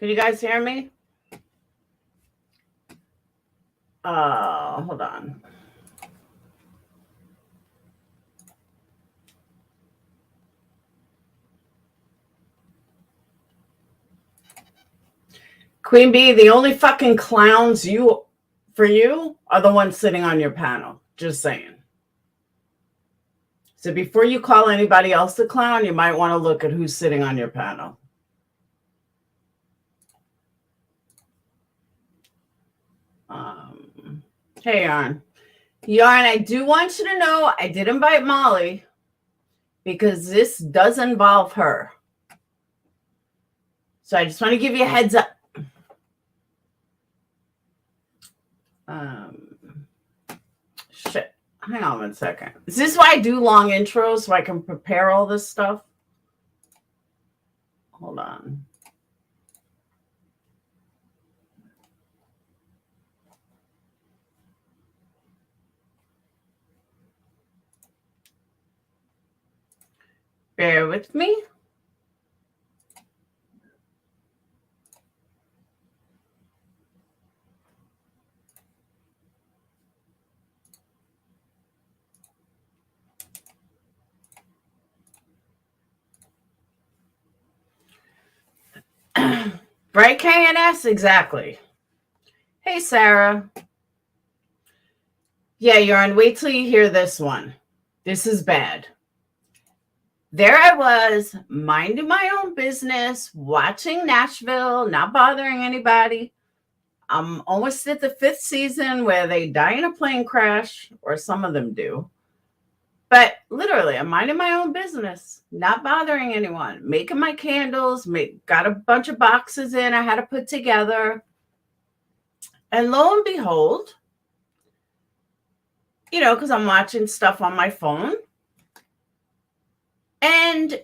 Can you guys hear me? Hold on. Queenbee, the only fucking clowns for you are the ones sitting on your panel. Just saying. So before you call anybody else a clown, you might want to look at who's sitting on your panel. Hey, Yarn. Yarn, I do want you to know I did invite Molly because this does involve her. So I just want to give you a heads up. Shit. Hang on 1 second. Is this why I do long intros so I can prepare all this stuff? Hold on. Bear with me. Right, KNS? Exactly. Hey, Sarah. Yeah, Yarn, wait till you hear this one. This is bad. There I was, minding my own business, watching Nashville, not bothering anybody. I'm almost at the 5th season where they die in a plane crash, or some of them do. But literally, I'm minding my own business, not bothering anyone, making my candles, got a bunch of boxes in I had to put together. And lo and behold, because I'm watching stuff on my phone. And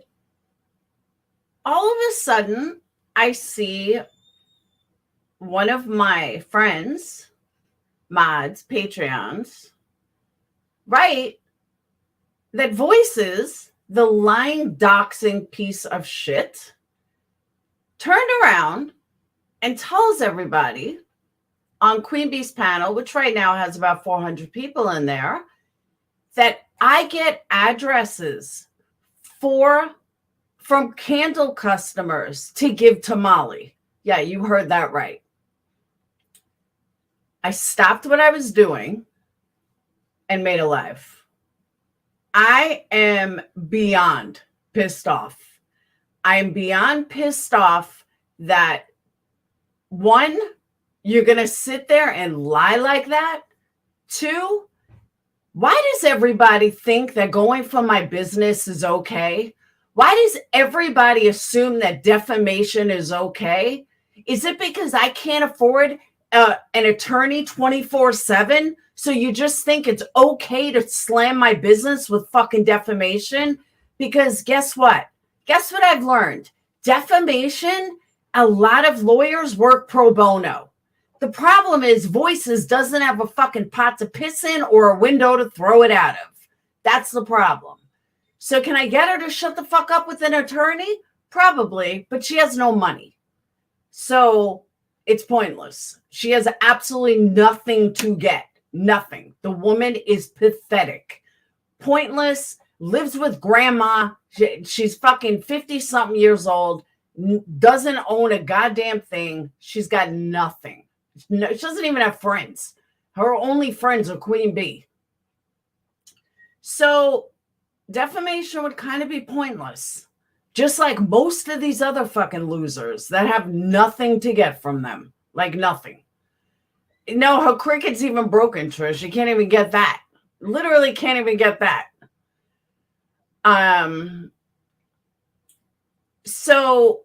all of a sudden, I see one of my friends, mods, Patreons, write that Voices, the lying doxing piece of shit, turned around and tells everybody on Queenbee's panel, which right now has about 400 people in there, that I get addresses from candle customers to give to Molly. Yeah, you heard that right. I stopped what I was doing and made a live. I am beyond pissed off. I am beyond pissed off that, one, you're going to sit there and lie like that. Two, why does everybody think that going for my business is okay? Why does everybody assume that defamation is okay? Is it because I can't afford an attorney 24/7? So you just think it's okay to slam my business with fucking defamation? Because guess what? Guess what I've learned? Defamation, a lot of lawyers work pro bono. The problem is Voices doesn't have a fucking pot to piss in or a window to throw it out of. That's the problem. So can I get her to shut the fuck up with an attorney? Probably, but she has no money. So it's pointless. She has absolutely nothing to get. Nothing. The woman is pathetic. Pointless, lives with grandma. She's fucking 50-something years old, doesn't own a goddamn thing. She's got nothing. No, she doesn't even have friends. Her only friends are Queenbee. So defamation would kind of be pointless. Just like most of these other fucking losers that have nothing to get from them. Like nothing. No, her cricket's even broken, Trish. You can't even get that. Literally can't even get that. So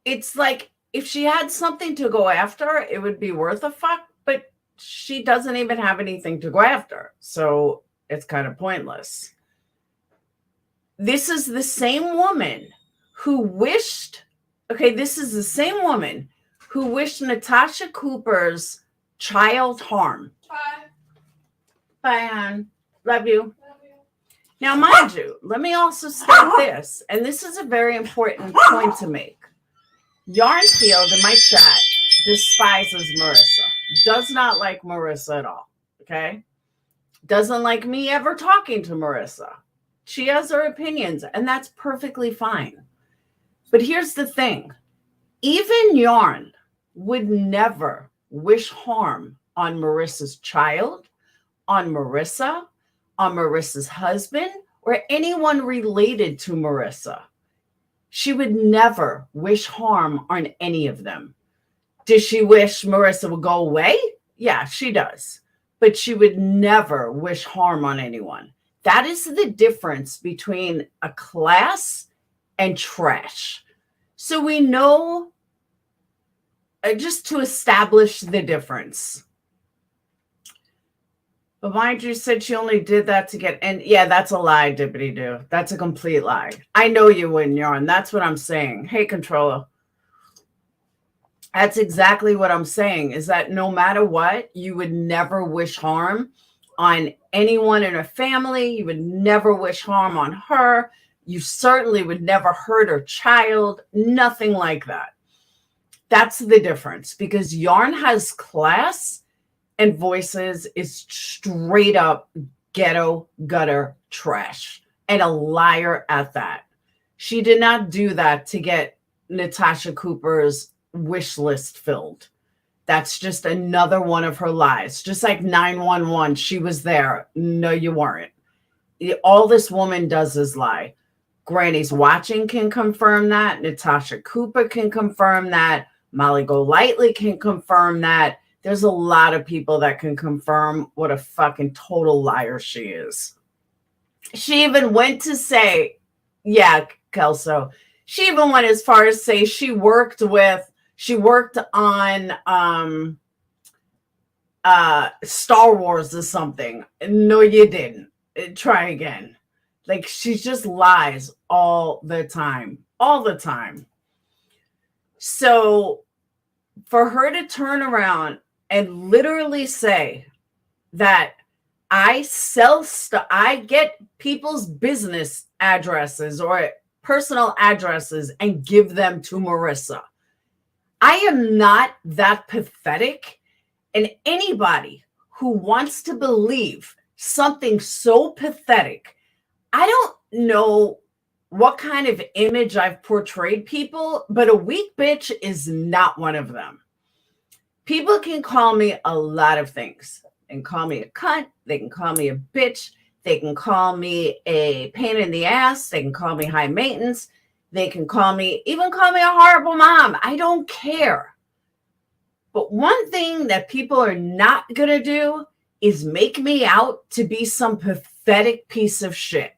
it's like if she had something to go after, it would be worth a fuck, but she doesn't even have anything to go after. So it's kind of pointless. This is the same woman who wished, this is the same woman who wished Natasha Cooper's child harm. Bye. Bye, hon. Love you. Love you. Now, mind you, let me also state this, and this is a very important point to make. Yarnfield in my chat despises Marissa, does not like Marissa at all, okay? Doesn't like me ever talking to Marissa. She has her opinions, and that's perfectly fine. But here's the thing. Even Yarn would never wish harm on Marissa's child, on Marissa's husband, or anyone related to Marissa. She would never wish harm on any of them. Does she wish Marissa would go away? Yeah, she does. But she would never wish harm on anyone. That is the difference between a class and trash. So we know, just to establish the difference. But mind you, said she only did that to get, and yeah, that's a lie, Dippity Doo. That's a complete lie. I know you wouldn't, Yarn. That's what I'm saying. Hey, controller. That's exactly what I'm saying, is that no matter what, you would never wish harm on anyone in her family. You would never wish harm on her. You certainly would never hurt her child. Nothing like that. That's the difference, because Yarn has class and Voices is straight up ghetto gutter trash, and a liar at that. She did not do that to get Natasha Cooper's wish list filled. That's just another one of her lies. Just like 911, she was there. No, you weren't. All this woman does is lie. Granny's Watching can confirm that. Natasha Cooper can confirm that. Molly Golightly can confirm that. There's a lot of people that can confirm what a fucking total liar she is. She even went to say, yeah, Kelso, she even went as far as say she worked on Star Wars or something. No, you didn't. Try again. Like, she just lies all the time. All the time. So for her to turn around and literally say that I sell stuff, I get people's business addresses or personal addresses and give them to Marissa. I am not that pathetic. And anybody who wants to believe something so pathetic, I don't know what kind of image I've portrayed people, but a weak bitch is not one of them. People can call me a lot of things. They can call me a cunt. They can call me a bitch. They can call me a pain in the ass. They can call me high maintenance. They can even call me a horrible mom. I don't care. But one thing that people are not going to do is make me out to be some pathetic piece of shit.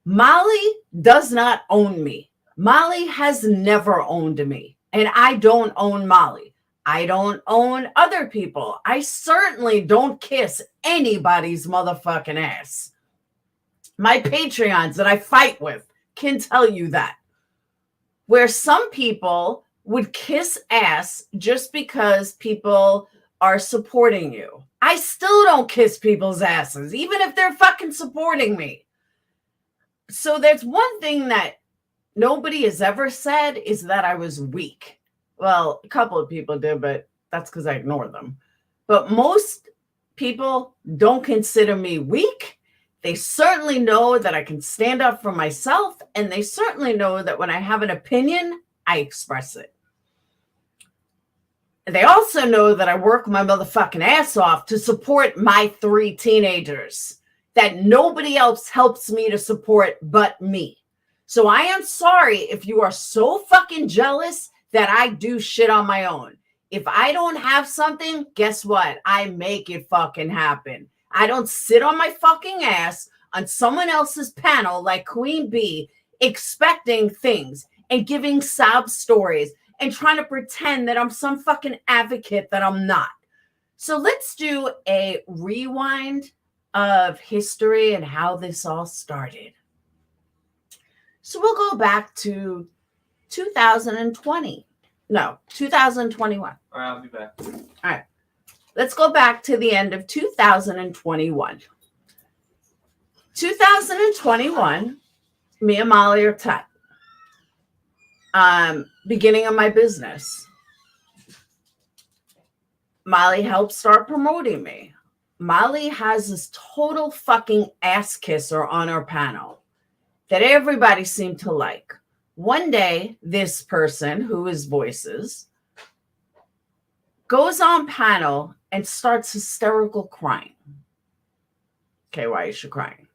Molly does not own me. Molly has never owned me. And I don't own Molly. I don't own other people. I certainly don't kiss anybody's motherfucking ass. My Patreons that I fight with can tell you that. Where some people would kiss ass just because people are supporting you. I still don't kiss people's asses, even if they're fucking supporting me. So there's one thing that nobody has ever said is that I was weak. Well, a couple of people did, but that's because I ignore them. But most people don't consider me weak. They certainly know that I can stand up for myself, and they certainly know that when I have an opinion, I express it. They also know that I work my motherfucking ass off to support my 3 teenagers, that nobody else helps me to support but me. So I am sorry if you are so fucking jealous that I do shit on my own. If I don't have something, guess what? I make it fucking happen. I don't sit on my fucking ass on someone else's panel like Queenbee expecting things and giving sob stories and trying to pretend that I'm some fucking advocate that I'm not. So let's do a rewind of history and how this all started. So we'll go back to 2020. No, 2021. All right, I'll be back. All right. Let's go back to the end of 2021. 2021, me and Molly are tight. Beginning of my business. Molly helped start promoting me. Molly has this total fucking ass kisser on her panel that everybody seemed to like. One day, this person, who is Voices, goes on panel and starts hysterical crying. Okay, why is she crying?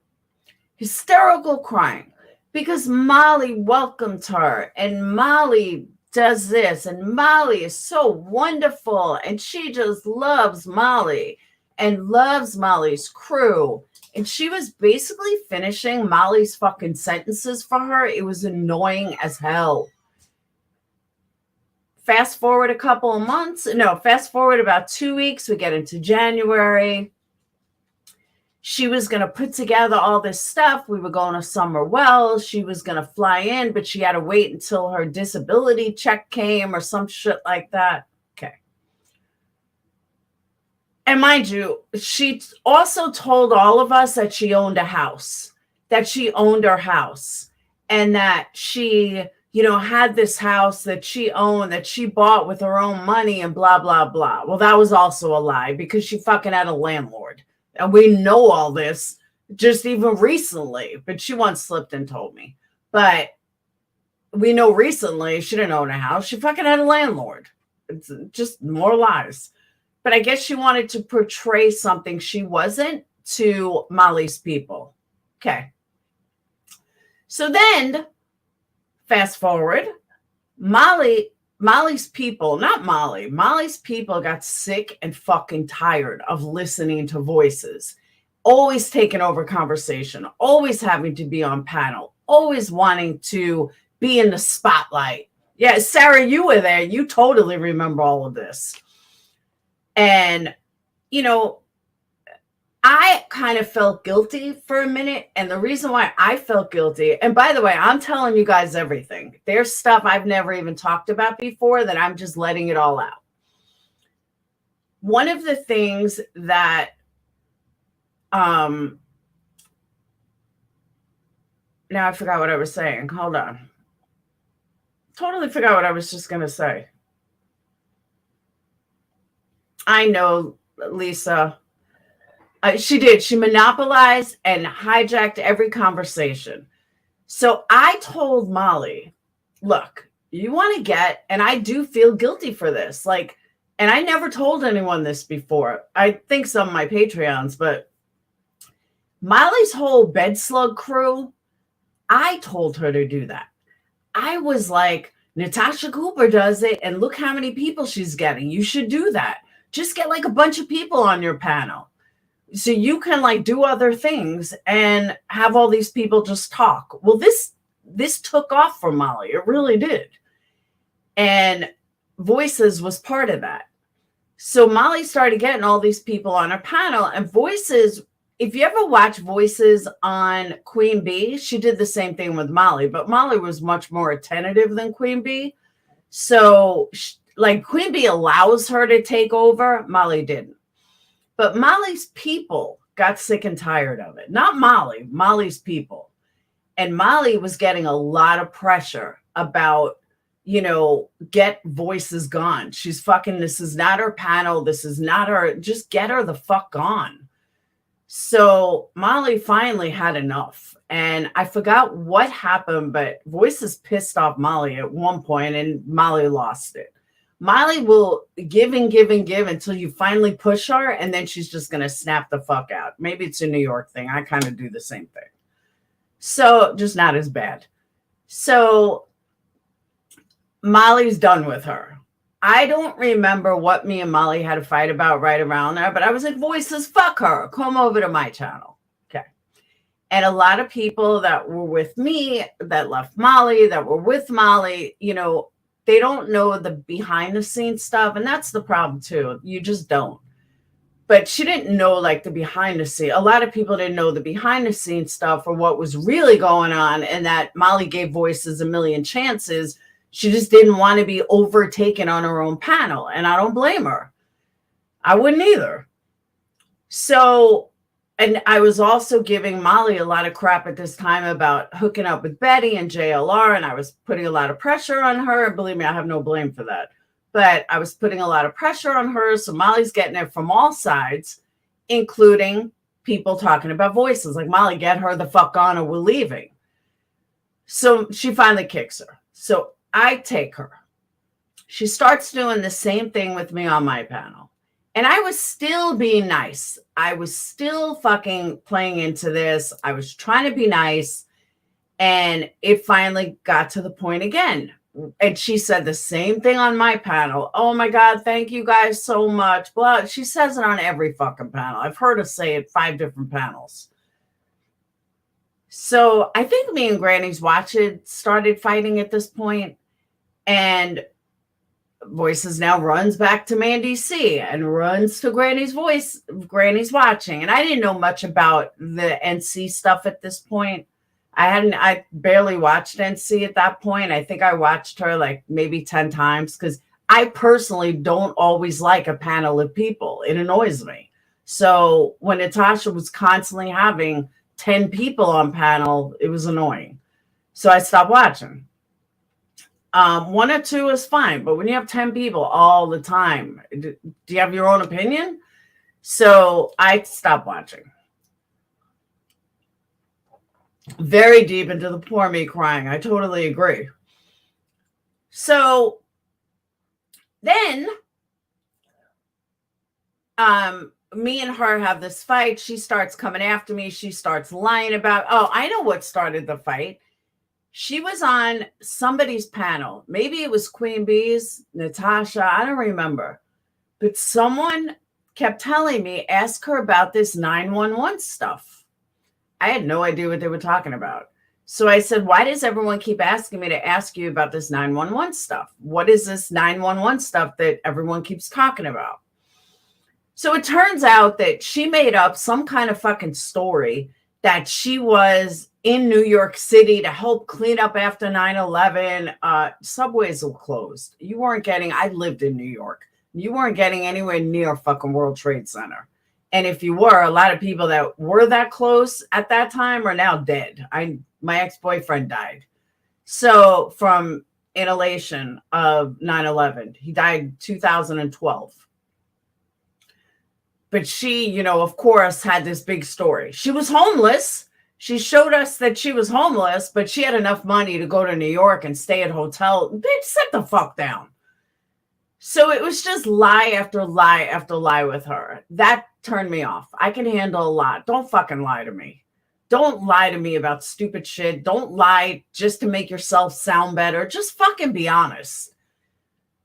Hysterical crying because Molly welcomed her and Molly does this and Molly is so wonderful and she just loves Molly and loves Molly's crew. And she was basically finishing Molly's fucking sentences for her. It was annoying as hell. Fast forward fast forward about 2 weeks. We get into January. She was going to put together all this stuff. We were going to Summer Wells. She was going to fly in, but she had to wait until her disability check came or some shit like that. Okay. And mind you, she also told all of us that she owned a house, that she owned her house, and that she, had this house that she owned, that she bought with her own money and blah, blah, blah. Well, that was also a lie because she fucking had a landlord. And we know all this just even recently, but she once slipped and told me. But we know recently she didn't own a house. She fucking had a landlord. It's just more lies. But I guess she wanted to portray something she wasn't to Molly's people. Okay. So then, fast forward, Molly's people got sick and fucking tired of listening to Voices, always taking over conversation, always having to be on panel, always wanting to be in the spotlight. Yeah, Sarah, you were there. You totally remember all of this. And, I kind of felt guilty for a minute. And the reason why I felt guilty, and by the way, I'm telling you guys everything. There's stuff I've never even talked about before that I'm just letting it all out. One of the things that, now I forgot what I was saying. Hold on. Totally forgot what I was just going to say. I know, Lisa. She did. She monopolized and hijacked every conversation. So I told Molly, look, you want to get, and I do feel guilty for this. And I never told anyone this before. I think some of my Patreons, but Molly's whole bed slug crew, I told her to do that. I was like, Natasha Cooper does it, and look how many people she's getting. You should do that. Just get a bunch of people on your panel. So you can do other things and have all these people just talk. Well, this took off for Molly. It really did. And Voices was part of that. So Molly started getting all these people on her panel, and Voices, if you ever watch Voices on Queenbee, she did the same thing with Molly, but Molly was much more attentive than Queenbee. So Queenbee allows her to take over. Molly didn't. But Molly's people got sick and tired of it. Not Molly, Molly's people. And Molly was getting a lot of pressure about, get Voices gone. She's this is not her panel. This is not her. Just get her the fuck gone. So Molly finally had enough. And I forgot what happened, but Voices pissed off Molly at one point and Molly lost it. Molly will give and give and give until you finally push her, and then she's just going to snap the fuck out. Maybe it's a New York thing. I kind of do the same thing. So just not as bad. So Molly's done with her. I don't remember what me and Molly had a fight about right around there, but I was like, Voices, fuck her. Come over to my channel. Okay. And a lot of people that were with me, that left Molly, that were with Molly, they don't know the behind the scenes stuff. And that's the problem too. You just don't. But she didn't know the behind the scene. A lot of people didn't know the behind the scenes stuff or what was really going on. And that Molly gave Voices a million chances. She just didn't want to be overtaken on her own panel. And I don't blame her. I wouldn't either. So And I was also giving Molly a lot of crap at this time about hooking up with Betty and JLR, and I was putting a lot of pressure on her. Believe me, I have no blame for that. But I was putting a lot of pressure on her, so Molly's getting it from all sides, including people talking about voices. Like, Molly, get her the fuck on or we're leaving. So she finally kicks her. So I take her. She starts doing the same thing with me on my panel. And I was still being nice. I was still fucking playing into this. I was trying to be nice. And it finally got to the point again. And she said the same thing on my panel. Oh my God, thank you guys so much. Blah. She says it on every fucking panel. I've heard her say it 5 different panels. So I think me and Granny's Watch It started fighting at this point. And Voices now runs back to Mandy C and runs to Granny's Watching. And I didn't know much about the NC stuff at this point. I barely watched NC at that point. I think I watched her like maybe 10 times because I personally don't always like a panel of people. It annoys me. So when Natasha was constantly having 10 people on panel, it was annoying. So I stopped watching. 1 or 2 is fine, but when you have 10 people all the time, do you have your own opinion? So I stopped watching. Very deep into the poor me crying. I totally agree. So then me and her have this fight. She starts coming after me. She starts lying about, I know what started the fight. She was on somebody's panel. Maybe it was Queenbee's, Natasha. I don't remember. But someone kept telling me, ask her about this 911 stuff. I had no idea what they were talking about. So I said, why does everyone keep asking me to ask you about this 911 stuff? What is this 911 stuff that everyone keeps talking about? So it turns out that she made up some kind of fucking story that she was in New York City to help clean up after 9/11. Subways were closed. I lived in New York. You weren't getting anywhere near fucking World Trade Center. And if you were, a lot of people that were that close at that time are now dead. My ex-boyfriend died. So from inhalation of 9/11, he died in 2012. But she, of course, had this big story. She was homeless. She showed us that she was homeless, but she had enough money to go to New York and stay at a hotel. Bitch, sit the fuck down. So it was just lie after lie after lie with her. That turned me off. I can handle a lot. Don't fucking lie to me. Don't lie to me about stupid shit. Don't lie just to make yourself sound better. Just fucking be honest.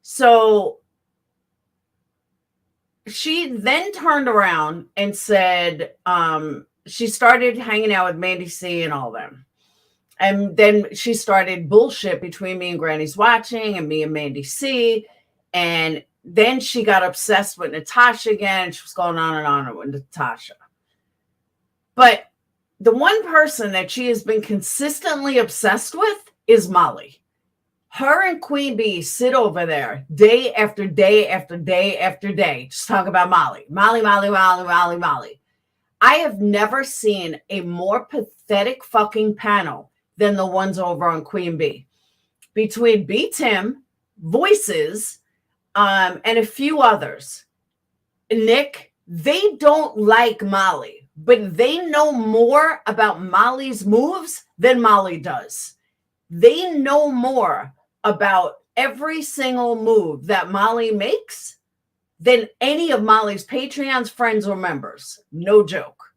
So she then turned around and said, she started hanging out with Mandy C and all them. And then she started bullshit between me and Granny's Watching and me and Mandy C. And then she got obsessed with Natasha again. She was going on and on with Natasha. But the one person that she has been consistently obsessed with is Molly. Her and Queenbee sit over there day after day after day after day. Just talk about Molly. Molly, Molly, Molly, Molly, Molly. I have never seen a more pathetic fucking panel than the ones over on Queenbee. Between B. Tim, Voices, and a few others. Nick, they don't like Molly, but they know more about Molly's moves than Molly does. They know more about every single move that Molly makes than any of Molly's Patreon's friends or members. No joke.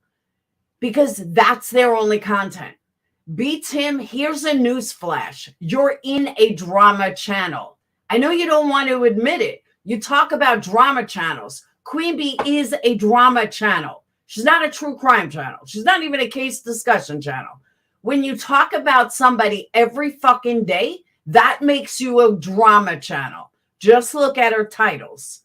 Because that's their only content. B. Tim, here's a news flash. You're in a drama channel. I know you don't want to admit it. You talk about drama channels. Queenbee is a drama channel. She's not a true crime channel. She's not even a case discussion channel. When you talk about somebody every fucking day, that makes you a drama channel. Just look at her titles.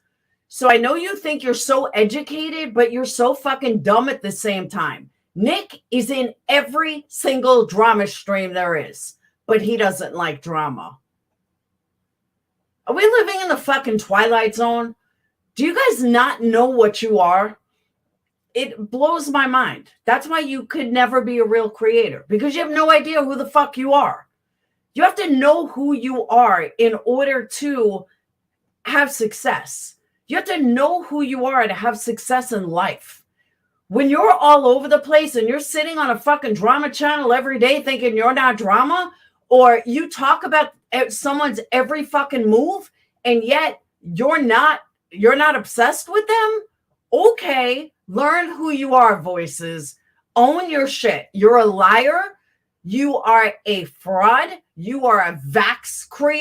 So I know you think you're so educated, but you're so fucking dumb at the same time. Nick is in every single drama stream there is, but he doesn't like drama. Are we living in the fucking Twilight Zone? Do you guys not know what you are? it blows my mind. That's why you could never be a real creator, because you have no idea who the fuck you are. You have to know who you are in order to have success. You have to know who you are to have success in life. When you're all over the place and you're sitting on a fucking drama channel every day thinking you're not drama, or you talk about someone's every fucking move and yet you're not obsessed with them, okay, learn who you are, voices. Own your shit. You're a liar. You are a fraud. You are a vax card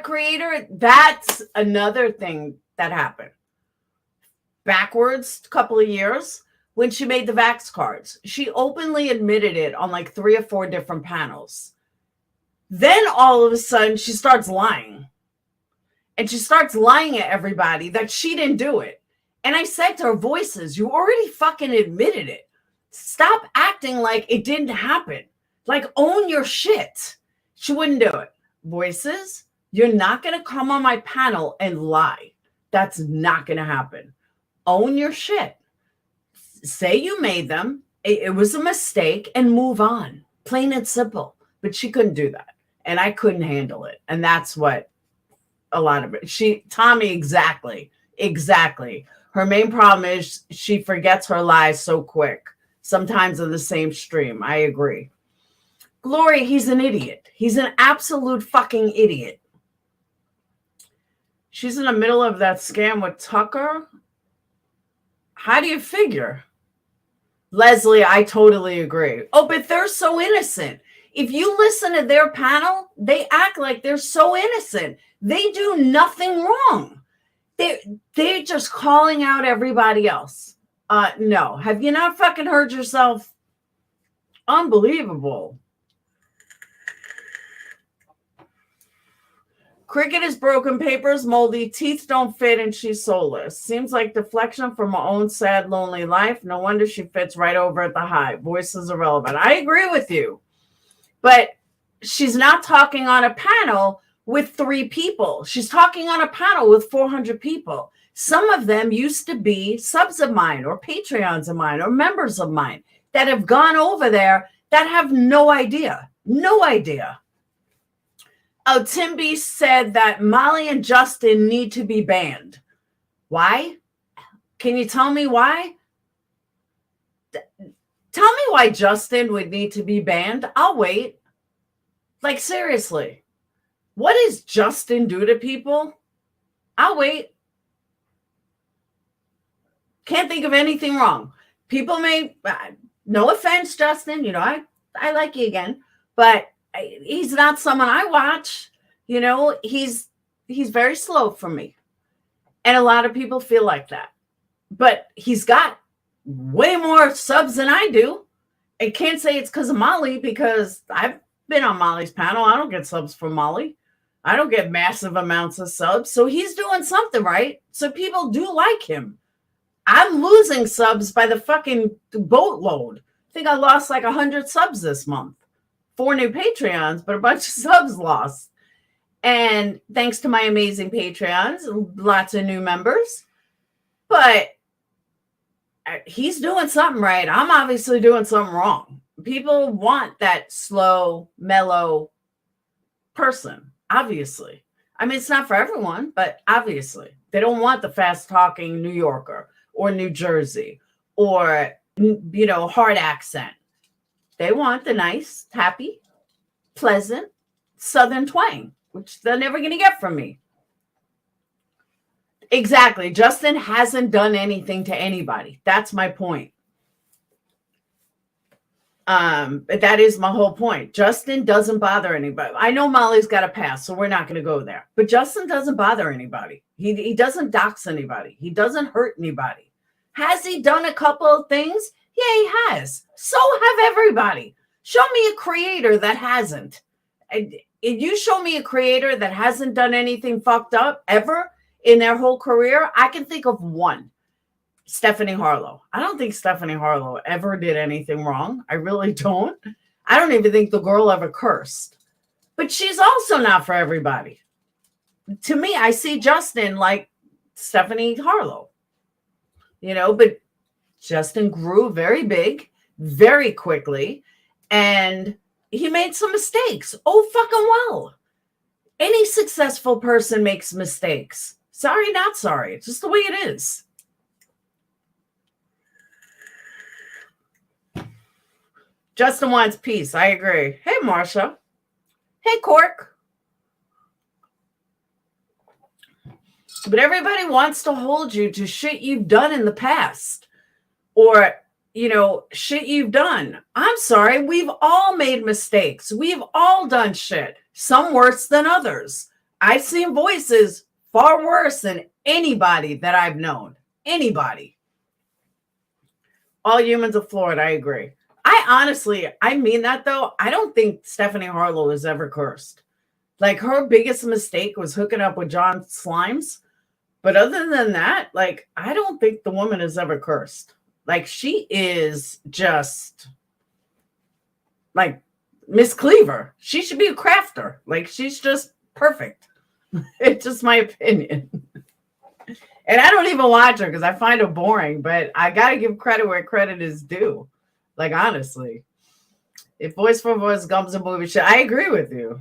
creator. That's another thing that happened. Backwards a couple of years when she made the vax cards. She openly admitted it on like 3 or 4 different panels. Then all of a sudden she starts lying. And she starts lying at everybody that she didn't do it. And I said to her, voices, you already fucking admitted it. Stop acting like it didn't happen. Like, own your shit. She wouldn't do it. Voices, you're not going to come on my panel and lie. That's not going to happen. Own your shit. Say you made them. It was a mistake and move on. Plain and simple. But she couldn't do that. And I couldn't handle it. And that's what a lot of it. Tommy, exactly. Her main problem is she forgets her lies so quick. Sometimes in the same stream. I agree. Glory, he's an idiot. He's an absolute fucking idiot. She's in the middle of that scam with Tucker. How do you figure? Leslie, I totally agree. Oh, but they're so innocent. If you listen to their panel, they act like they're so innocent. They do nothing wrong. They're just calling out everybody else. No. Have you not fucking heard yourself? Unbelievable. Cricket is broken, paper is moldy, teeth don't fit, and she's soulless. Seems like deflection from her own sad, lonely life. No wonder she fits right over at the hive. Voice is irrelevant. I agree with you. But she's not talking on a panel with 3 people. She's talking on a panel with 400 people. Some of them used to be subs of mine or Patreons of mine or members of mine that have gone over there that have no idea. No idea. Oh, Tim B said that Molly and Justin need to be banned. Why? Can you tell me why? Tell me why Justin would need to be banned. I'll wait. Like, seriously. What does Justin do to people? I'll wait. Can't think of anything wrong. People may, no offense, Justin, you know, I like you again, but he's not someone I watch. You know, he's very slow for me. And a lot of people feel like that. But he's got way more subs than I do. I can't say it's because of Molly, because I've been on Molly's panel. I don't get subs from Molly. I don't get massive amounts of subs. So he's doing something right. So people do like him. I'm losing subs by the fucking boatload. I think I lost like 100 subs this month. 4 new Patreons, but a bunch of subs lost. And thanks to my amazing Patreons, lots of new members. But he's doing something right. I'm obviously doing something wrong. People want that slow, mellow person, obviously. I mean, it's not for everyone, but obviously. They don't want the fast-talking New Yorker or New Jersey or, you know, hard accent. They want the nice, happy, pleasant Southern twang, which they're never going to get from me. Exactly. Justin hasn't done anything to anybody. That's my point. But that is my whole point. Justin doesn't bother anybody. I know Molly's got a pass, so we're not going to go there. But Justin doesn't bother anybody. He doesn't dox anybody. He doesn't hurt anybody. Has he done a couple of things? Yeah, he has. So have everybody. Show me a creator that hasn't. If you show me a creator that hasn't done anything fucked up ever in their whole career, I can think of one. Stephanie Harlow. I don't think Stephanie Harlow ever did anything wrong. I really don't. I don't even think the girl ever cursed. But she's also not for everybody. To me, I see Justin like Stephanie Harlow. but Justin grew very big, very quickly, and he made some mistakes. Oh, fucking well. Any successful person makes mistakes. Sorry, not sorry. It's just the way it is. Justin wants peace. I agree. Hey, Marsha. Hey, Cork. But everybody wants to hold you to shit you've done in the past or, shit you've done. I'm sorry. We've all made mistakes. We've all done shit, some worse than others. I've seen voices far worse than anybody that I've known. Anybody. All humans are flawed. I agree. I mean that though. I don't think Stephanie Harlow is ever cursed. Like her biggest mistake was hooking up with John Slimes. But other than that, like, I don't think the woman is ever cursed. Like, she is just like Miss Cleaver. She should be a crafter. Like, she's just perfect. It's just my opinion. And I don't even watch her because I find her boring, but I got to give credit where credit is due. Like, honestly, if voice for voice comes a movie shit, I agree with you.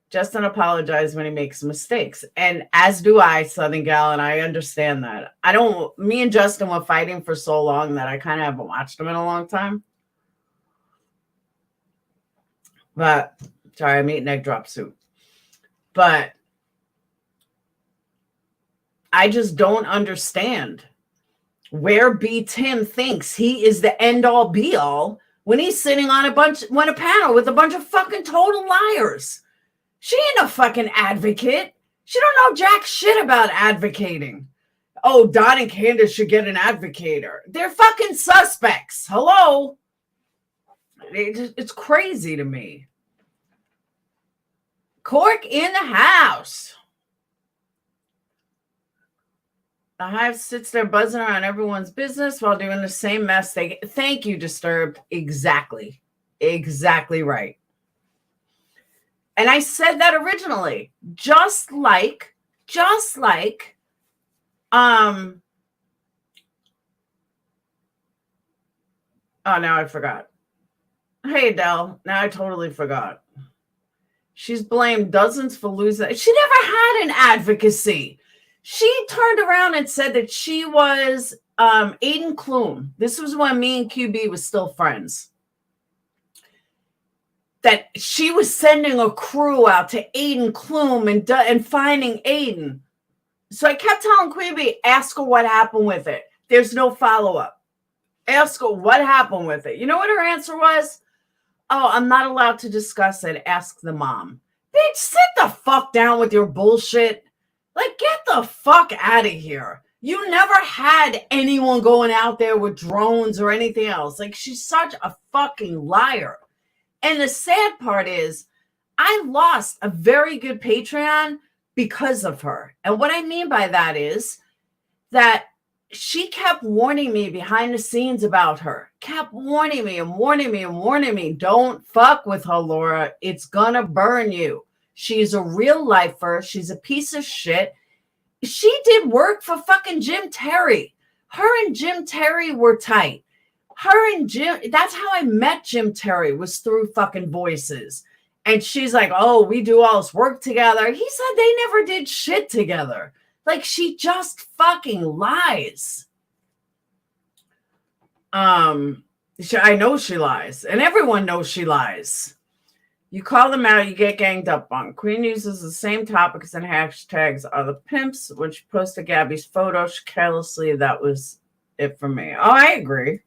Justin apologizes when he makes mistakes. And as do I, Southern Gal, and I understand that. Me and Justin were fighting for so long that I kind of haven't watched him in a long time. But, sorry, I'm eating egg drop soup. But I just don't understand where B. Tim thinks he is the end-all be-all when he's sitting on a panel with a bunch of fucking total liars. She ain't a fucking advocate. She don't know jack shit about advocating. Oh, Don and Candace should get an advocator. They're fucking suspects. Hello? It's crazy to me. Cork in the house. The hive sits there buzzing around everyone's business while doing the same mess. Thank you, Disturbed. Exactly. Exactly right. And I said that originally, just like, oh, now I forgot. Hey, Adele, now I totally forgot. She's blamed dozens for losing. She never had an advocacy. She turned around and said that she was Aiden Klum. This was when me and QB was still friends. That she was sending a crew out to Aiden Klum and finding Aiden. So I kept telling Queenbee, ask her what happened with it. There's no follow-up. Ask her what happened with it. You know what her answer was? Oh, I'm not allowed to discuss it. Ask the mom. Bitch, sit the fuck down with your bullshit. Like, get the fuck out of here. You never had anyone going out there with drones or anything else. Like, she's such a fucking liar. And the sad part is, I lost a very good Patreon because of her. And what I mean by that is that she kept warning me behind the scenes about her. Kept warning me and warning me and warning me. Don't fuck with her, Laura. It's gonna burn you. She's a real lifer. She's a piece of shit. She did work for fucking Jim Terry. Her and Jim Terry were tight. That's how I met Jim Terry, was through fucking Voices. And she's like, oh, we do all this work together. He said they never did shit together. Like, she just fucking lies. I know she lies. And everyone knows she lies. You call them out, you get ganged up on. Queen uses the same topics and hashtags are the pimps, which posted Gabby's photo carelessly. That was it for me. Oh, I agree.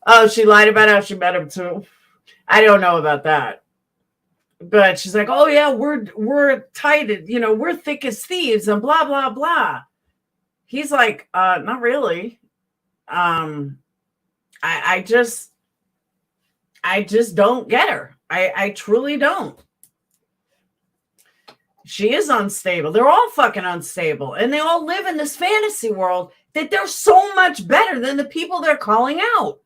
Oh, she lied about how she met him too. I don't know about that. But she's like, oh yeah, we're tight, we're thick as thieves and blah, blah, blah. He's like, not really. I just don't get her. I truly don't. She is unstable. They're all fucking unstable. And they all live in this fantasy world that they're so much better than the people they're calling out.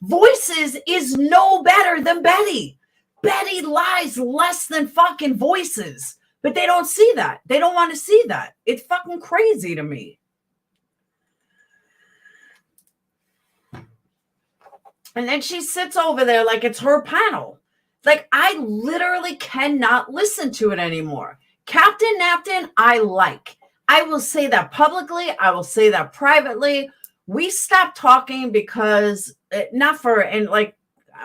Voices is no better than Betty. Betty lies less than fucking Voices. But they don't see that. They don't want to see that. It's fucking crazy to me. And then she sits over there like it's her panel. Like, I literally cannot listen to it anymore. Captain Napton, I like. I will say that publicly. I will say that privately. We stopped talking because, not for, and like,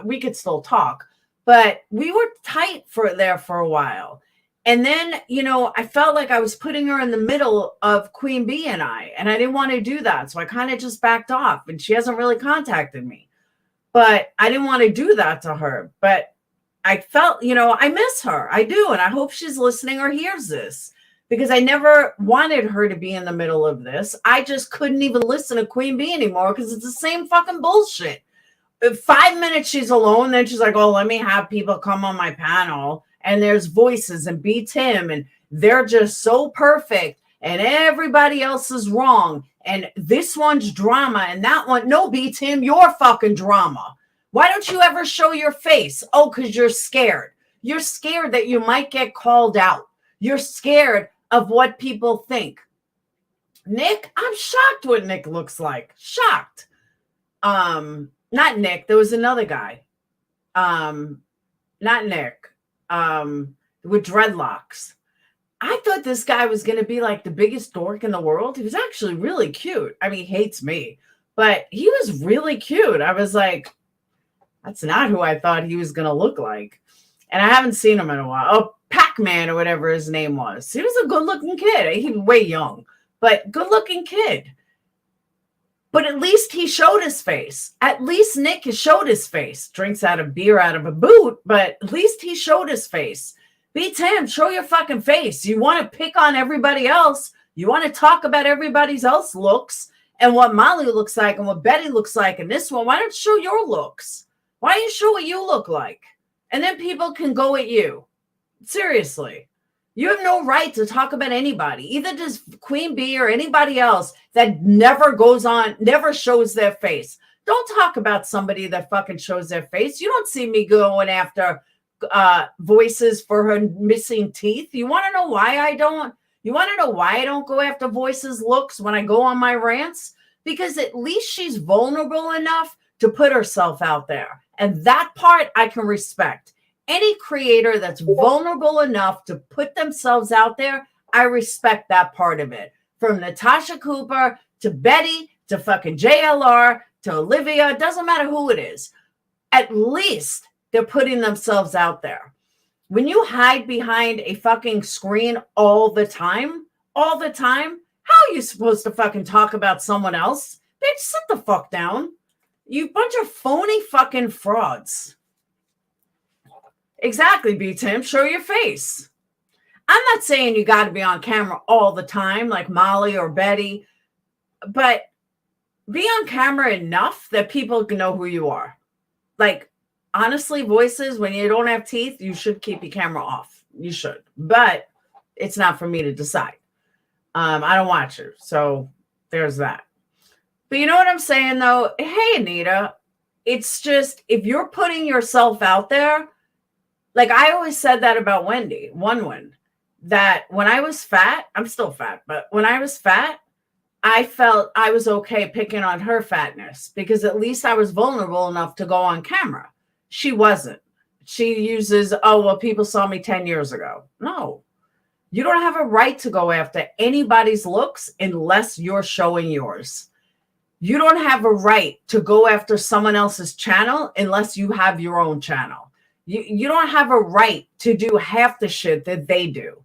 we could still talk, but we were tight for a while. And then, you know, I felt like I was putting her in the middle of Queenbee and I didn't want to do that. So I kind of just backed off, and she hasn't really contacted me. But I didn't want to do that to her. But I felt, you know, I miss her. I do. And I hope she's listening or hears this, because I never wanted her to be in the middle of this. I just couldn't even listen to Queenbee anymore because it's the same fucking bullshit. 5 minutes she's alone. Then she's like, oh, let me have people come on my panel. And there's voices and B. Tim, and they're just so perfect. And everybody else is wrong. And this one's drama and that one. No, B. Tim, you're fucking drama. Why don't you ever show your face? Oh, because you're scared. You're scared that you might get called out. You're scared of what people think. Nick, I'm shocked what Nick looks like. Shocked. Not Nick. There was another guy. Not Nick. With dreadlocks. I thought this guy was going to be like the biggest dork in the world. He was actually really cute. I mean, he hates me, but he was really cute. I was like, that's not who I thought he was going to look like. And I haven't seen him in a while. Oh, Pac-Man or whatever his name was. He was a good-looking kid. He was way young, but good-looking kid. But at least he showed his face. At least Nick has showed his face. Drinks out of beer out of a boot, but at least he showed his face. B. Tim, show your fucking face. You want to pick on everybody else. You want to talk about everybody else's looks and what Molly looks like and what Betty looks like and this one. Why don't you show your looks? Why don't you show what you look like? And then people can go at you. Seriously. You have no right to talk about anybody. Either does Queenbee or anybody else that never goes on, never shows their face. Don't talk about somebody that fucking shows their face. You don't see me going after voices for her missing teeth. You want to know why I don't? You want to know why I don't go after voices looks when I go on my rants? Because at least she's vulnerable enough to put herself out there. And that part I can respect. Any creator that's vulnerable enough to put themselves out there, I respect that part of it. From Natasha Cooper to Betty to fucking JLR to Olivia, it doesn't matter who it is. At least they're putting themselves out there. When you hide behind a fucking screen all the time, how are you supposed to fucking talk about someone else? Bitch, sit the fuck down. You bunch of phony fucking frauds. Exactly, B. Tim. Show your face. I'm not saying you got to be on camera all the time like Molly or Betty, but be on camera enough that people can know who you are. Like, honestly, voices, when you don't have teeth, you should keep your camera off. You should. But it's not for me to decide. I don't watch it. So there's that. But you know what I'm saying, though? Hey, Anita, it's just, if you're putting yourself out there, like I always said that about Wendy, that when I was fat, I'm still fat, but when I was fat, I felt I was okay picking on her fatness because at least I was vulnerable enough to go on camera. She wasn't. She uses, oh, well, people saw me 10 years ago. No, you don't have a right to go after anybody's looks unless you're showing yours. You don't have a right to go after someone else's channel unless you have your own channel. You don't have a right to do half the shit that they do.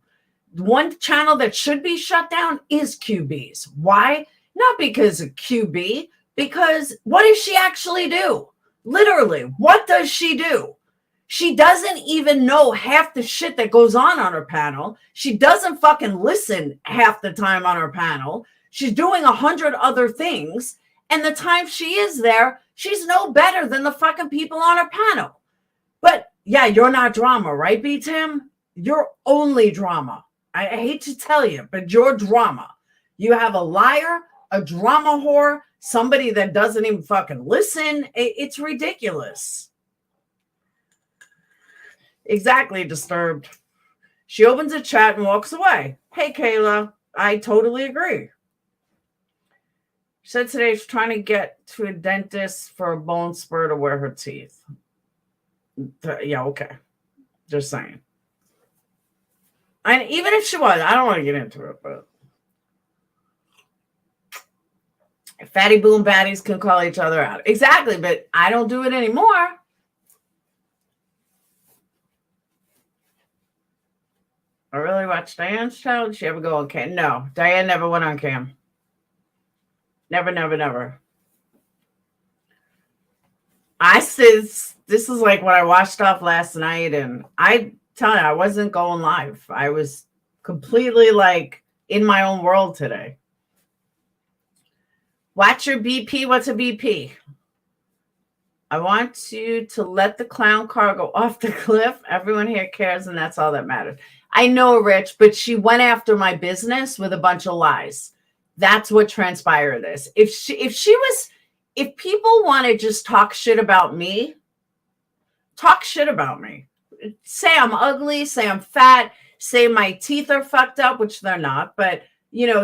One channel that should be shut down is QB's. Why? Not because of QB, because what does she actually do? Literally, what does she do? She doesn't even know half the shit that goes on her panel. She doesn't fucking listen half the time on her panel. She's doing 100 other things. And the time she is there, she's no better than the fucking people on her panel. But yeah, you're not drama, right, B. Tim? You're only drama. I hate to tell you, but you're drama. You have a liar, a drama whore, somebody that doesn't even fucking listen. It's ridiculous. Exactly, Disturbed. She opens a chat and walks away. Hey, Kayla, I totally agree. She said today she's trying to get to a dentist for a bone spur to wear her teeth. Yeah, okay. Just saying. And even if she was, I don't want to get into it, but fatty boom baddies can call each other out. Exactly, but I don't do it anymore. I really watched Diane's show. Did she ever go on cam? No, Diane never went on cam. Never, never, never. This is like what I watched off last night, and I tell you, I wasn't going live. I was completely like in my own world today. Watch your BP. What's a BP? I want you to let the clown car go off the cliff. Everyone here cares, and that's all that matters. I know, Rich, but she went after my business with a bunch of lies. That's what transpired this. If people want to just talk shit about me, talk shit about me. Say I'm ugly, say I'm fat, say my teeth are fucked up, which they're not, but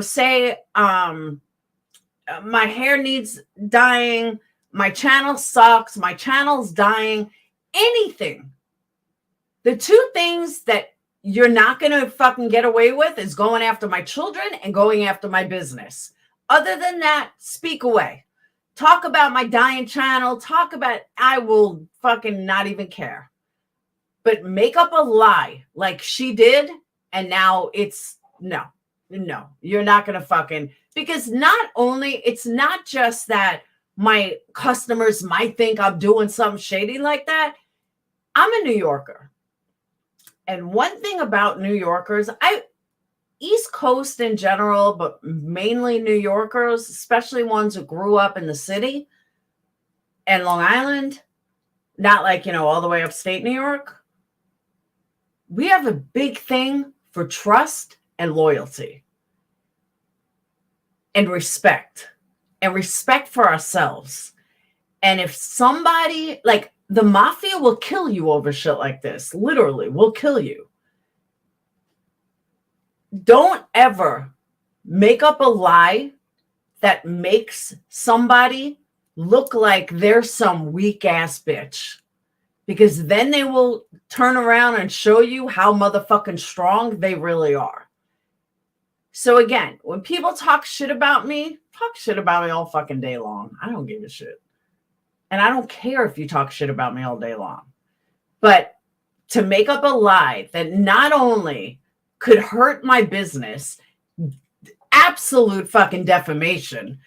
say my hair needs dyeing, my channel sucks, my channel's dying, anything. The two things that you're not going to fucking get away with is going after my children and going after my business. Other than that, speak away. Talk about my dying channel. I will fucking not even care. But make up a lie like she did, and now it's no, you're not going to fucking, because it's not just that my customers might think I'm doing something shady like that. I'm a New Yorker. And one thing about New Yorkers, East Coast in general, but mainly New Yorkers, especially ones who grew up in the city and Long Island, not like, all the way upstate New York. We have a big thing for trust and loyalty and respect for ourselves. And if somebody, like, the mafia will kill you over shit like this, literally will kill you. Don't ever make up a lie that makes somebody look like they're some weak ass bitch, because then they will turn around and show you how motherfucking strong they really are. So again, when people talk shit about me all fucking day long. I don't give a shit. And I don't care if you talk shit about me all day long. But to make up a lie that not only could hurt my business, absolute fucking defamation,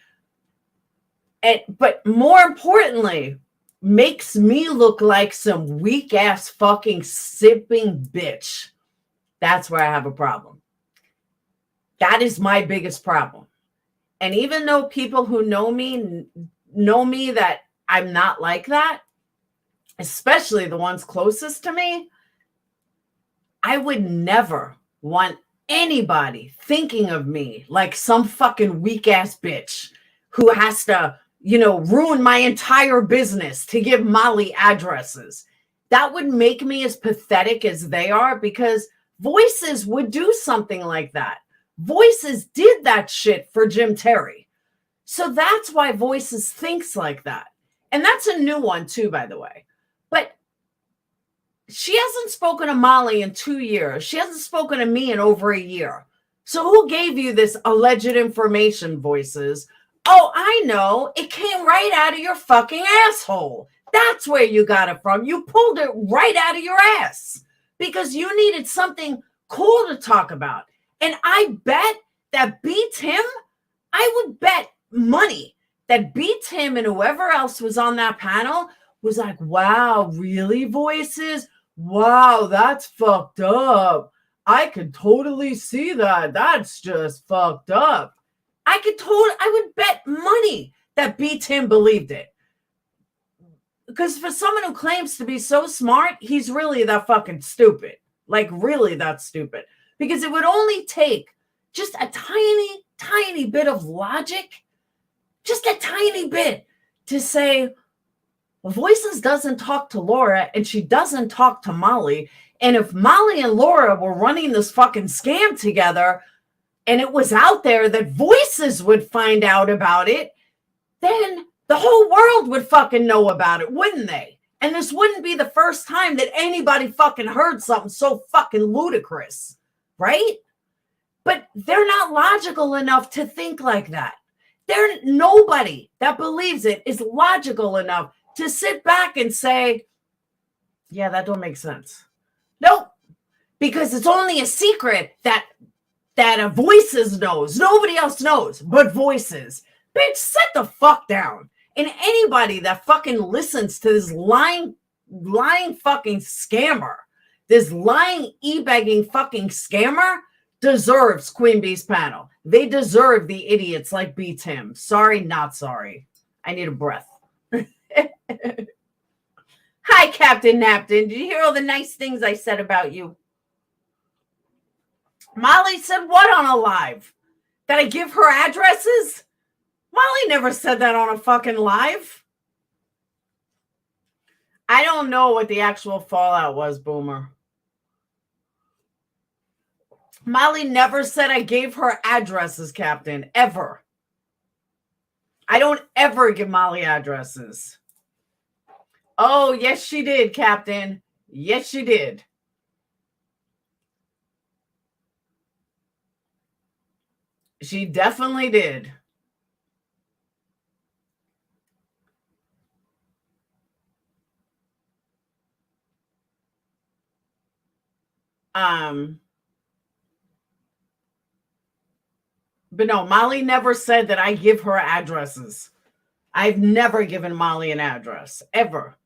but more importantly, makes me look like some weak ass fucking sipping bitch. That's where I have a problem. That is my biggest problem. And even though people who know me that I'm not like that, especially the ones closest to me, I would never want anybody thinking of me like some fucking weak ass bitch who has to, ruin my entire business to give Molly addresses. That would make me as pathetic as they are, because Voices would do something like that. Voices did that shit for Jim Terry. So that's why Voices thinks like that. And that's a new one too, by the way. But she hasn't spoken to Molly in 2 years. She hasn't spoken to me in over a year. So who gave you this alleged information, Voices? Oh, I know. It came right out of your fucking asshole. That's where you got it from. You pulled it right out of your ass because you needed something cool to talk about. And I bet that beats him. I would bet money that beats him and whoever else was on that panel was like, wow, really, Voices? Wow, that's fucked up. I could totally see that. That's just fucked up. I would bet money that B. Tim believed it. Because for someone who claims to be so smart, he's really that fucking stupid. Like, really that stupid. Because it would only take just a tiny, tiny bit of logic, just a tiny bit, to say, Voices doesn't talk to Laura, and she doesn't talk to Molly. And if Molly and Laura were running this fucking scam together, and it was out there that Voices would find out about it, then the whole world would fucking know about it, wouldn't they? And this wouldn't be the first time that anybody fucking heard something so fucking ludicrous, right? But they're not logical enough to think like that. Nobody that believes it is logical enough to sit back and say, yeah, that don't make sense. Nope. Because it's only a secret that a Voices knows. Nobody else knows but Voices. Bitch, sit the fuck down. And anybody that fucking listens to this lying fucking scammer, this lying e-begging fucking scammer, deserves Queenbee's panel. They deserve the idiots like B. Tim. Sorry, not sorry. I need a breath. Hi, Captain Napton. Did you hear all the nice things I said about you? Molly said what on a live? That I give her addresses? Molly never said that on a fucking live. I don't know what the actual fallout was, Boomer. Molly never said I gave her addresses, Captain, ever. I don't ever give Molly addresses. Oh, yes, she did, Captain. Yes, she did. She definitely did. But no, Molly never said that I give her addresses. I've never given Molly an address, ever.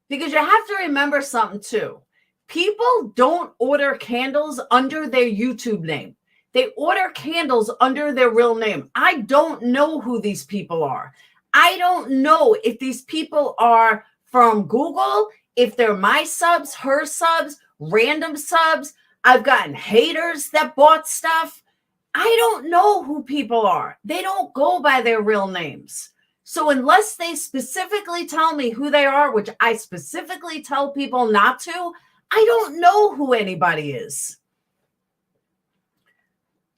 Because you have to remember something, too. People don't order candles under their YouTube name. They order candles under their real name. I don't know who these people are. I don't know if these people are from Google, if they're my subs, her subs, random subs. I've gotten haters that bought stuff. I don't know who people are. They don't go by their real names. So unless they specifically tell me who they are, which I specifically tell people not to, I don't know who anybody is.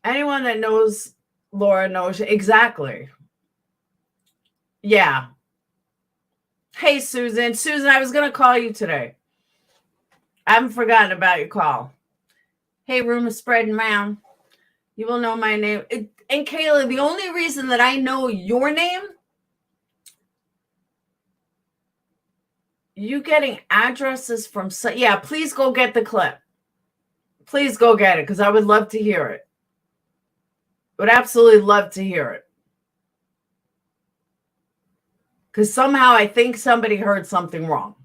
Anyone that knows Laura knows exactly. Yeah. Hey, Susan. Susan, I was going to call you today. I haven't forgotten about your call. Hey, rumor spreading around. You will know my name. And Kayla, the only reason that I know your name, you getting addresses from, yeah, please go get the clip. Please go get it, because I would love to hear it. Would absolutely love to hear it. Because somehow I think somebody heard something wrong.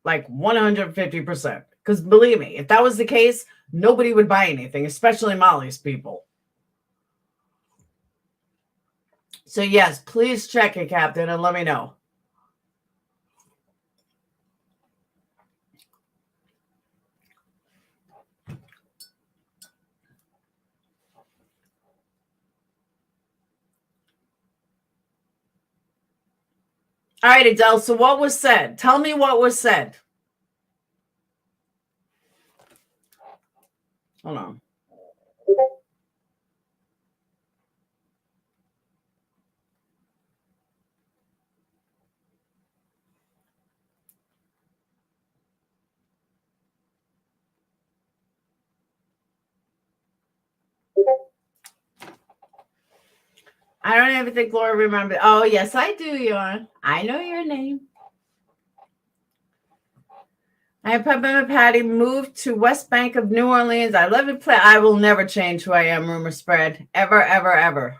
Like 150%. Because believe me, if that was the case, nobody would buy anything, especially Molly's people. So yes, please check it, Captain, and let me know. All right, Adele, so what was said? Tell me what was said. Hold on. I don't even think Laura remembered. Oh, yes, I do, Yarn. I know your name. I am Peppermint Patty, moved to West Bank of New Orleans. I love it. I will never change who I am, rumor spread. Ever, ever, ever.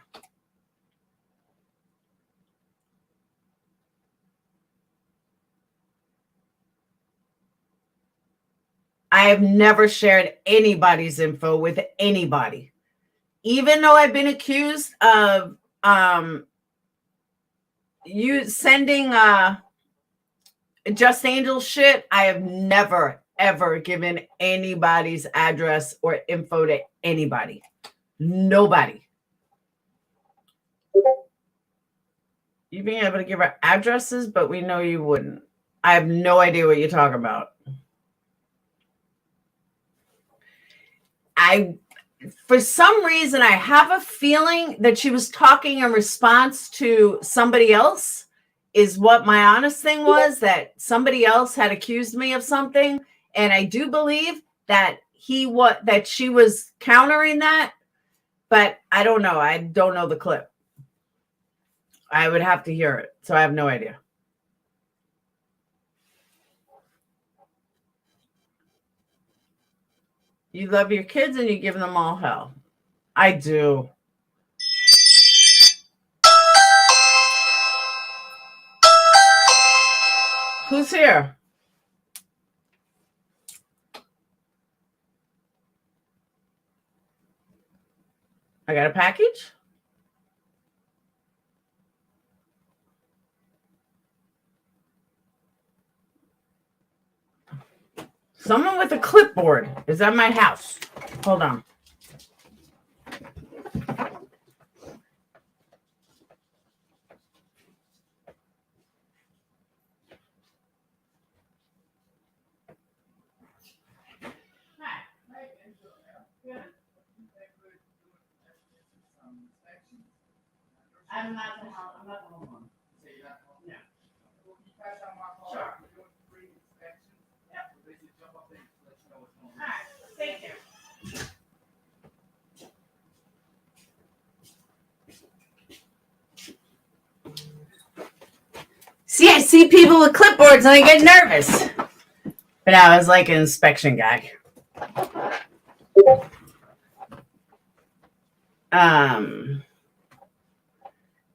I have never shared anybody's info with anybody. Even though I've been accused of you sending Just Angel shit, I have never, ever given anybody's address or info to anybody. Nobody. You being able to give her addresses, but we know you wouldn't. I have no idea what you're talking about. For some reason, I have a feeling that she was talking in response to somebody else, is what my honest thing was, that somebody else had accused me of something. And I do believe that she was countering that, but I don't know. I don't know the clip. I would have to hear it. So I have no idea. You love your kids and you give them all hell. I do. Who's here? I got a package. Someone with a clipboard is at my house. Hold on. I'm not the homeowner. No. Sure. All right. Thank you. See, I see people with clipboards and I get nervous. But I was like an inspection guy.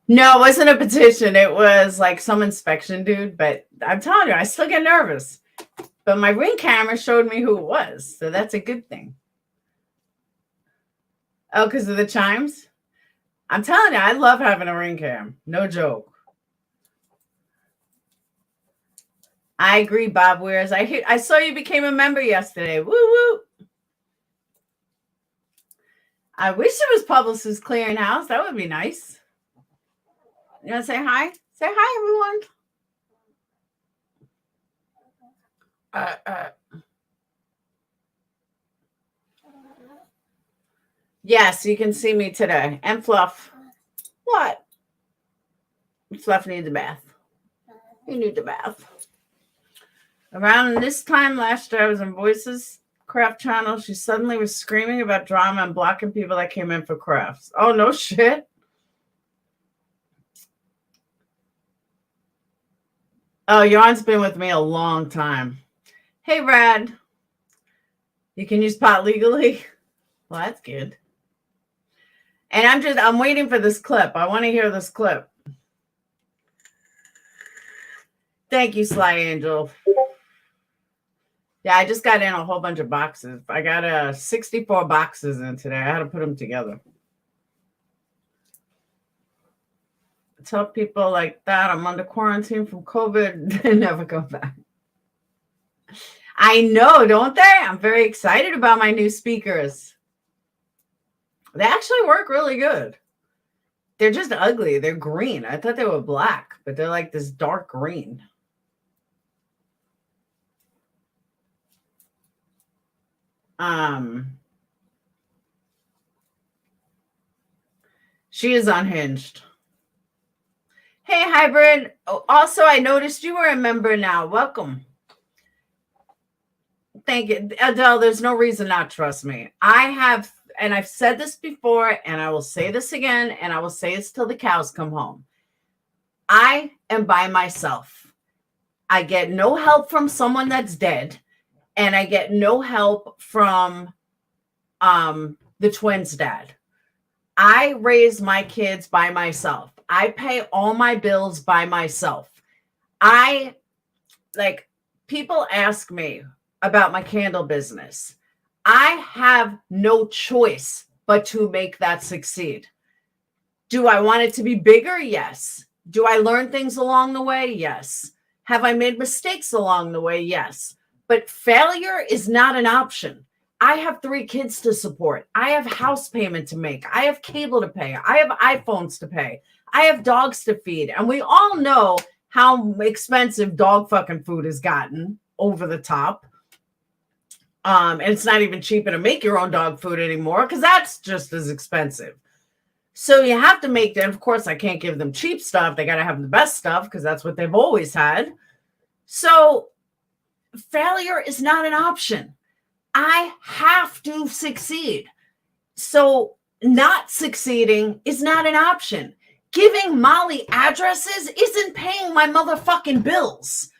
No, it wasn't a petition. It was like some inspection dude. But I'm telling you, I still get nervous. But my Ring camera showed me who it was. So that's a good thing. Oh, because of the chimes? I'm telling you, I love having a Ring cam. No joke. I agree, Bob Wears. I saw you became a member yesterday. Woo woo. I wish it was Publicist Clearinghouse. That would be nice. You want to say hi? Say hi, everyone. Yes, you can see me today. And Fluff. What? Fluff needs a bath. You need a bath. Around this time last year, I was on Voices Craft Channel. She suddenly was screaming about drama and blocking people that came in for crafts. Oh, no shit. Oh, Yarn's been with me a long time. Hey, Rad. You can use pot legally? Well, that's good. And I'm waiting for this clip. I want to hear this clip. Thank you, Sly Angel. Yeah, I just got in a whole bunch of boxes. I got 64 boxes in today. I had to put them together. Tell people like that I'm under quarantine from COVID. They never come back. I know, don't they? I'm very excited about my new speakers. They actually work really good. They're just ugly. They're green. I thought they were black, but they're like this dark green. She is unhinged. Hey, Hybrid. Oh, also, I noticed you were a member now. Welcome. Thank you. Adele, there's no reason not to trust me. I've said this before, and I will say this again, and I will say this till the cows come home. I am by myself. I get no help from someone that's dead, and I get no help from the twins' dad. I raise my kids by myself. I pay all my bills by myself. People ask me about my candle business. I have no choice but to make that succeed. Do I want it to be bigger? Yes. Do I learn things along the way? Yes. Have I made mistakes along the way? Yes. But failure is not an option. I have 3 kids to support. I have house payment to make. I have cable to pay. I have iPhones to pay. I have dogs to feed. And we all know how expensive dog fucking food has gotten over the top. And it's not even cheaper to make your own dog food anymore because that's just as expensive. So you have to make them. Of course, I can't give them cheap stuff. They got to have the best stuff because that's what they've always had. So failure is not an option. I have to succeed. So not succeeding is not an option. Giving Molly addresses isn't paying my motherfucking bills.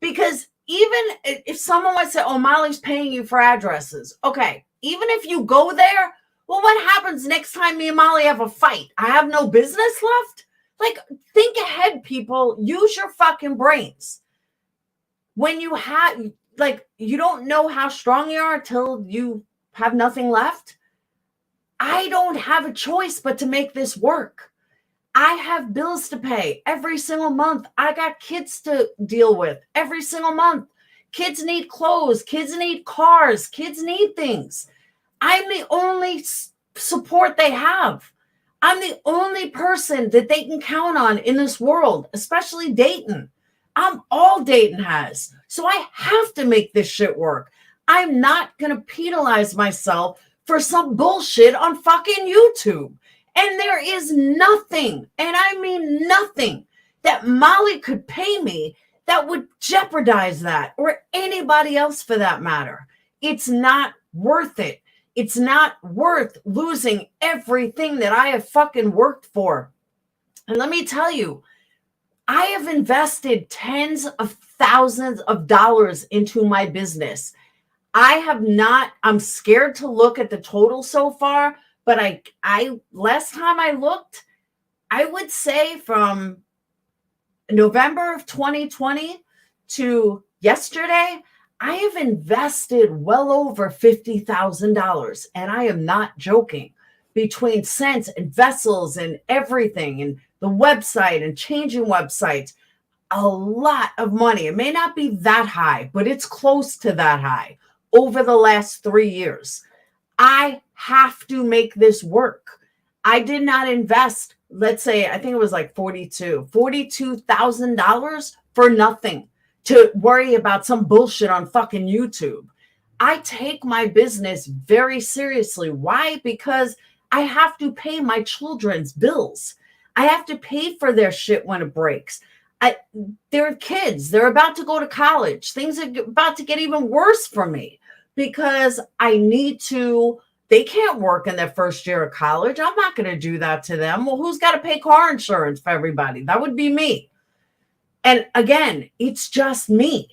Because even if someone would say, oh, Molly's paying you for addresses. Okay, even if you go there, well, what happens next time me and Molly have a fight? I have no business left? Like, think ahead, people. Use your fucking brains. When you have, like, you don't know how strong you are until you have nothing left. I don't have a choice but to make this work. I have bills to pay every single month. I got kids to deal with every single month. Kids need clothes. Kids need cars. Kids need things. I'm the only support they have. I'm the only person that they can count on in this world, especially Dayton. I'm all Dayton has. So I have to make this shit work. I'm not going to penalize myself for some bullshit on fucking YouTube. And there is nothing, and I mean nothing, that Molly could pay me that would jeopardize that, or anybody else for that matter. It's not worth it. It's not worth losing everything that I have fucking worked for. And let me tell you, I have invested tens of thousands of dollars into my business. I'm scared to look at the total so far, but I last time I looked, I would say from November of 2020 to yesterday, I have invested well over $50,000, and I am not joking, between scents and vessels and everything, and the website and changing websites. A lot of money. It may not be that high, but it's close to that high over the last 3 years. I have to make this work. I did not invest, let's say, I think it was like $42,000 for nothing to worry about some bullshit on fucking YouTube. I take my business very seriously. Why? Because I have to pay my children's bills. I have to pay for their shit when it breaks. They're kids. They're about to go to college. Things are about to get even worse for me because I need to. They can't work in their first year of college. I'm not going to do that to them. Well, who's got to pay car insurance for everybody? That would be me. And again, it's just me.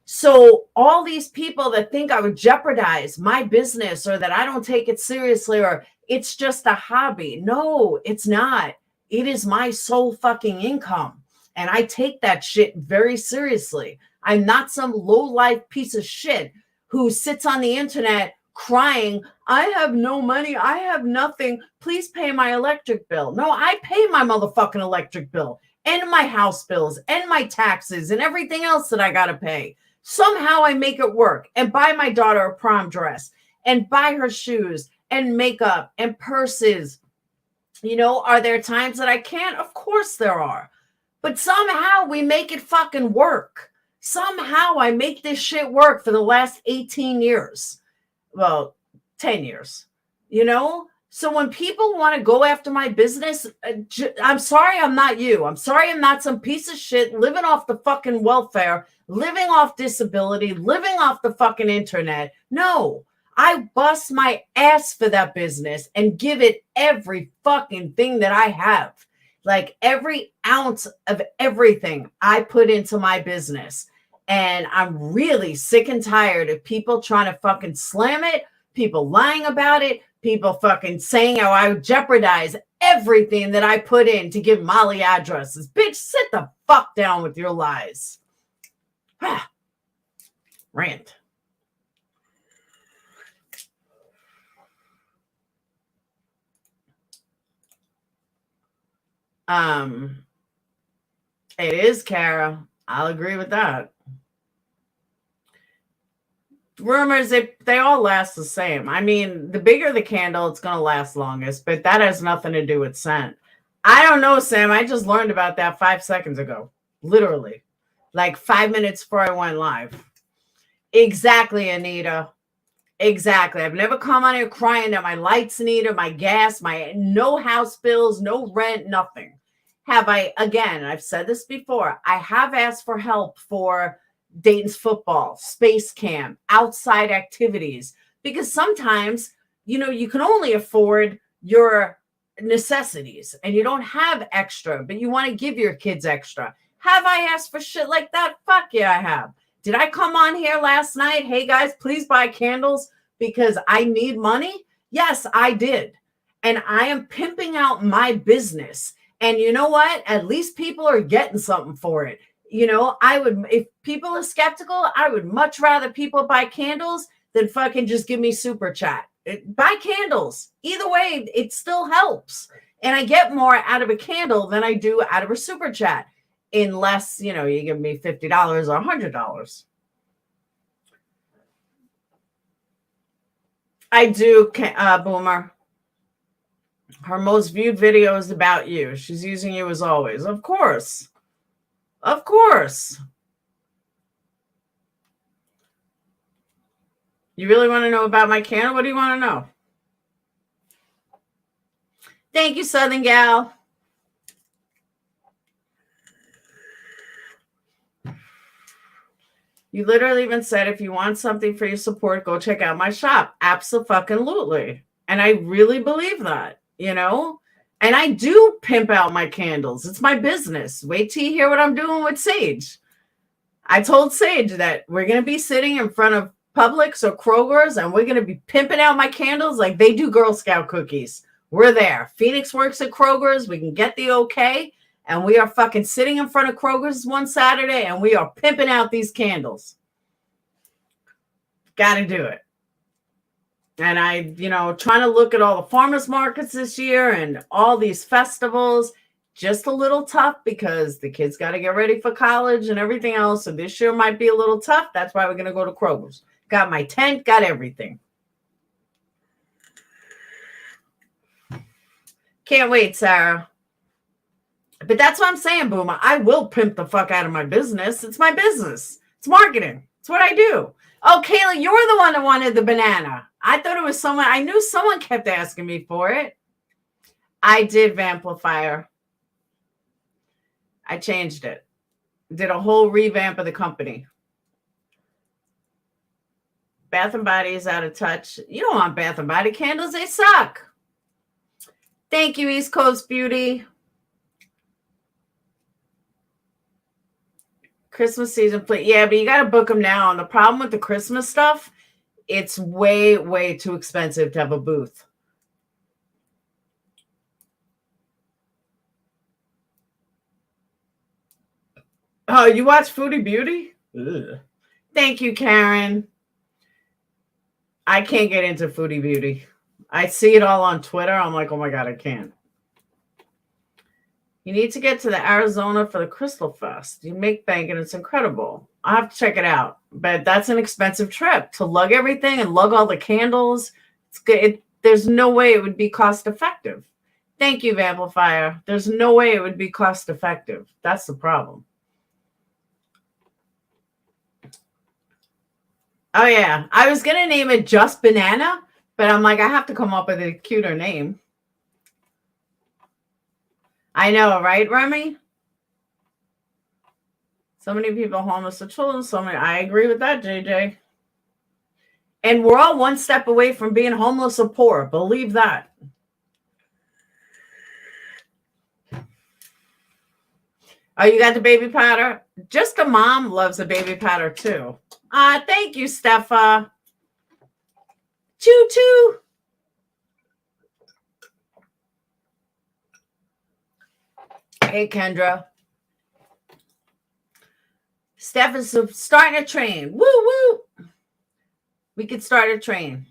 So all these people that think I would jeopardize my business or that I don't take it seriously or it's just a hobby. No, it's not. It is my sole fucking income. And I take that shit very seriously. I'm not some low-life piece of shit who sits on the internet crying, I have no money, I have nothing, please pay my electric bill. No, I pay my motherfucking electric bill and my house bills and my taxes and everything else that I got to pay. Somehow I make it work and buy my daughter a prom dress and buy her shoes and makeup and purses. You know, are there times that I can't? Of course there are. But somehow we make it fucking work. Somehow I make this shit work for the last 18 years. Well, 10 years, you know? So when people want to go after my business, I'm sorry I'm not you. I'm sorry I'm not some piece of shit living off the fucking welfare, living off disability, living off the fucking internet. No, I bust my ass for that business and give it every fucking thing that I have. Like every ounce of everything I put into my business. And I'm really sick and tired of people trying to fucking slam it, people lying about it, people fucking saying how I would jeopardize everything that I put in to give Molly addresses. Bitch, sit the fuck down with your lies. Rant. It is, Kara. I'll agree with that. Rumors, they all last the same. I mean, the bigger the candle, it's going to last longest, but that has nothing to do with scent. I don't know, Sam. I just learned about that 5 seconds ago. literally, like 5 minutes before I went live. Exactly, Anita. Exactly. I've never come on here crying that my lights needed, my gas, my no house bills, no rent, nothing. Have I, again, I've said this before, I have asked for help for Dayton's football, space camp, outside activities, because sometimes, you can only afford your necessities and you don't have extra, but you want to give your kids extra. Have I asked for shit like that? Fuck yeah, I have. Did I come on here last night? Hey guys, please buy candles because I need money. Yes, I did. And I am pimping out my business. And you know what? At least people are getting something for it. If people are skeptical, I would much rather people buy candles than fucking just give me super chat. Buy candles. Either way, it still helps. And I get more out of a candle than I do out of a super chat. Unless, you give me $50 or $100. I do, Boomer. Her most viewed video is about you. She's using you as always. Of course. Of course. You really want to know about my candle? What do you want to know? Thank you, Southern Gal. You literally even said, if you want something for your support, go check out my shop. Abso-fucking-lutely. And I really believe that, And I do pimp out my candles. It's my business. Wait till you hear what I'm doing with Sage. I told Sage that we're going to be sitting in front of Publix or Kroger's, and we're going to be pimping out my candles like they do Girl Scout cookies. We're there. Phoenix works at Kroger's. We can get the okay. And we are fucking sitting in front of Kroger's one Saturday, and we are pimping out these candles. Got to do it. And I, trying to look at all the farmers markets this year and all these festivals, just a little tough because the kids got to get ready for college and everything else. So this year might be a little tough. That's why we're going to go to Kroger's. Got my tent, got everything. Can't wait, Sarah. But that's what I'm saying, Boomer. I will pimp the fuck out of my business. It's my business. It's marketing. It's what I do. Oh, Kayla, you're the one that wanted the banana. I thought it was someone. I knew someone kept asking me for it. I did Vamplifier. I changed it. Did a whole revamp of the company. Bath and Body is out of touch. You don't want Bath and Body candles. They suck. Thank you, East Coast Beauty. Christmas season, please. Yeah, but you got to book them now. And the problem with the Christmas stuff, it's way, way too expensive to have a booth. Oh, you watch Foodie Beauty? Ugh. Thank you, Karen. I can't get into Foodie Beauty. I see it all on Twitter. I'm like, oh my God, I can't. You need to get to the Arizona for the Crystal Fest. You make bank and it's incredible. I have to check it out. But that's an expensive trip to lug everything and lug all the candles. It's good. There's no way it would be cost effective. Thank you, Vamplifier. There's no way it would be cost effective. That's the problem. Oh, yeah. I was going to name it Just Banana, but I'm like, I have to come up with a cuter name. I know, right, Remy? So many people homeless with children. I agree with that, JJ. And we're all one step away from being homeless or poor. Believe that. Oh, you got the baby powder? Just a mom loves a baby powder, too. Thank you, Steffa. Choo-choo. Hey, Kendra. Steph is starting a train. Woo, woo. We could start a train.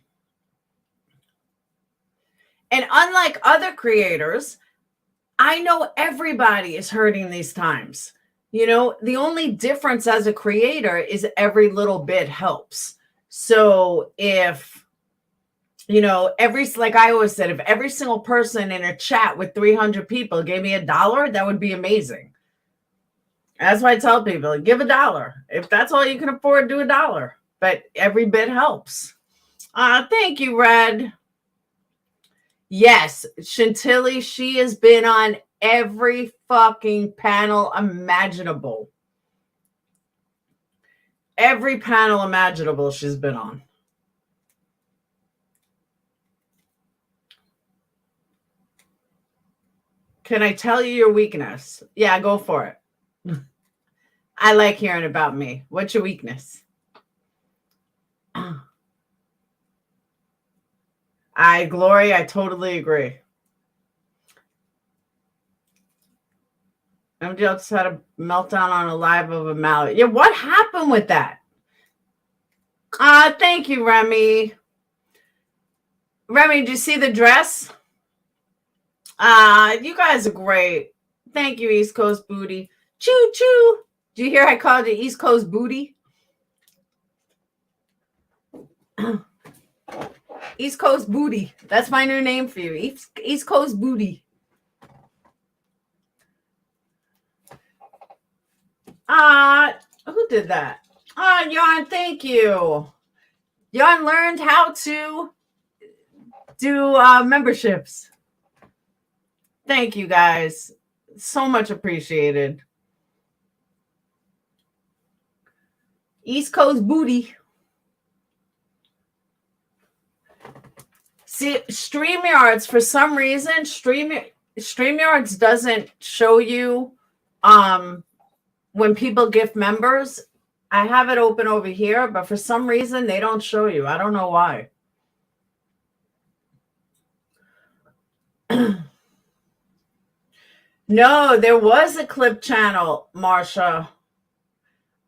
And unlike other creators, I know everybody is hurting these times. The only difference as a creator is every little bit helps. So if, like I always said, if every single person in a chat with 300 people gave me $1, that would be amazing. That's why I tell people, give $1. If that's all you can afford, do $1. But every bit helps. Thank you, Red. Yes, Chantilly, she has been on every fucking panel imaginable. Every panel imaginable she's been on. Can I tell you your weakness? Yeah, go for it. I like hearing about me. What's your weakness? Glory, I totally agree. MJ just had a meltdown on a live of a mallet. Yeah, what happened with that? Thank you, Remy. Remy, did you see the dress? You guys are great. Thank you, East Coast Booty. Choo choo. Do you hear I called it East Coast Booty? East Coast Booty. That's my new name for you. East Coast Booty. Who did that? Yarn, thank you. Yarn learned how to do memberships. Thank you, guys. So much appreciated. East Coast Booty. See, StreamYards, for some reason, StreamYards doesn't show you when people gift members. I have it open over here, but for some reason, they don't show you. I don't know why. No, there was a clip channel, Marsha.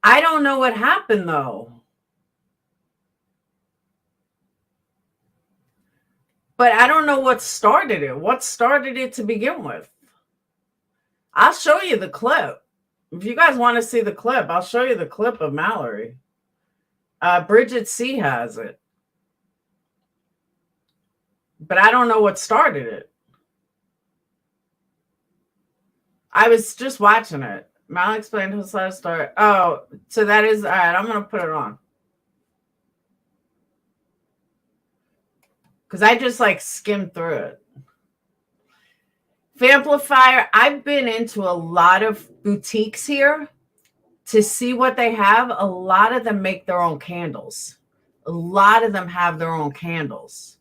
I don't know what happened, though. But I don't know what started it. What started it to begin with? I'll show you the clip. If you guys want to see the clip, I'll show you the clip of Mallory. Bridget C has it. But I don't know what started it. I was just watching it. Mal explained his last story. Oh, so that is, all right, I'm going to put it on. Because I just like skimmed through it. Famplifier, I've been into a lot of boutiques here to see what they have. A lot of them make their own candles. A lot of them have their own candles.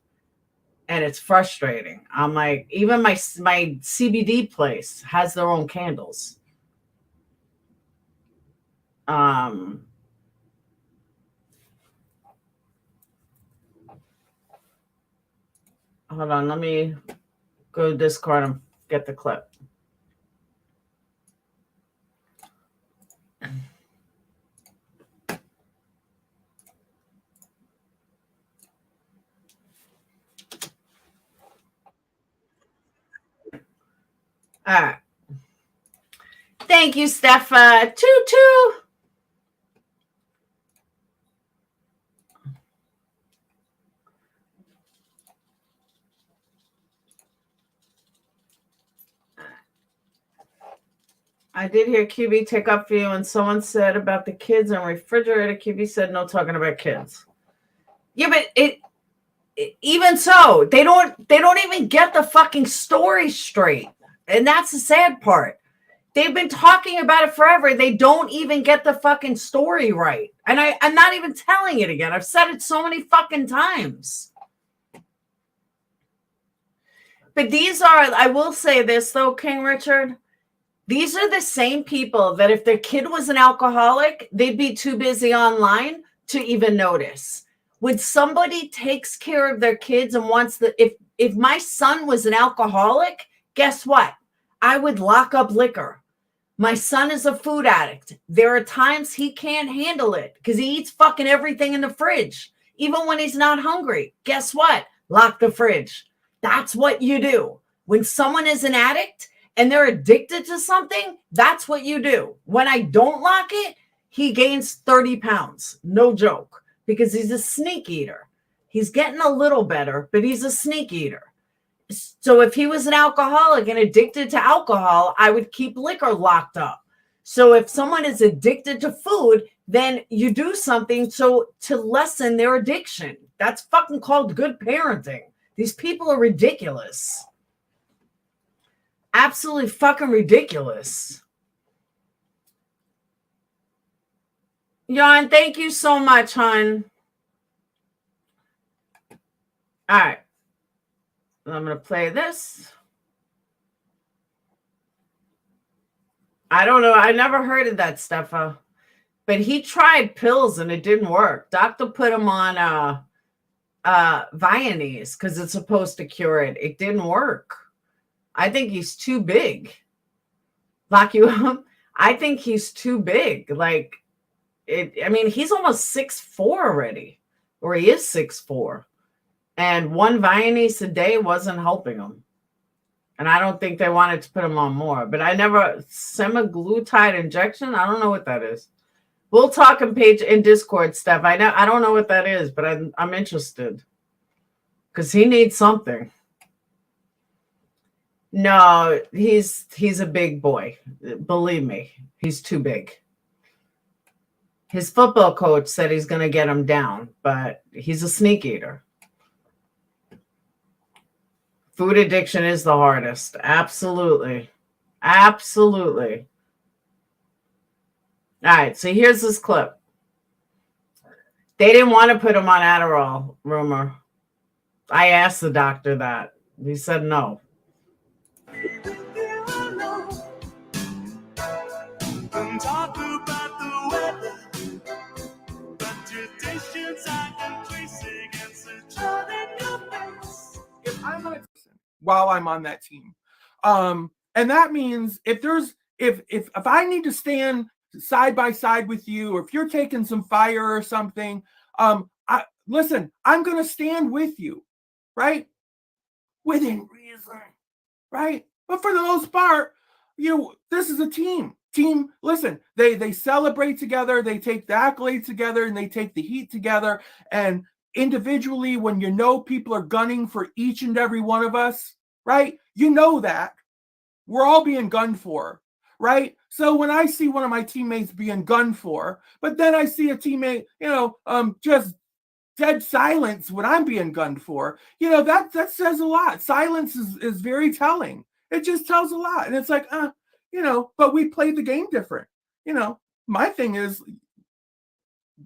And it's frustrating. I'm like, even my CBD place has their own candles. Hold on, let me go to Discord and get the clip. All right. Thank you, Steffa. Choo-choo. I did hear QB take up for you, and someone said about the kids and refrigerator. QB said no talking about kids. Yeah, but even so, they don't even get the fucking story straight. And that's the sad part. They've been talking about it forever. They don't even get the fucking story right. And I'm not even telling it again. I've said it so many fucking times. But these are, I will say this though, King Richard, these are the same people that if their kid was an alcoholic, they'd be too busy online to even notice. When somebody takes care of their kids and wants if my son was an alcoholic, guess what? I would lock up liquor. My son is a food addict. There are times he can't handle it because he eats fucking everything in the fridge, even when he's not hungry. Guess what? Lock the fridge. That's what you do. When someone is an addict and they're addicted to something, that's what you do. When I don't lock it, he gains 30 pounds. No joke. Because he's a sneak eater. He's getting a little better, but he's a sneak eater. So if he was an alcoholic and addicted to alcohol, I would keep liquor locked up. So if someone is addicted to food, then you do something so to lessen their addiction. That's fucking called good parenting. These people are ridiculous. Absolutely fucking ridiculous. Jan, thank you so much, hon. All right. I'm going to play this. I don't know. I never heard of that stuff. But he tried pills and it didn't work. Doctor put him on Viennese because it's supposed to cure it. It didn't work. I think he's too big. Lock you up. I think he's too big. Like, I mean, he's almost 6'4" already, or he is 6'4". And one Viennese a day wasn't helping him. And I don't think they wanted to put him on more. But I never, semaglutide injection, I don't know what that is. We'll talk in Discord stuff. I don't know what that is, but I'm interested. Because he needs something. No, he's a big boy. Believe me, he's too big. His football coach said he's going to get him down, but he's a sneak eater. Food addiction is the hardest. Absolutely. Absolutely. All right, so here's this clip. They didn't want to put him on Adderall, rumor. I asked the doctor that. He said no. Talk about the weather, but traditions are increasing and surrounding your face. If I'm on while I'm on that team, and that means if I need to stand side by side with you, or if you're taking some fire or something, listen, I'm going to stand with you, right? Within reason, right? But for the most part, this is a team. Listen, they celebrate together, they take the accolades together, and they take the heat together. And individually, when people are gunning for each and every one of us, right? That we're all being gunned for, right? So when I see one of my teammates being gunned for, but then I see a teammate, just dead silence when I'm being gunned for, that says a lot. Silence is very telling. It just tells a lot. And it's like, but we played the game different. My thing is,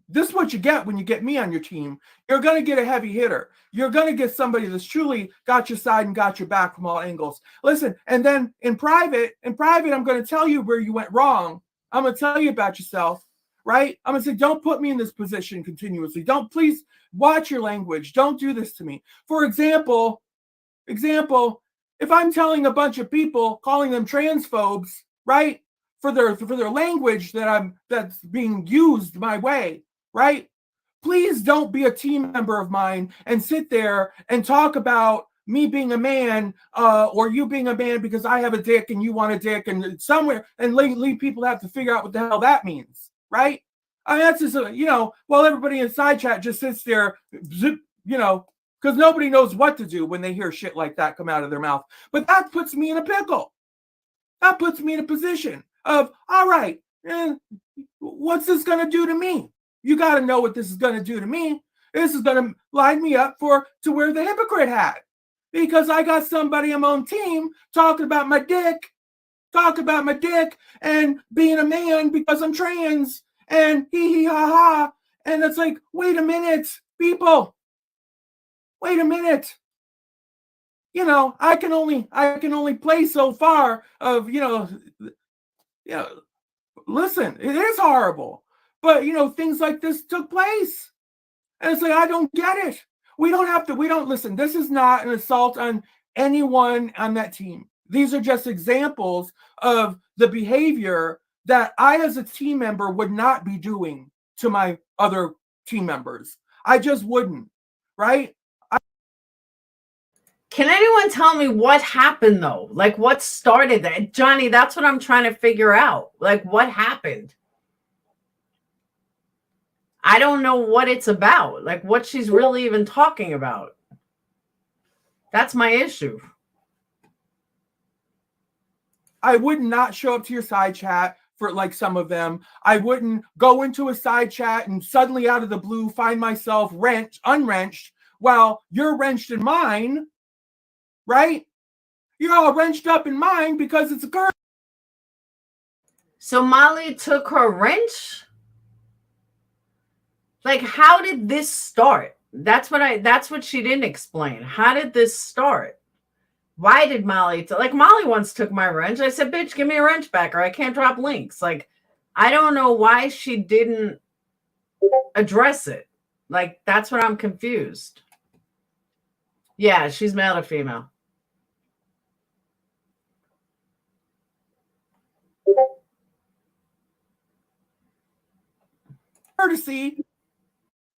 this is what you get when you get me on your team. You're going to get a heavy hitter. You're going to get somebody that's truly got your side and got your back from all angles. Listen, and then in private, I'm going to tell you where you went wrong. I'm going to tell you about yourself, right? I'm going to say, don't put me in this position continuously. Please watch your language. Don't do this to me. For example, if I'm telling a bunch of people, calling them transphobes, right, for their language that's being used my way, right? Please don't be a team member of mine and sit there and talk about me being a man, or you being a man because I have a dick and you want a dick, and somewhere, and leave people to have to figure out what the hell that means, right? I mean, that's just while everybody in side chat just sits there, because nobody knows what to do when they hear shit like that come out of their mouth. But that puts me in a pickle. That puts me in a position of, all right, what's this going to do to me? You got to know what this is going to do to me. This is going to line me up to wear the hypocrite hat, because I got somebody on my own team talking about my dick and being a man because I'm trans and hee ha ha. And it's like, wait a minute, people. Wait a minute. I can only play so far of, listen, it is horrible. But, things like this took place. And it's like, I don't get it. Listen, this is not an assault on anyone on that team. These are just examples of the behavior that I, as a team member, would not be doing to my other team members. I just wouldn't, right? Can anyone tell me what happened, though? Like, what started that? Johnny, that's what I'm trying to figure out. Like, what happened? I don't know what it's about. Like, what she's really even talking about. That's my issue. I would not show up to your side chat for like some of them. I wouldn't go into a side chat and suddenly out of the blue find myself unwrenched while you're wrenched in mine, right? You're all wrenched up in mine because it's a girl. So Molly took her wrench? Like, how did this start? That's what she didn't explain. How did this start? Why did Molly Molly once took my wrench? I said, bitch, give me a wrench back or I can't drop links. Like, I don't know why she didn't address it. Like, that's what I'm confused. Yeah, she's male or female. Courtesy,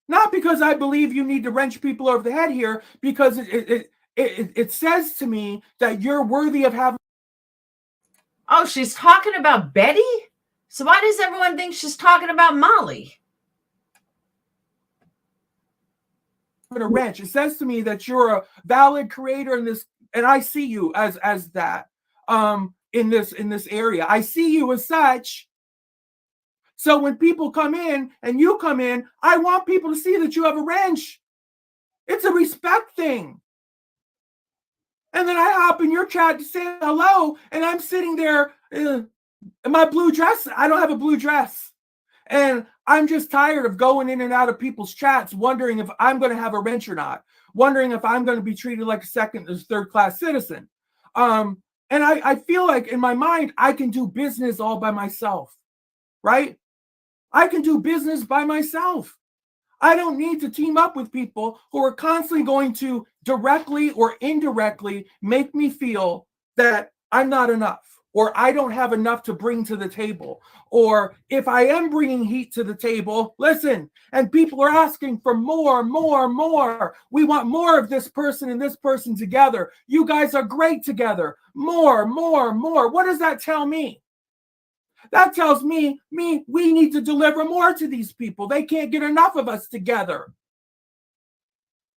not because I believe you need to wrench people over the head here, because it says to me that you're worthy of having. Oh, she's talking about Betty? So why does everyone think she's talking about Molly? A wrench. It says to me that you're a valid creator in this, and I see you as that in this area. I see you as such. So when people come in and you come in, I want people to see that you have a wrench. It's a respect thing. And then I hop in your chat to say hello, and I'm sitting there in my blue dress. I don't have a blue dress. And I'm just tired of going in and out of people's chats, wondering if I'm going to have a wrench or not, wondering if I'm going to be treated like a second or third class citizen. And I feel like in my mind, I can do business all by myself, right? I can do business by myself. I don't need to team up with people who are constantly going to directly or indirectly make me feel that I'm not enough, or I don't have enough to bring to the table. Or if I am bringing heat to the table, listen, and people are asking for more. We want more of this person and this person together. You guys are great together. More. What does that tell me? That tells me we need to deliver more to these people. They can't get enough of us together.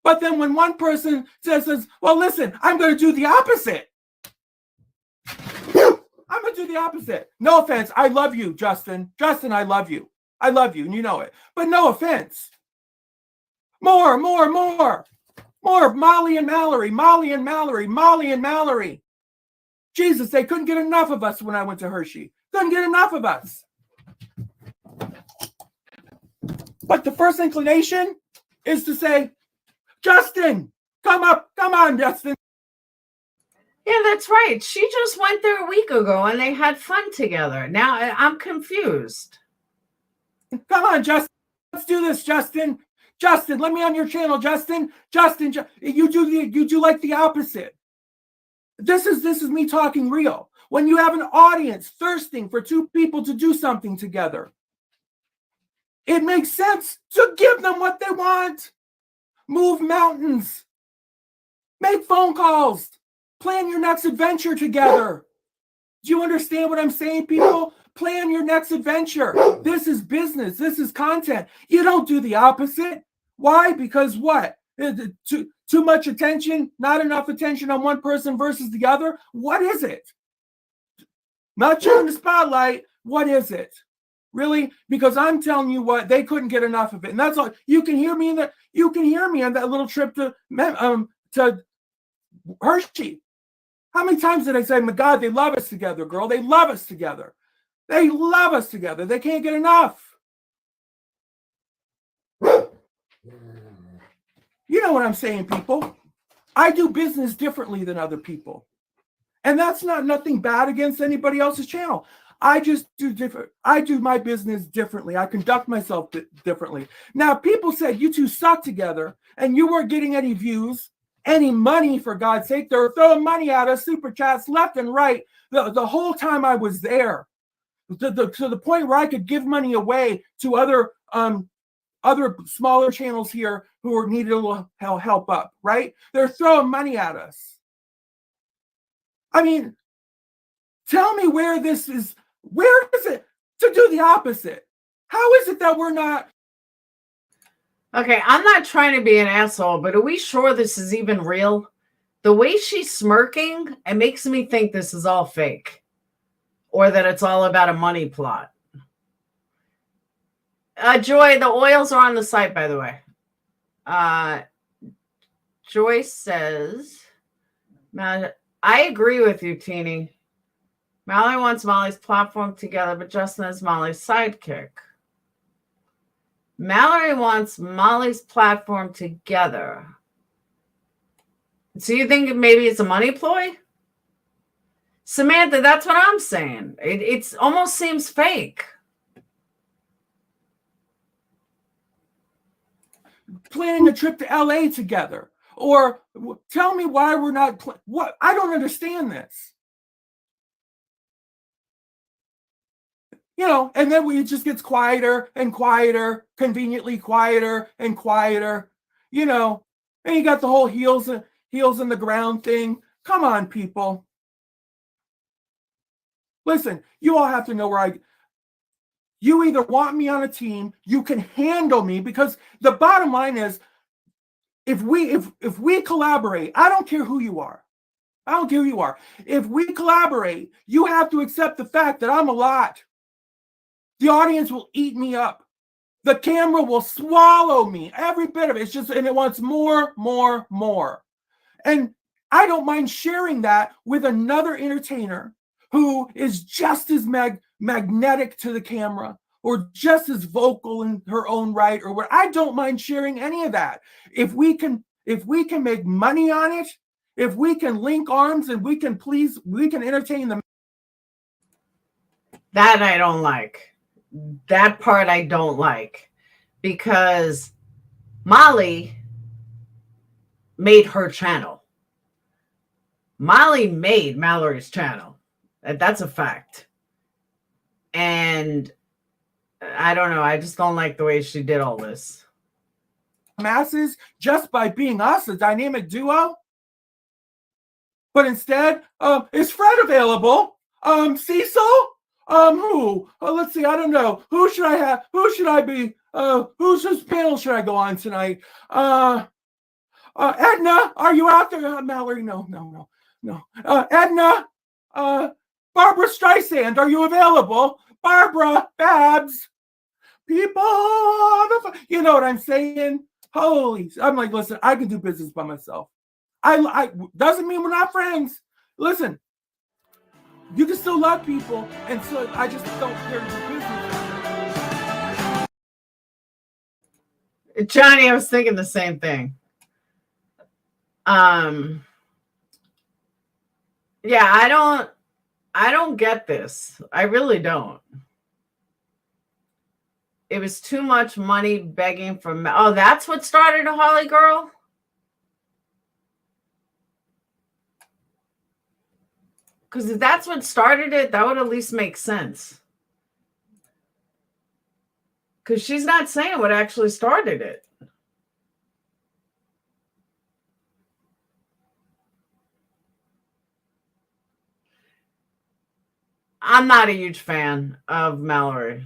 But then when one person says, well, listen, I'm going to do the opposite. I'm going to do the opposite. No offense. I love you, Justin. Justin, I love you. I love you, and you know it. But no offense. More of Molly and Mallory. Jesus, they couldn't get enough of us when I went to Hershey. Couldn't get enough of us. But the first inclination is to say, Justin, come on, Justin. Yeah, that's right. She just went there a week ago and they had fun together. Now I'm confused. Come on, Justin. Let's do this, Justin. Justin, let me on your channel, Justin. Justin, you do like the opposite. This is me talking real. When you have an audience thirsting for two people to do something together, it makes sense to give them what they want. Move mountains. Make phone calls. Plan your next adventure together. Do you understand what I'm saying, people? Plan your next adventure. This is business. This is content. You don't do the opposite. Why? Because what? Too much attention, not enough attention on one person versus the other? What is it? Not you in the spotlight. What is it? Really? Because I'm telling you what, they couldn't get enough of it. And that's all. You can hear me on that little trip to Hershey. How many times did I say, my God, they love us together, girl. They love us together. They love us together. They can't get enough. You know what I'm saying, people? I do business differently than other people. And that's nothing bad against anybody else's channel. I just do different. I do my business differently. I conduct myself differently. Now, people said you two suck together and you weren't getting any views, any money, for God's sake. They're throwing money at us, super chats left and right. The whole time I was there, to the point where I could give money away to other smaller channels here who needed a little help up, right? They're throwing money at us. I mean, tell me where is it to do the opposite? How is it that we're not? Okay, I'm not trying to be an asshole, but are we sure this is even real? The way she's smirking, it makes me think this is all fake. or that it's all about a money plot. Joy, the oils are on the site, by the way. Joyce says, I agree with you, Teeny. Mallory wants Molly's platform together, but Justin is Molly's sidekick. Mallory wants Molly's platform together. So you think maybe it's a money ploy? Samantha, that's what I'm saying. It almost seems fake. Planning a trip to LA together. Or tell me why we're not, what? I don't understand this. You know, and then it just gets quieter and quieter, conveniently quieter and quieter, you know, and you got the whole heels in the ground thing. Come on, people. Listen, you all have to know you either want me on a team, you can handle me, because the bottom line is, if we collaborate, I don't care who you are. I don't care who you are. If we collaborate, you have to accept the fact that I'm a lot. The audience will eat me up. The camera will swallow me, every bit of it. It's just, and it wants more, more, more. And I don't mind sharing that with another entertainer who is just as magnetic to the camera, or just as vocal in her own right, or what. I don't mind sharing any of that. If we can make money on it, if we can link arms and we can entertain them. That I don't like. That part I don't like, because Molly made her channel. Molly made Mallory's channel. That's a fact. And I don't know. I just don't like the way she did all this. Masses just by being us, a dynamic duo. But instead, is Fred available? Cecil? Who? Let's see. I don't know. Who should I have? Who should I be? Whose panel should I go on tonight? Edna, are you out there? Mallory, no. Edna, Barbara Streisand, are you available? Barbara, Babs, people, you know what I'm saying? Holy, I'm like, listen, I can do business by myself. I doesn't mean we're not friends. Listen, you can still love people, and so I just don't care to do business. Johnny, I was thinking the same thing. Yeah, I don't get this. I really don't. It was too much money begging for. Oh, that's what started a Holly Girl? Because if that's what started it, that would at least make sense. Because she's not saying what actually started it. I'm not a huge fan of Mallory.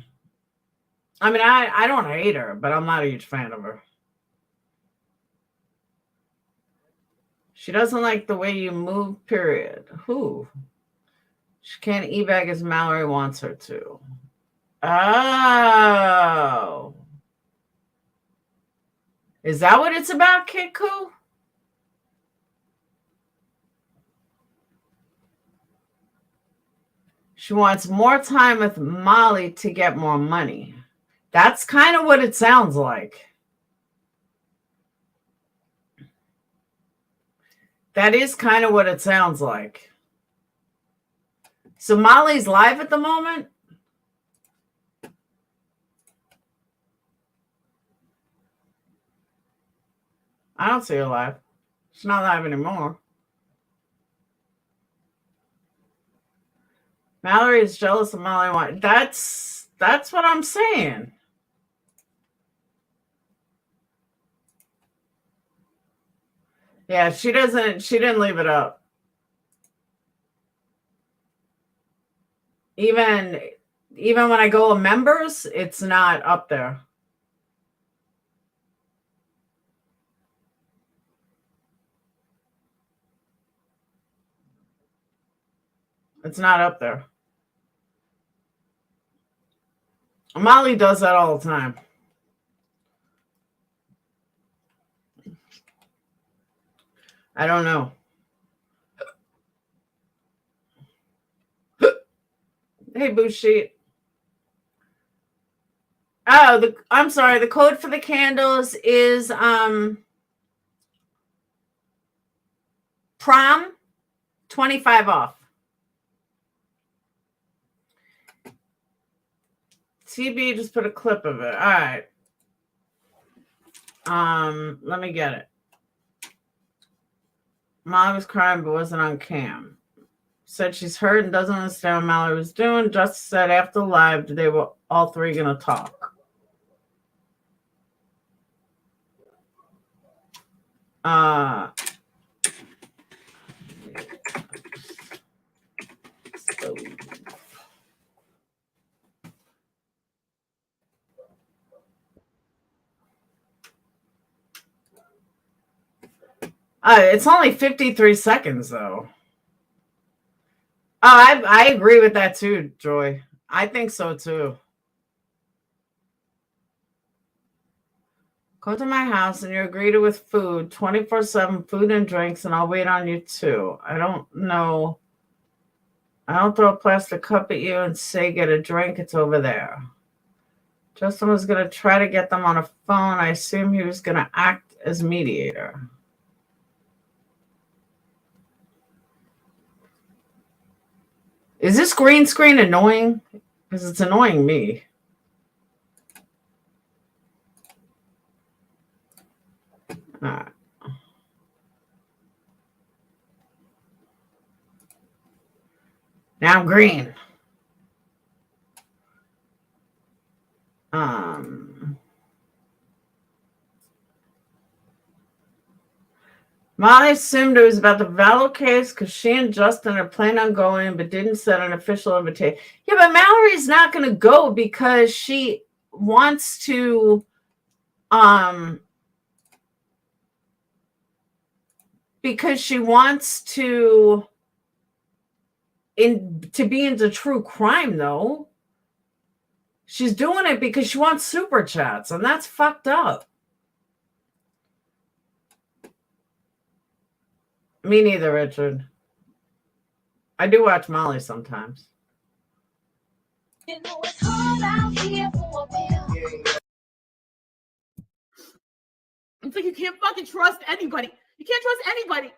I mean, I don't hate her, but I'm not a huge fan of her. She doesn't like the way you move, period. Who? She can't e-bag as Mallory wants her to. Oh. Is that what it's about, Kid Koo? She wants more time with Molly to get more money. That's kind of what it sounds like. That is kind of what it sounds like. So Molly's live at the moment? I don't see her live. She's not live anymore. Mallory is jealous of Molly. That's what I'm saying. Yeah, she didn't leave it up. Even when I go to members, it's not up there. It's not up there. Molly does that all the time. I don't know. Hey, Bushi. Oh, I'm sorry. The code for the candles is prom 25 off. TB just put a clip of it. All right. Let me get it. Molly was crying but wasn't on cam. Said she's hurt and doesn't understand what Molly was doing. Just said after the live they were all three gonna talk. It's only 53 seconds though. Oh, I agree with that too, Joy. I think so too. Come to my house and you're greeted with food, 24/7 food and drinks, and I'll wait on you too. I don't know. I don't throw a plastic cup at you and say get a drink. It's over there. Justin was going to try to get them on a phone. I assume he was going to act as mediator. Is this green screen annoying? Because it's annoying me. All right. Now I'm green. Molly assumed it was about the Vallow case because she and Justin are planning on going, but didn't set an official invitation. Yeah, but Mallory's not going to go because she wants to, to be into true crime, though. She's doing it because she wants super chats, and that's fucked up. Me neither, Richard. I do watch Molly sometimes. You know it's hard out here for a bill. It's like you can't fucking trust anybody. You can't trust anybody.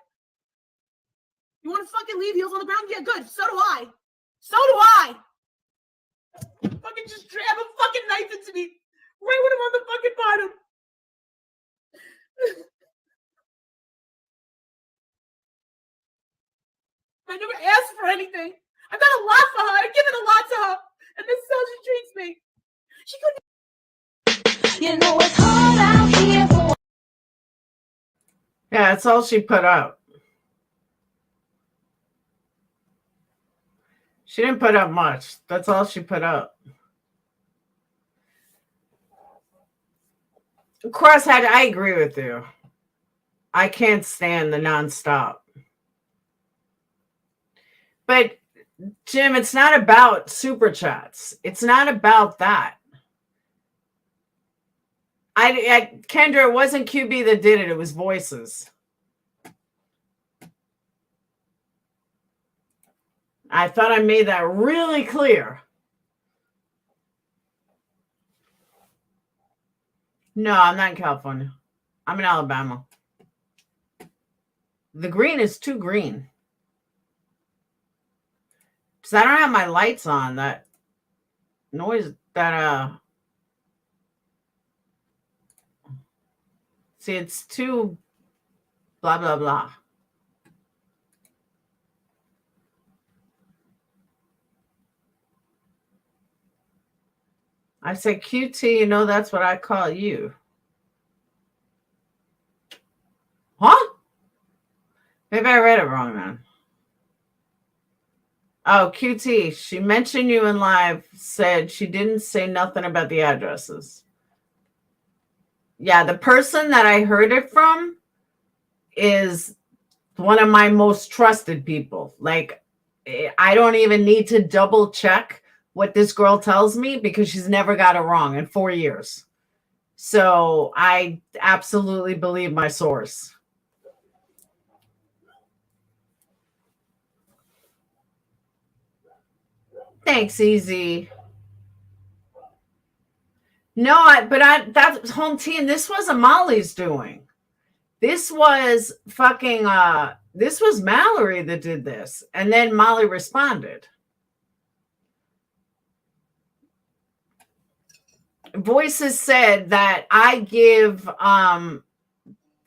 You want to fucking leave heels on the ground? Yeah, good. So do I. So do I. Fucking just jab a fucking knife into me right when I'm on the fucking bottom. I never asked for anything. I've done a lot for her. I've given a lot to her. And this is how she treats me. She couldn't. You know it's hard out here for. Yeah, that's all she put up. She didn't put up much. That's all she put up. Crosshead, I agree with you. I can't stand the nonstop. But, Jim, it's not about super chats. It's not about that. Kendra, it wasn't QB that did it. It was voices. I thought I made that really clear. No, I'm not in California. I'm in Alabama. The green is too green. Because I don't have my lights on. That noise, see, it's too blah, blah, blah. I say QT, you know that's what I call you. Huh? Maybe I read it wrong then. Oh, QT, she mentioned you in live, said she didn't say nothing about the addresses. Yeah, the person that I heard it from is one of my most trusted people. Like, I don't even need to double check what this girl tells me because she's never got it wrong in 4 years. So I absolutely believe my source. Thanks, Easy. No, that's home team. This wasn't Molly's doing. This was fucking this was Mallory that did this. And then Molly responded. Voices said that I give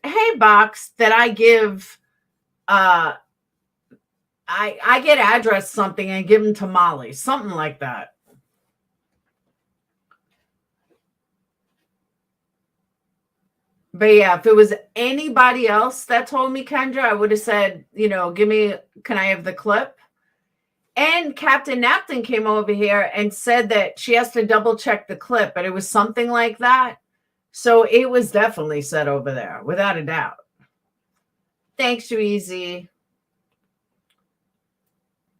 hey Box, that I give I get address something and give them to Molly, something like that. But yeah, if it was anybody else that told me, Kendra, I would have said, you know, can I have the clip? And Captain Napton came over here and said that she has to double check the clip, but it was something like that. So it was definitely said over there, without a doubt. Thanks, you Easy.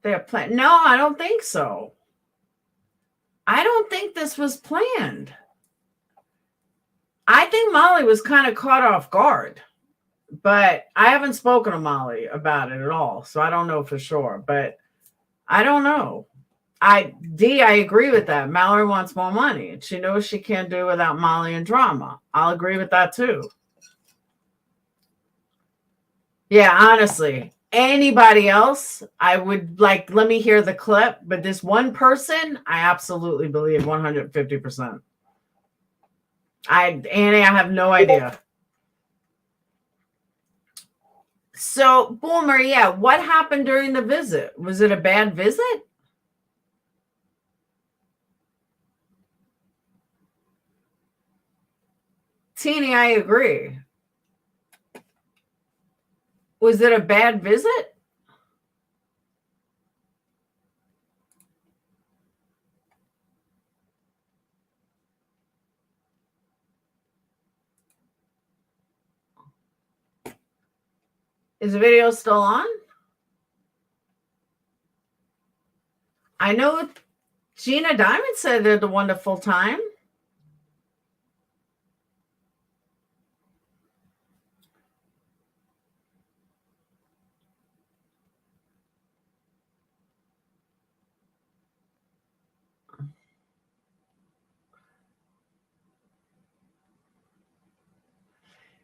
They're planned. No, I don't think so. I don't think this was planned. I think Molly was kind of caught off guard, but I haven't spoken to Molly about it at all. So I don't know for sure, but I don't know. I agree with that. Mallory wants more money and she knows she can't do without Molly and drama. I'll agree with that too. Yeah, honestly, anybody else, I would like, let me hear the clip, but this one person, I absolutely believe 150%. Annie, I have no idea. So, Boomer, yeah, what happened during the visit? Was it a bad visit? Teeny, I agree. Was it a bad visit? Is the video still on? I know Gina Diamond said they had a wonderful time.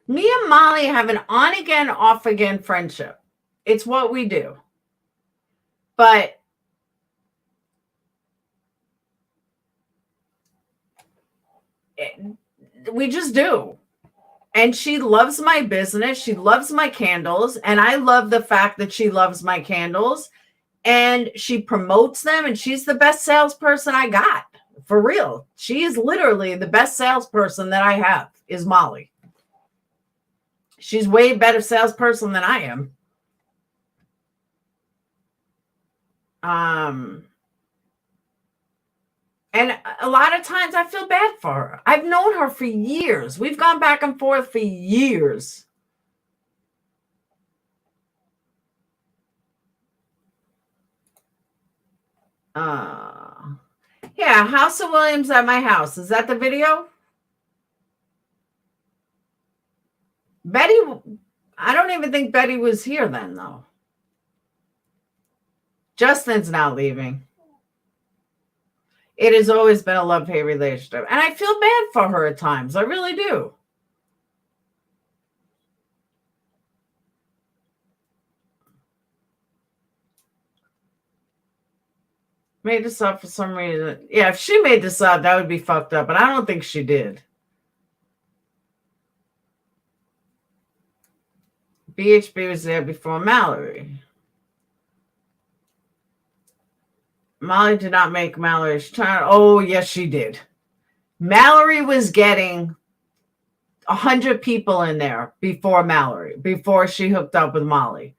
Me and Molly have an on again, off again friendship. It's what we do. But we just do. And she loves my business. She loves my candles. And I love the fact that she loves my candles. And she promotes them. And she's the best salesperson I got. For real. She is literally the best salesperson that I have is Molly. She's way better salesperson than I am. And a lot of times I feel bad for her. I've known her for years. We've gone back and forth for years. Yeah, House of Williams at my house. Is that the video? Betty, I don't even think Betty was here then, though. Justin's not leaving. It has always been a love-hate relationship. And I feel bad for her at times. I really do. Made this up for some reason. Yeah, if she made this up, that would be fucked up. But I don't think she did. BHB was there before Mallory. Molly did not make Mallory's turn. Oh, yes, she did. Mallory was getting 100 people in there before Mallory, before she hooked up with Molly.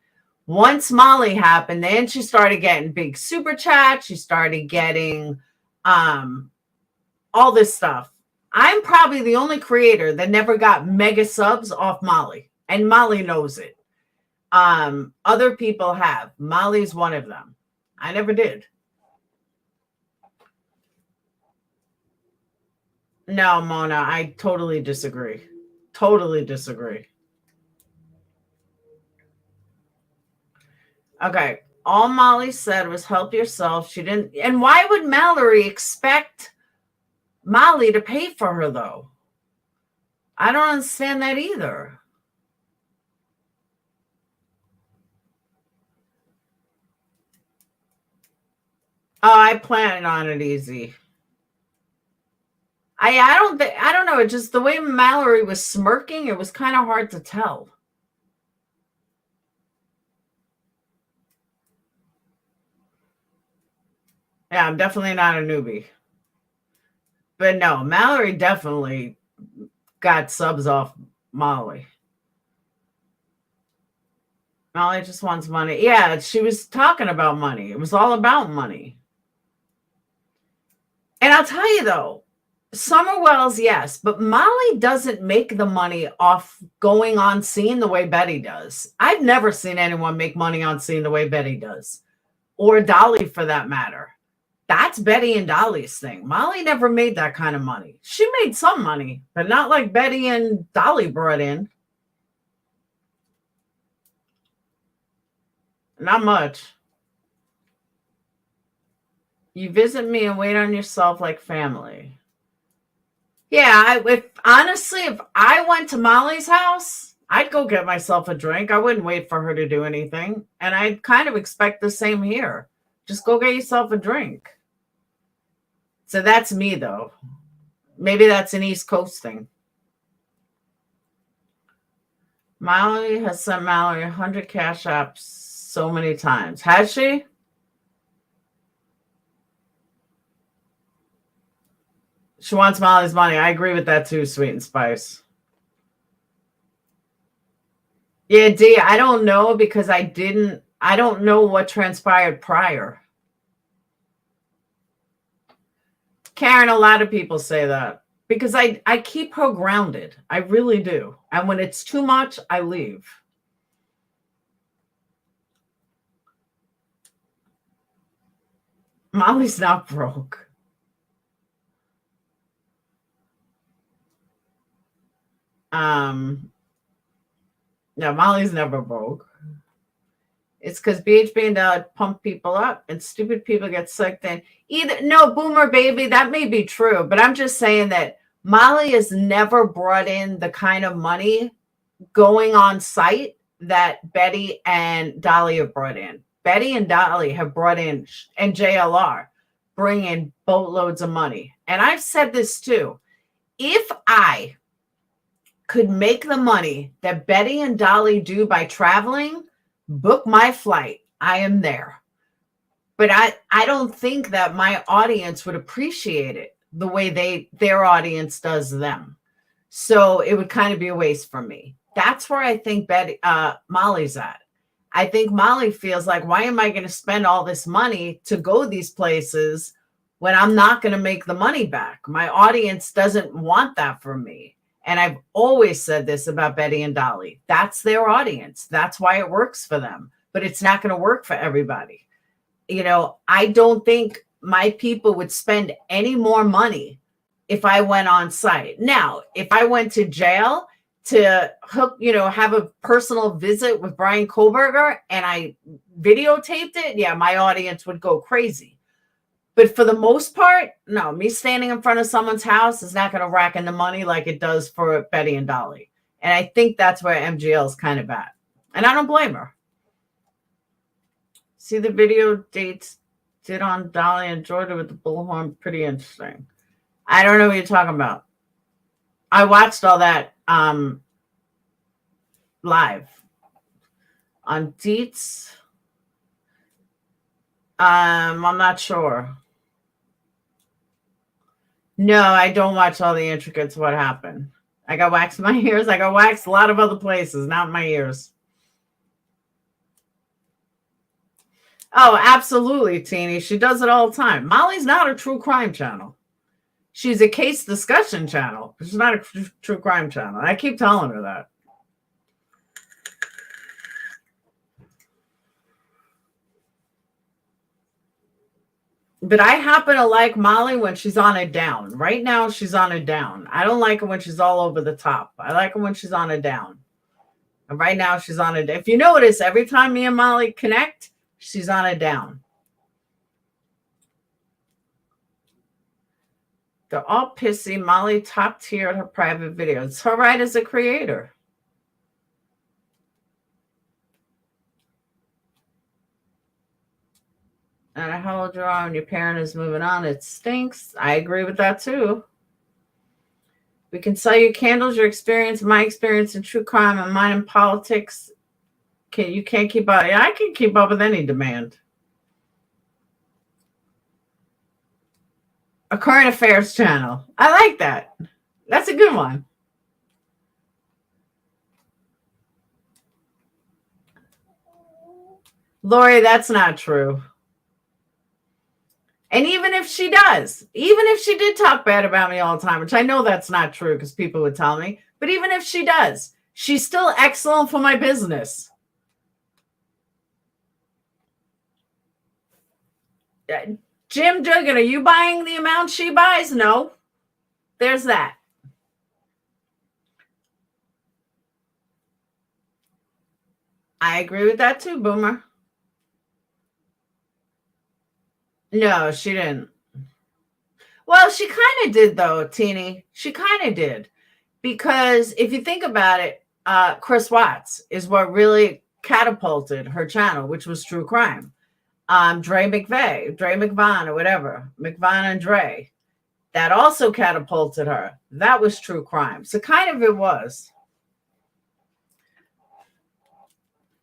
Once Molly happened, then she started getting big super chats. She started getting all this stuff. I'm probably the only creator that never got mega subs off Molly. And Molly knows it. Other people have. Molly's one of them. I never did. No, Mona, I totally disagree. Totally disagree. Okay. All Molly said was help yourself. She didn't. And why would Mallory expect Molly to pay for her, though? I don't understand that either. Oh, I planned on it easy. I don't know. It just the way Mallory was smirking, it was kind of hard to tell. Yeah, I'm definitely not a newbie. But no, Mallory definitely got subs off Molly. Molly just wants money. Yeah, she was talking about money. It was all about money. And I'll tell you though, Summer Wells, yes, but Molly doesn't make the money off going on scene the way Betty does. I've never seen anyone make money on scene the way Betty does, or Dolly for that matter. That's Betty and Dolly's thing. Molly never made that kind of money. She made some money, but not like Betty and Dolly brought in. Not much. You visit me and wait on yourself like family. Yeah, if I went to Molly's house, I'd go get myself a drink. I wouldn't wait for her to do anything. And I'd kind of expect the same here. Just go get yourself a drink. So that's me, though. Maybe that's an East Coast thing. Molly has sent Mallory 100 cash apps so many times. Has she? She wants Molly's money. I agree with that too, Sweet and Spice. Yeah, D, I don't know because I don't know what transpired prior. Karen, a lot of people say that because I keep her grounded. I really do. And when it's too much, I leave. Molly's not broke. No, Molly's never broke. It's because BHB and Dad pump people up and stupid people get sucked in. No, Boomer Baby, that may be true, but I'm just saying that Molly has never brought in the kind of money going on site that Betty and Dolly have brought in. Betty and Dolly have brought in, and JLR bring in boatloads of money. And I've said this too. If I could make the money that Betty and Dolly do by traveling, book my flight. I am there. But I don't think that my audience would appreciate it the way their audience does them. So it would kind of be a waste for me. That's where I think Molly's at. I think Molly feels like, why am I going to spend all this money to go these places when I'm not going to make the money back? My audience doesn't want that from me. And I've always said this about Betty and Dolly. That's their audience. That's why it works for them. But it's not going to work for everybody. You know, I don't think my people would spend any more money if I went on site. Now, if I went to jail to have a personal visit with Brian Kohlberger and I videotaped it, yeah, my audience would go crazy. But for the most part, no, me standing in front of someone's house is not going to rack in the money like it does for Betty and Dolly. And I think that's where MGL is kind of at. And I don't blame her. See the video dates did on Dolly and Georgia with the bullhorn. Pretty interesting. I don't know what you're talking about. I watched all that live on Deets. I'm not sure. No, I don't watch all the intricates of what happened. I got waxed in my ears. I got waxed a lot of other places, not my ears. Oh, absolutely, Teeny. She does it all the time. Molly's not a true crime channel. She's a case discussion channel. She's not a true crime channel. I keep telling her that. But I happen to like Molly when she's on a down. Right now, she's on a down. I don't like her when she's all over the top. I like her when she's on a down. And right now, she's on a down. If you notice, every time me and Molly connect, she's on a down. They're all pissy. Molly top tier at her private videos. It's her right as a creator. And how old you are when your parent is moving on, it stinks. I agree with that too. We can sell you candles, your experience, my experience in true crime, and mine in politics. You can't keep up. Yeah, I can keep up with any demand. A current affairs channel. I like that. That's a good one. Lori, that's not true. And even if she does, even if she did talk bad about me all the time, which I know that's not true because people would tell me, but even if she does, she's still excellent for my business. Jim Duggan, are you buying the amount she buys? No. There's that. I agree with that too, Boomer. No, she didn't. Well, she kind of did, though, Teeny. She kind of did. Because if you think about it, Chris Watts is what really catapulted her channel, which was true crime. Dre McVon, or whatever. McVon and Dre. That also catapulted her. That was true crime. So kind of it was.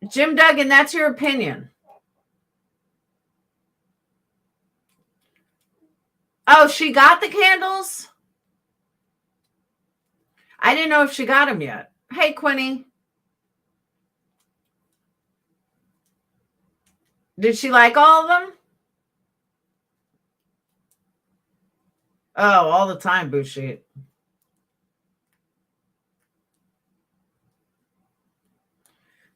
Jim Duggan, that's your opinion. Oh, she got the candles? I didn't know if she got them yet. Hey, Quinny. Did she like all of them? Oh, all the time, Bushi.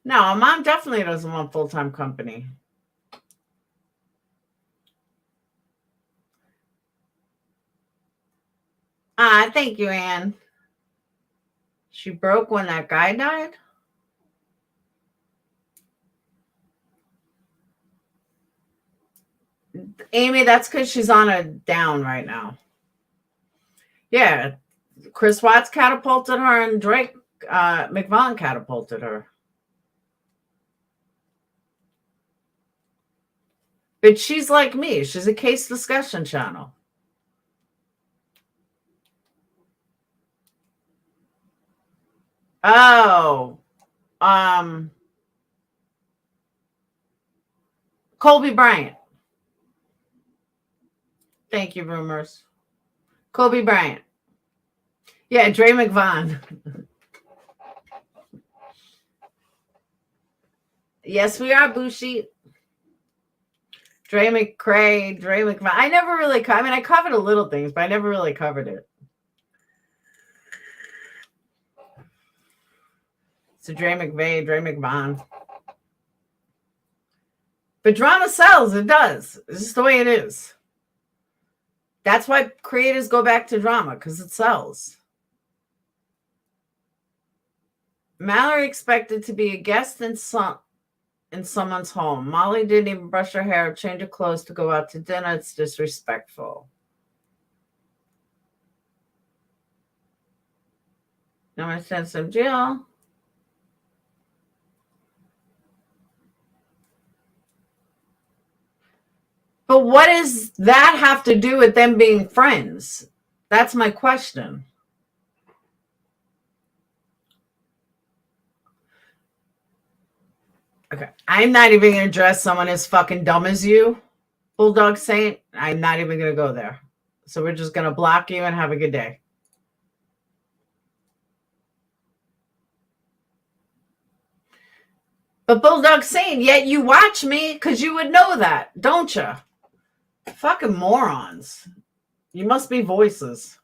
No, Mom definitely doesn't want full-time company. Thank you, Anne. She broke when that guy died? Amy, that's because she's on a down right now. Yeah. Chris Watts catapulted her and Drake McVon catapulted her. But she's like me. She's a case discussion channel. Oh. Kobe Bryant. Thank you, Rumors. Kobe Bryant. Yeah, Dre McVon. Yes, we are, Bushi. Dre McCray, Dre McVon. I never really, I covered a little things, but I never really covered it. So Dre McVeigh, Dre McVon. But drama sells. It does. It's just the way it is. That's why creators go back to drama, because it sells. Mallory expected to be a guest in someone's home. Molly didn't even brush her hair or change her clothes to go out to dinner. It's disrespectful. Now I sent some Jill. But what does that have to do with them being friends? That's my question. Okay. I'm not even going to address someone as fucking dumb as you, Bulldog Saint. I'm not even going to go there. So we're just going to block you and have a good day. But Bulldog Saint, yet you watch me because you would know that, don't you? Fucking morons. You must be voices.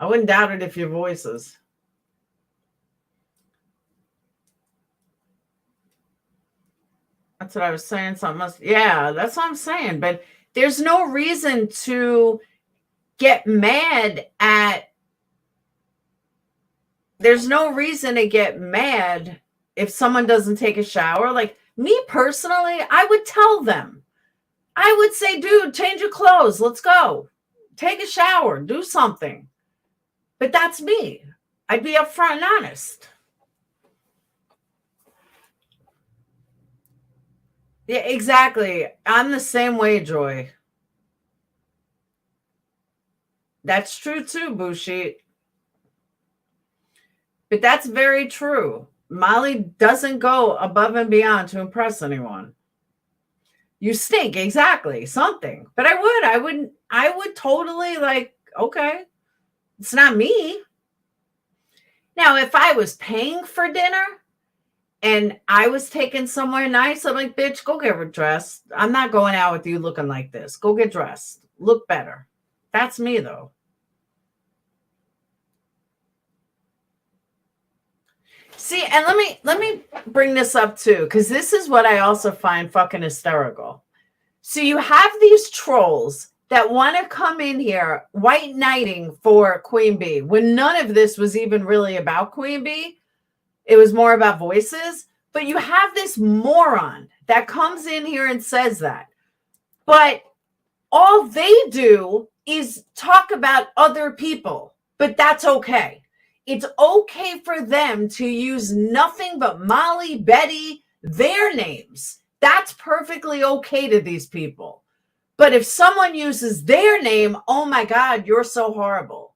I wouldn't doubt it if you're voices. That's what I was saying. Yeah, that's what I'm saying. But there's no reason to get mad at. There's no reason to get mad if someone doesn't take a shower. Like me personally, I would tell them. I would say, dude, change your clothes. Let's go. Take a shower. Do something. But that's me. I'd be upfront and honest. Yeah, exactly. I'm the same way, Joy. That's true too, Bushi. But that's very true. Molly doesn't go above and beyond to impress anyone. You stink, exactly. Something. But I would totally like, okay, it's not me. Now, if I was paying for dinner and I was taken somewhere nice, I'm like, bitch, go get dressed. I'm not going out with you looking like this. Go get dressed. Look better. That's me, though. See, and let me bring this up too, because this is what I also find fucking hysterical. So you have these trolls that want to come in here white knighting for Queenbee when none of this was even really about Queenbee. It was more about voices. But you have this moron that comes in here and says that. But all they do is talk about other people. But that's okay. It's okay for them to use nothing but Molly, Betty, their names. That's perfectly okay to these people. But if someone uses their name, oh my God, you're so horrible.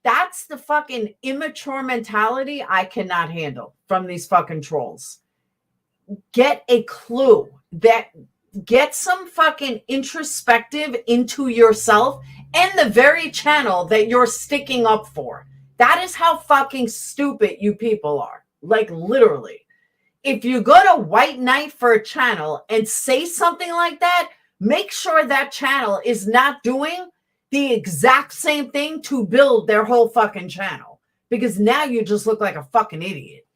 That's the fucking immature mentality I cannot handle from these fucking trolls. Get a clue. Get some fucking introspective into yourself and the very channel that you're sticking up for. That is how fucking stupid you people are. Like literally. If you go to White Knight for a channel and say something like that, make sure that channel is not doing the exact same thing to build their whole fucking channel. Because now you just look like a fucking idiot.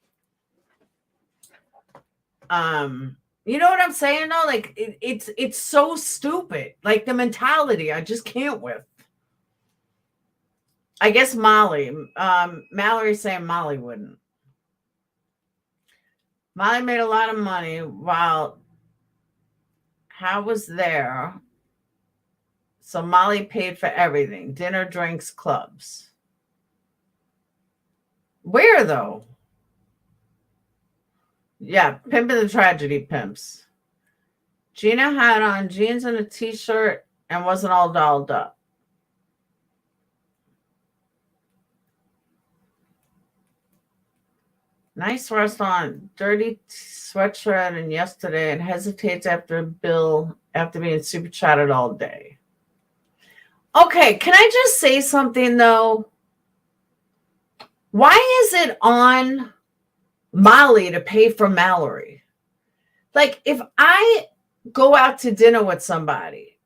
You know what I'm saying though? Like it's so stupid. Like the mentality I just can't with. I guess Molly. Mallory's saying Molly wouldn't. Molly made a lot of money while Hal was there. So Molly paid for everything. Dinner, drinks, clubs. Where though? Yeah, Pimpin' the Tragedy pimps. Gina had on jeans and a t-shirt and wasn't all dolled up. Nice restaurant, dirty sweatshirt and yesterday, and hesitates after being super chatted all day. Okay, can I just say something though? Why is it on Molly to pay for Mallory? Like if I go out to dinner with somebody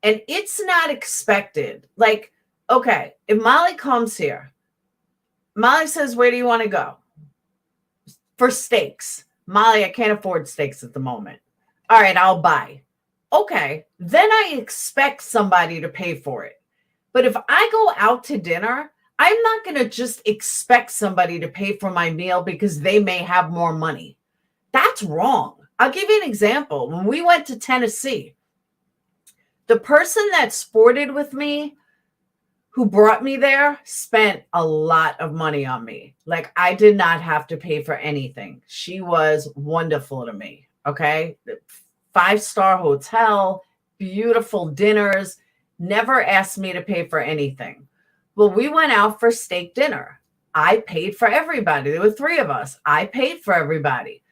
and it's not expected, like, okay, if Molly comes here, Molly says, where do you want to go? For steaks. Molly, I can't afford steaks at the moment. All right, I'll buy. Okay, then I expect somebody to pay for it. But if I go out to dinner, I'm not going to just expect somebody to pay for my meal because they may have more money. That's wrong. I'll give you an example. When we went to Tennessee, the person that sported with me, who brought me there, spent a lot of money on me. Like I did not have to pay for anything. She was wonderful to me. Okay. 5-star hotel, beautiful dinners, never asked me to pay for anything. Well, we went out for steak dinner. I paid for everybody. There were 3 of us. I paid for everybody.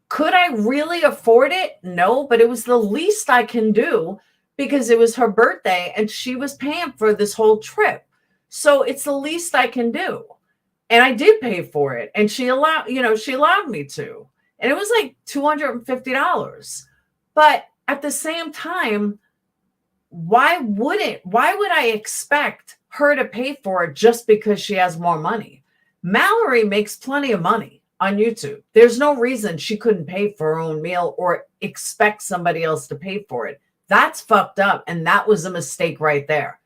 Could I really afford it? No, but it was the least I can do because it was her birthday and she was paying for this whole trip. So it's the least I can do. And I did pay for it. And she allowed me to. And it was like $250. But at the same time, why would I expect her to pay for it just because she has more money? Mallory makes plenty of money on YouTube. There's no reason she couldn't pay for her own meal or expect somebody else to pay for it. That's fucked up. And that was a mistake right there.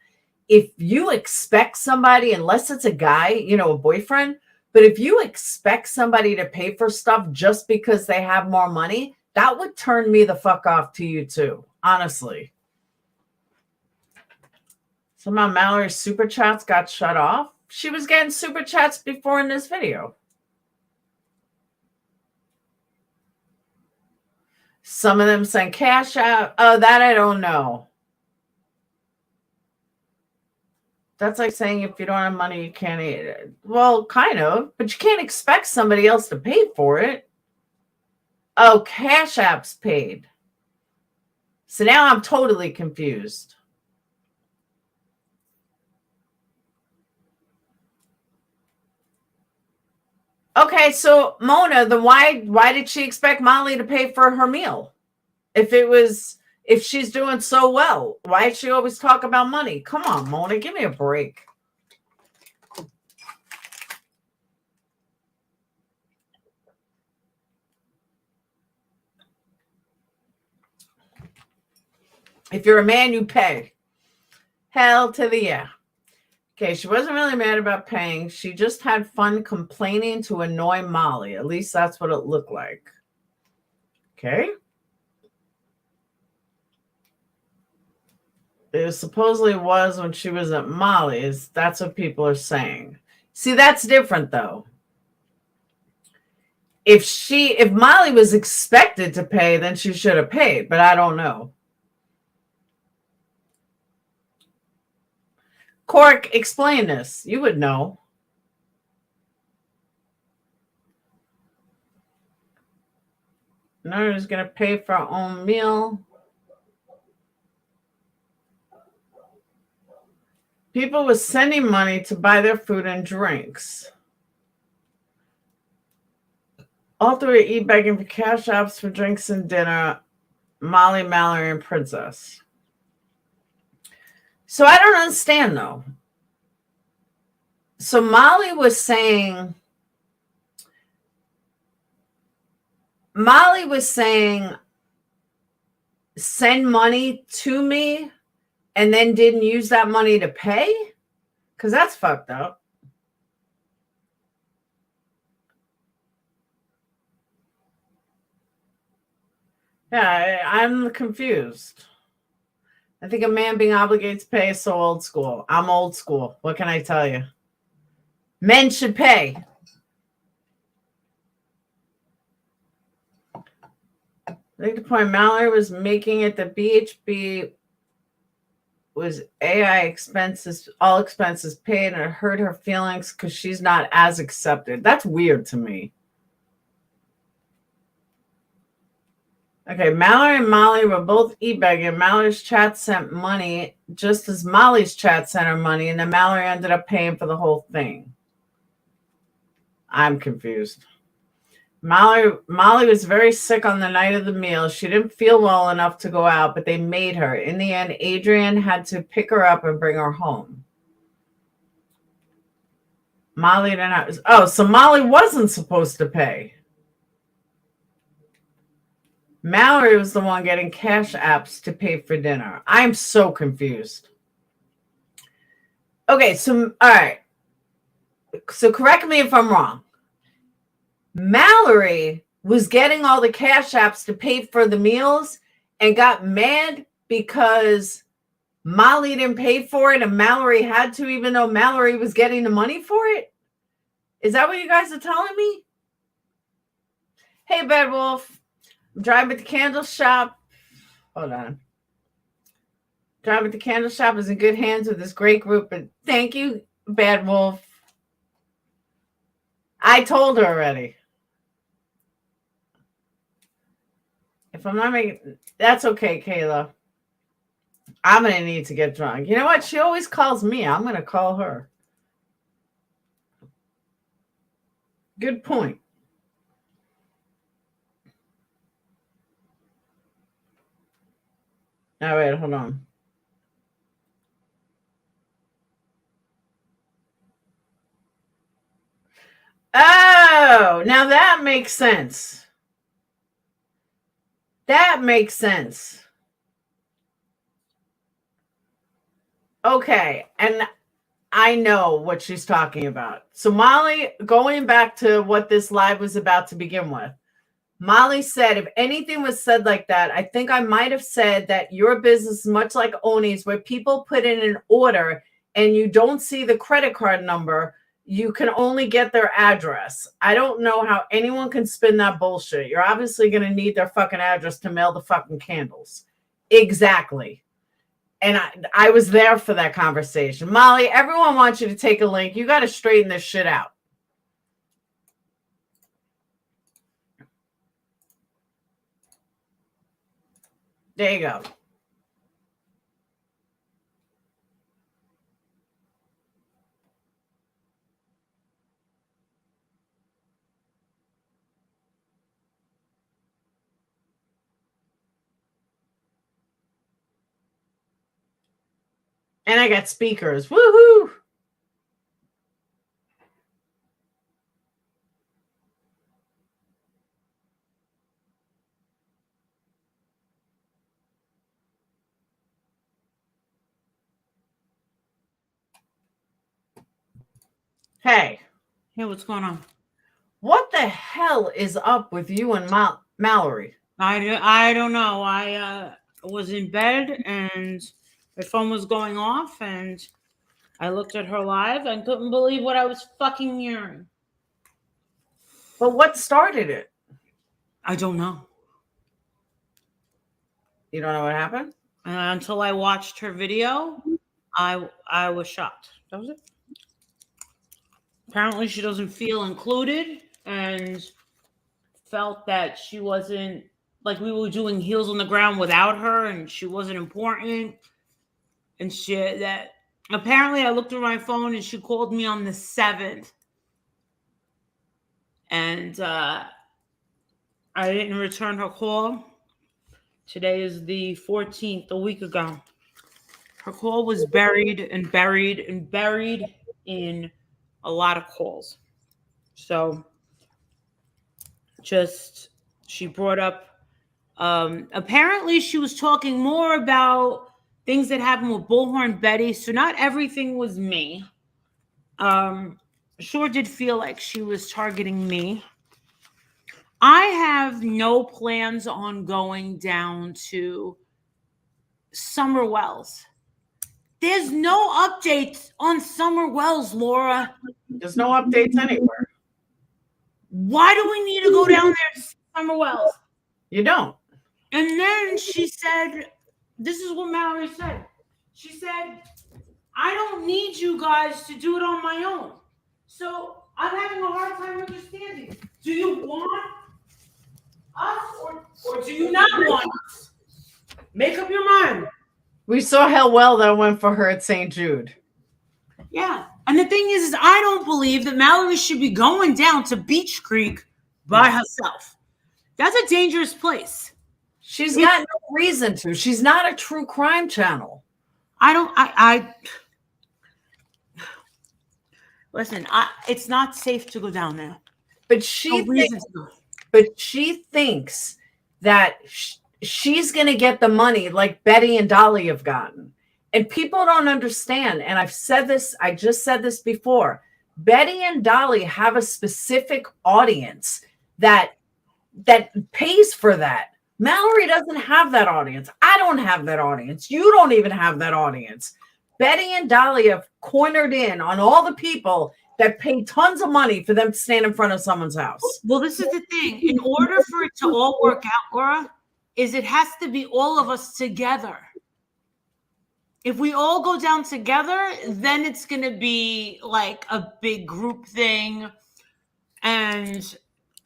If you expect somebody, unless it's a guy, you know, a boyfriend, but if you expect somebody to pay for stuff just because they have more money, that would turn me the fuck off to you too, honestly. Somehow Mallory's super chats got shut off. She was getting super chats before in this video. Some of them saying cash out. Oh, that I don't know. That's like saying if you don't have money, you can't eat it. Well, kind of, but you can't expect somebody else to pay for it. Oh, Cash App's paid. So now I'm totally confused. Okay, so Mona, then why did she expect Molly to pay for her meal? If she's doing so well, why did she always talk about money? Come on, Mona, give me a break. If you're a man, you pay. Hell to the yeah. Okay, she wasn't really mad about paying. She just had fun complaining to annoy Molly. At least that's what it looked like. Okay. It supposedly was when she was at Molly's. That's what people are saying. See, that's different though. If Molly was expected to pay, then she should have paid, but I don't know. Cork, explain this. You would know. Nora's going to pay for her own meal. People were sending money to buy their food and drinks. All three eat begging for cash apps for drinks and dinner. Molly, Mallory, and Princess. So I don't understand though. So Molly was saying send money to me and then didn't use that money to pay? Because that's fucked up. Yeah, I'm confused. I think a man being obligated to pay is so old school. I'm old school. What can I tell you? Men should pay. I think the point Mallory was making it that BHB was AI expenses, all expenses paid, and it hurt her feelings because she's not as accepted. That's weird to me. Okay, Mallory and Molly were both e-begging. Mallory's chat sent money just as Molly's chat sent her money, and then Mallory ended up paying for the whole thing. I'm confused. Molly was very sick on the night of the meal. She didn't feel well enough to go out, but they made her. In the end, Adrian had to pick her up and bring her home. Molly didn't have... Oh, so Molly wasn't supposed to pay. Mallory was the one getting cash apps to pay for dinner. I'm so confused. Okay, so, all right. So correct me if I'm wrong. Mallory was getting all the cash apps to pay for the meals and got mad because Molly didn't pay for it and Mallory had to, even though Mallory was getting the money for it. Is that what you guys are telling me? Hey, Bad Wolf. I'm driving at the candle shop. Hold on. Driving at the candle shop is in good hands with this great group. And thank you, Bad Wolf. I told her already. If I'm not making... That's okay, Kayla. I'm going to need to get drunk. You know what? She always calls me. I'm going to call her. Good point. All right, hold on. Oh, now that makes sense. That makes sense. Okay, and I know what she's talking about. So Molly, going back to what this live was about to begin with, Molly said, if anything was said like that, I think I might have said that your business is much like Oni's, where people put in an order and you don't see the credit card number. You can only get their address. I don't know how anyone can spin that bullshit. You're obviously going to need their fucking address to mail the fucking candles. Exactly. And I was there for that conversation. Molly, everyone wants you to take a link. You got to straighten this shit out. There you go. And I got speakers. Woohoo! Hey. Hey, what's going on? What the hell is up with you and Mallory? I don't know. I was in bed and my phone was going off and I looked at her live and couldn't believe what I was fucking hearing. But what started it? I don't know. You don't know what happened? Until I watched her video, I was shocked. That was it. Apparently she doesn't feel included and felt that she wasn't, like, we were doing Heels on the Ground without her and she wasn't important and shit. That apparently I looked through my phone and she called me on the 7th and I didn't return her call. Today is the 14th, a week ago. Her call was buried and buried and buried in a lot of calls. So just, she brought up, apparently she was talking more about things that happened with Bullhorn Betty. So not everything was me. Sure did feel like she was targeting me. I have no plans on going down to Summer Wells. There's no updates on Summer Wells, Laura. There's no updates anywhere. Why do we need to go down there to Summer Wells? You don't. And then she said, this is what Mallory said. She said, I don't need you guys to do it on my own. So I'm having a hard time understanding. Do you want us or do you not want us? Make up your mind. We saw how well that went for her at St. Jude. Yeah. And the thing is I don't believe that Mallory should be going down to Beach Creek by herself. That's a dangerous place. She's got no reason to. She's not a true crime channel. Listen, it's not safe to go down there. But she thinks that she's going to get the money like Betty and Dolly have gotten. And people don't understand. And I've said this, I just said this before. Betty and Dolly have a specific audience that pays for that. Mallory doesn't have that audience. I don't have that audience. You don't even have that audience. Betty and Dolly have cornered in on all the people that pay tons of money for them to stand in front of someone's house. Well, this is the thing. In order for it to all work out, Laura, is it has to be all of us together. If we all go down together, then it's going to be like a big group thing. And,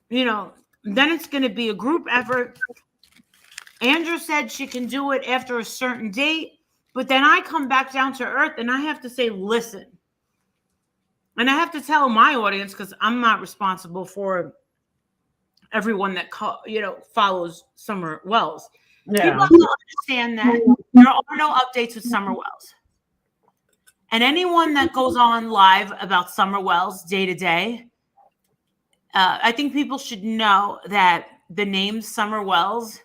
then it's going to be a group effort. Andrew said she can do it after a certain date. But then I come back down to earth and I have to say, listen. And I have to tell my audience, because I'm not responsible for everyone that follows Summer Wells. Yeah. People have to understand that there are no updates with Summer Wells. And anyone that goes on live about Summer Wells day to day, I think people should know that the name Summer Wells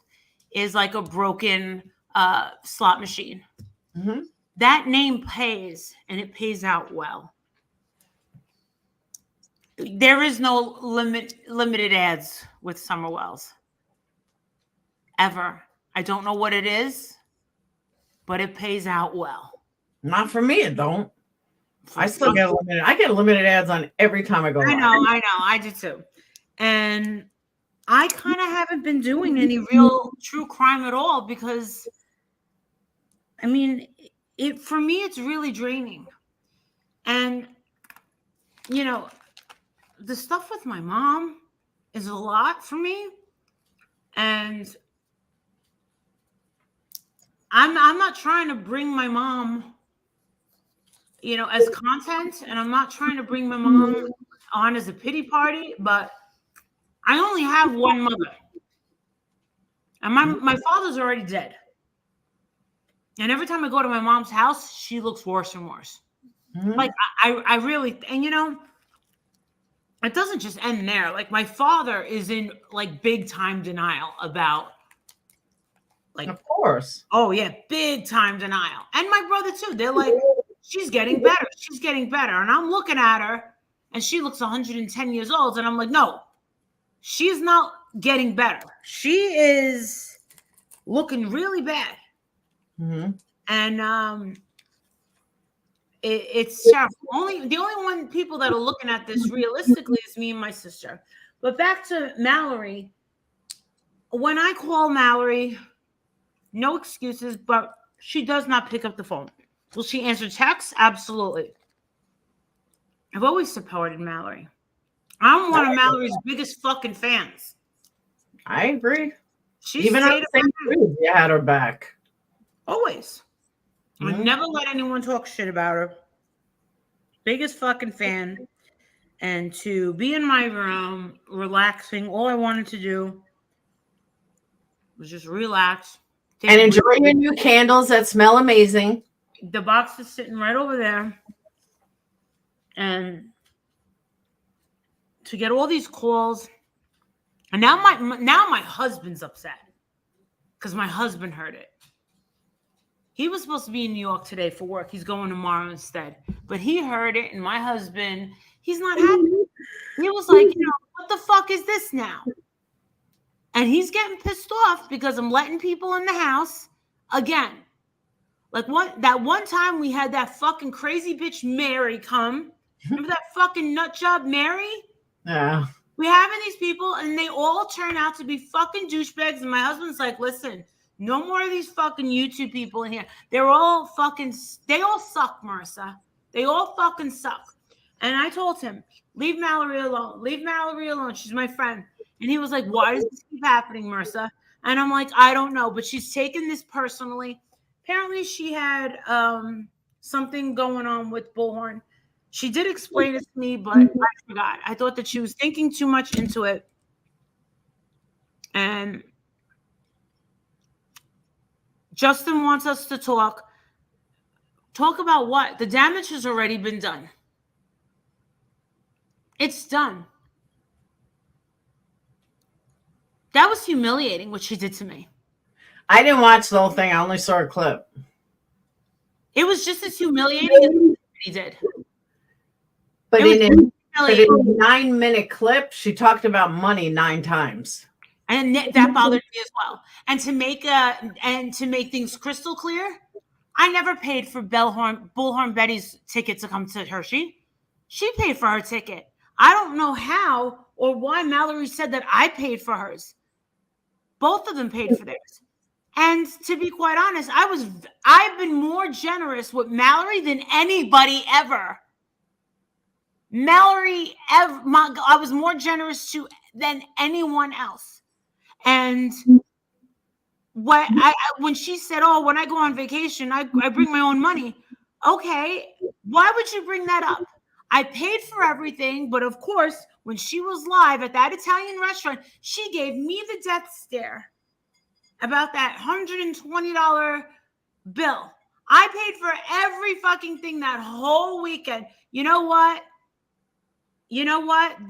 is like a broken slot machine. Mm-hmm. that name pays, and it pays out well. There is no limited ads with Summer Wells. Ever. I don't know what it is, but it pays out well. Not for me, it don't. I still get limited. I get limited ads on every time I go live. I know. I do too. And I kind of haven't been doing any real true crime at all because, I mean, for me, it's really draining. And, you know, the stuff with my mom is a lot for me. And I'm not trying to bring my mom, you know, as content, and I'm not trying to bring my mom on as a pity party, but I only have one mother. And my father's already dead. And every time I go to my mom's house, she looks worse and worse. Mm-hmm. Like I really, and you know, it doesn't just end there. Like my father is in like big time denial about, like, of course. Oh yeah, big time denial. And my brother too. They're like, she's getting better. She's getting better. And I'm looking at her and she looks 110 years old. And I'm like, no, she's not getting better. She is looking really bad. Mm-hmm. And it's terrible. The only one people that are looking at this realistically is me and my sister. But back to Mallory. When I call Mallory, no excuses, but she does not pick up the phone. Will she answer texts? Absolutely. I've always supported Mallory. I'm one of Mallory's biggest fucking fans. I agree. She even on the same cruise, you had her back. Always. Mm-hmm. I never let anyone talk shit about her. Biggest fucking fan. And to be in my room, relaxing, all I wanted to do was just relax. And enjoy your new candles that smell amazing. The box is sitting right over there. And to get all these calls. And now my husband's upset. Because my husband heard it. He was supposed to be in New York today for work. He's going tomorrow instead. But he heard it, and my husband, he's not happy. He was like, you know, what the fuck is this now? And he's getting pissed off because I'm letting people in the house again. Like that one time we had that fucking crazy bitch Mary come. Remember that fucking nut job Mary? Yeah. We having these people, and they all turn out to be fucking douchebags. And my husband's like, listen, no more of these fucking YouTube people in here. They all suck, Marissa. They all fucking suck. And I told him, leave Mallory alone. Leave Mallory alone. She's my friend. And he was like, why does this keep happening, Marissa? And I'm like, I don't know. But she's taken this personally. Apparently she had something going on with Bullhorn. She did explain it to me, but I forgot. I thought that she was thinking too much into it. And Justin wants us to talk. Talk about what? The damage has already been done. It's done. That was humiliating what she did to me. I didn't watch the whole thing. I only saw a clip. It was just as humiliating as what he did. But in a 9-minute clip, she talked about money 9 times. And that bothered me as well. And to make things crystal clear, I never paid for Bullhorn Betty's ticket to come to Hershey. She paid for her ticket. I don't know how or why Mallory said that I paid for hers. Both of them paid for theirs. And to be quite honest, I've been more generous with Mallory than anybody ever. I was more generous to than anyone else. And when she said, oh, when I go on vacation, I bring my own money. Okay, why would you bring that up? I paid for everything, but of course, when she was live at that Italian restaurant, she gave me the death stare about that $120 bill. I paid for every fucking thing that whole weekend. You know what?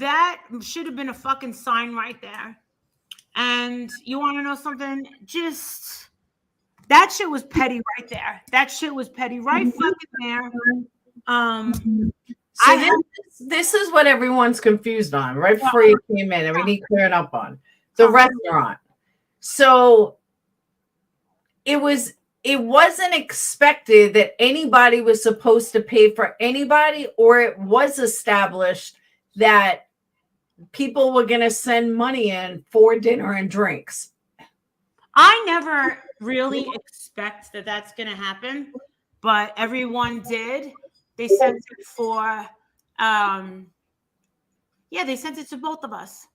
That should have been a fucking sign right there. And you want to know something? Just That shit was petty right there. That shit was petty right fucking there. So this is what everyone's confused on right before you came in, and we need clearing up on the restaurant. So it wasn't expected that anybody was supposed to pay for anybody, or it was established that people were going to send money in for dinner and drinks. I never really expect that that's going to happen, but everyone did. They sent it for, they sent it to both of us.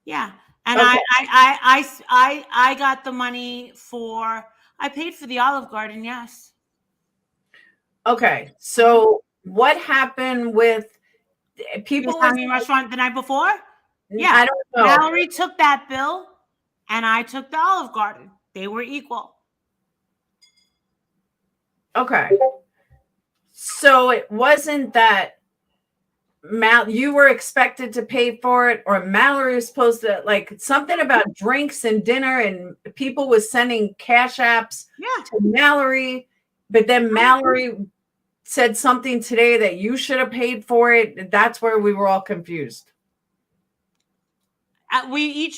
Yeah. And Okay. I got the money I paid for the Olive Garden. Yes. Okay. So what happened with people? The restaurant the night before? Yeah. I don't know. Mallory took that bill and I took the Olive Garden. They were equal. Okay. So it wasn't that you were expected to pay for it, or Mallory was supposed to, like, something about drinks and dinner, and people was sending cash apps to Mallory, but then Mallory said something today that you should have paid for it. That's where we were all confused. We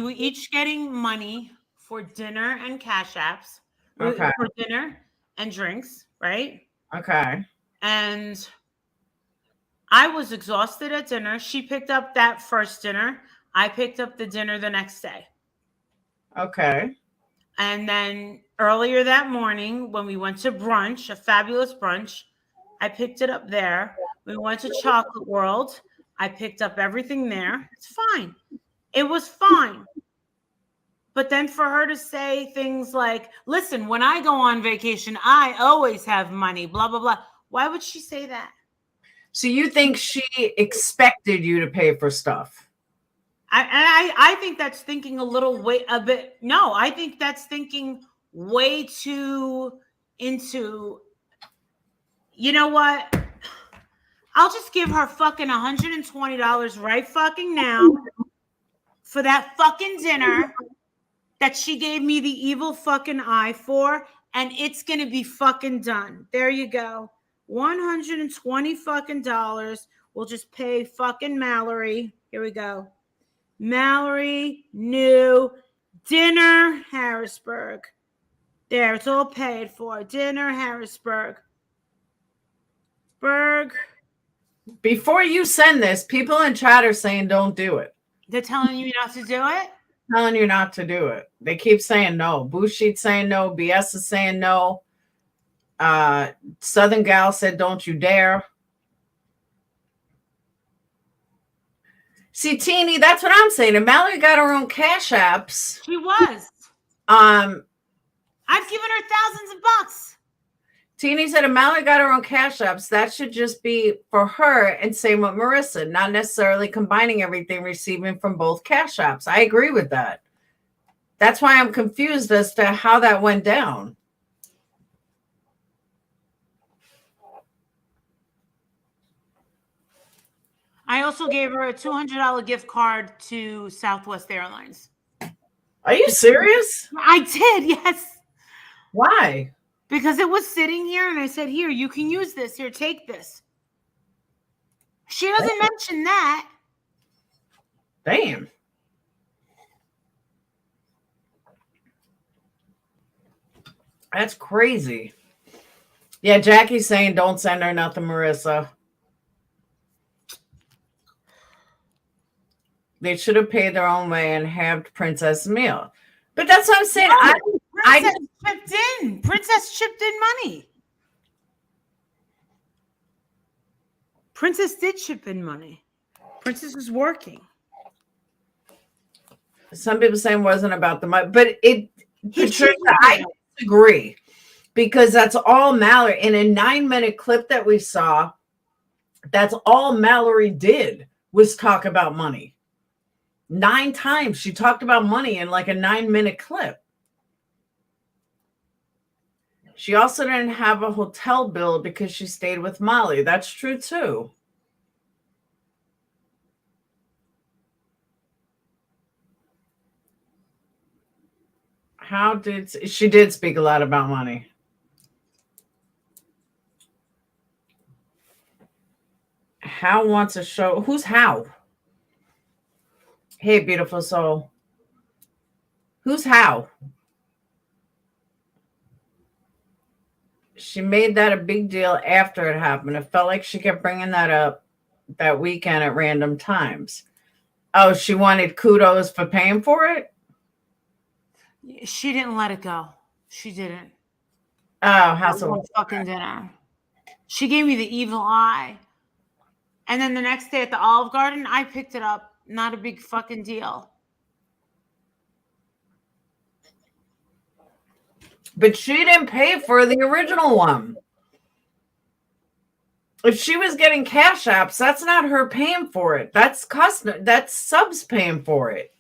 were each getting money for dinner and cash apps. Okay. For dinner and drinks, right? Okay. And I was exhausted at dinner. She picked up that first dinner. I picked up the dinner the next day. Okay. And then earlier that morning, when we went to brunch, a fabulous brunch, I picked it up there. We went to Chocolate World. I picked up everything there. It's fine. It was fine. But then for her to say things like, listen, when I go on vacation, I always have money, blah, blah, blah. Why would she say that? So you think she expected you to pay for stuff? I think that's thinking I think that's thinking way too into, you know what? I'll just give her fucking $120 right fucking now for that fucking dinner that she gave me the evil fucking eye for, and it's going to be fucking done. There you go. $120 fucking dollars. We'll just pay fucking Mallory. Here we go. Mallory, new dinner, Harrisburg. There, it's all paid for. Dinner, Harrisburg. Before you send this, people in chat are saying don't do it. They're telling you not to do it? Telling you not to do it. They keep saying no. Boo Sheet's saying no. BS is saying no. Southern Gal said don't you dare. See, Teeny, that's what I'm saying. And Mallory got her own cash apps. She was. I've given her thousands of bucks. Teeny said, Mallory got her own cash apps. That should just be for her, and same with Marissa, not necessarily combining everything receiving from both cash apps. I agree with that. That's why I'm confused as to how that went down. I also gave her a $200 gift card to Southwest Airlines. Are you serious? I did, yes. Why? Because it was sitting here, and I said, here, you can use this. Here, take this. She doesn't mention that. Damn. That's crazy. Yeah, Jackie's saying don't send her nothing, Marissa. They should have paid their own way and halved Princess meal. But that's what I'm saying. Princess chipped in money. Princess did chip in money. Princess was working. Some people saying it wasn't about the money, but Patricia, I disagree, because that's all Mallory. In a 9-minute clip that we saw, that's all Mallory did was talk about money. 9 times she talked about money in like a 9-minute clip. She also didn't have a hotel bill because she stayed with Molly. That's true too. She did speak a lot about money. How wants a show. Who's How? Hey, beautiful soul. Who's How? She made that a big deal after it happened. It felt like she kept bringing that up that weekend at random times. Oh, she wanted kudos for paying for it? She didn't let it go. She didn't. Oh, House of fucking dinner. She gave me the evil eye. And then the next day at the Olive Garden, I picked it up. Not a big fucking deal. But she didn't pay for the original one. If she was getting cash apps, that's not her paying for it. That's subs paying for it.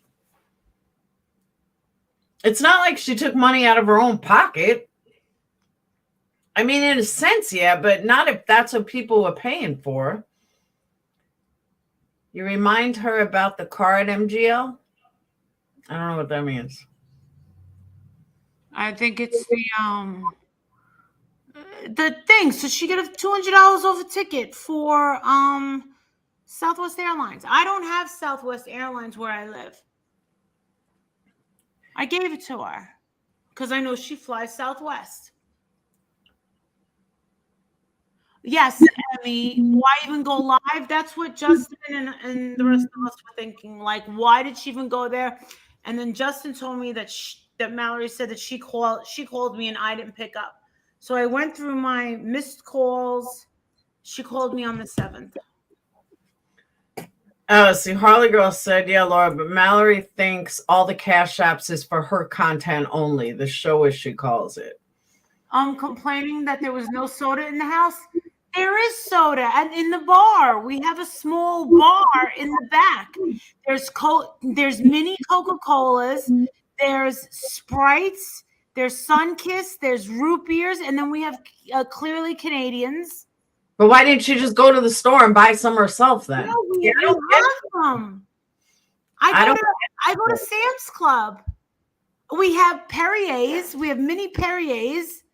It's not like she took money out of her own pocket. I mean, in a sense, yeah, but not if that's what people were paying for. You remind her about the car at MGL? I don't know what that means. I think it's the thing. So she got $200 off a ticket for Southwest Airlines. I don't have Southwest Airlines where I live. I gave it to her because I know she flies Southwest. Yes, Emmy, why even go live? That's what Justin and the rest of us were thinking. Like, why did she even go there? And then Justin told me that that Mallory said that she called me and I didn't pick up. So I went through my missed calls. She called me on the 7th. Oh, see, Harley Girl said, yeah, Laura, but Mallory thinks all the cash apps is for her content only, the show as she calls it. Complaining that there was no soda in the house. There is soda, and in the bar, we have a small bar in the back. There's mini Coca-Colas, there's Sprites, there's Sunkist, there's root beers, and then we have Clearly Canadians. But why didn't she just go to the store and buy some herself then? No, we have them. I go to Sam's Club. We have Perrier's. We have mini Perrier's.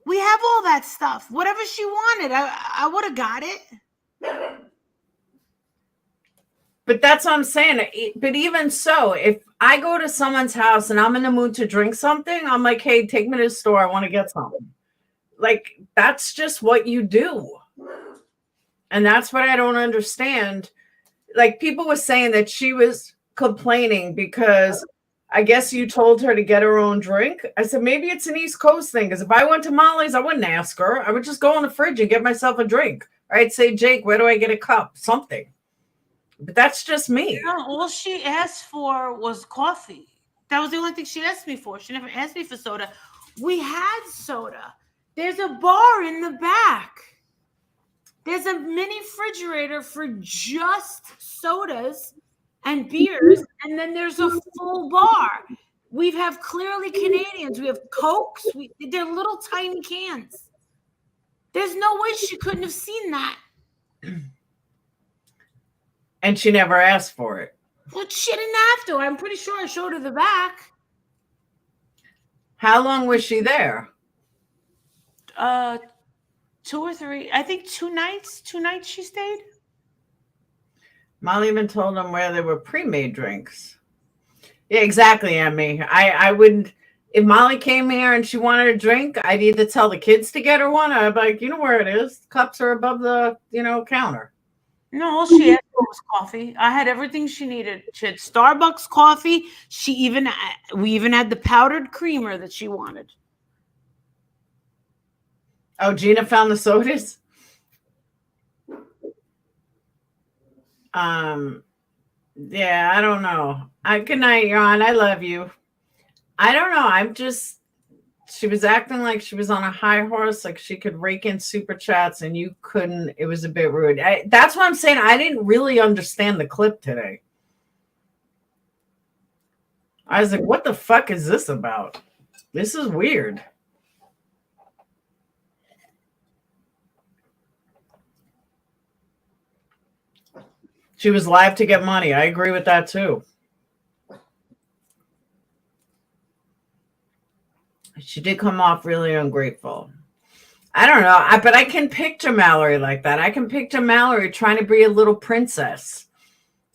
We have all that stuff. Whatever she wanted, I would have got it. But that's what I'm saying. But even so, if I go to someone's house and I'm in the mood to drink something, I'm like, hey, take me to the store. I want to get something. Like, that's just what you do. And that's what I don't understand. Like, people were saying that she was complaining because I guess you told her to get her own drink. I said, maybe it's an East Coast thing. Because if I went to Molly's, I wouldn't ask her. I would just go in the fridge and get myself a drink. I'd say, Jake, where do I get a cup? Something. But that's just me. No, all she asked for was coffee. That was the only thing she asked me for. She never asked me for soda. We had soda. There's a bar in the back. There's a mini refrigerator for just sodas and beers, and then there's a full bar. We have Clearly Canadians. We have Cokes. They're little tiny cans. There's no way she couldn't have seen that. And she never asked for it. Well, she didn't have to. I'm pretty sure I showed her the back. How long was she there? 2 or 3. I think 2 nights. 2 nights she stayed. Molly even told them where there were pre-made drinks. Yeah, exactly, Emmy. I wouldn't, if Molly came here and she wanted a drink, I'd either tell the kids to get her one, or I'd be like, you know where it is. Cups are above the, counter. No, all she asked for was coffee. I had everything she needed. She had Starbucks coffee. We even had the powdered creamer that she wanted. Oh, Gina found the sodas? Yeah, I don't know. Good night, Ron. I love you. I don't know. She was acting like she was on a high horse, like she could rake in super chats and you couldn't. It was a bit rude. That's what I'm saying. I didn't really understand the clip today. I was like, what the fuck is this about? This is weird. She was live to get money. I agree with that too. She did come off really ungrateful. I don't know, but I can picture Mallory like that. I can picture Mallory trying to be a little princess,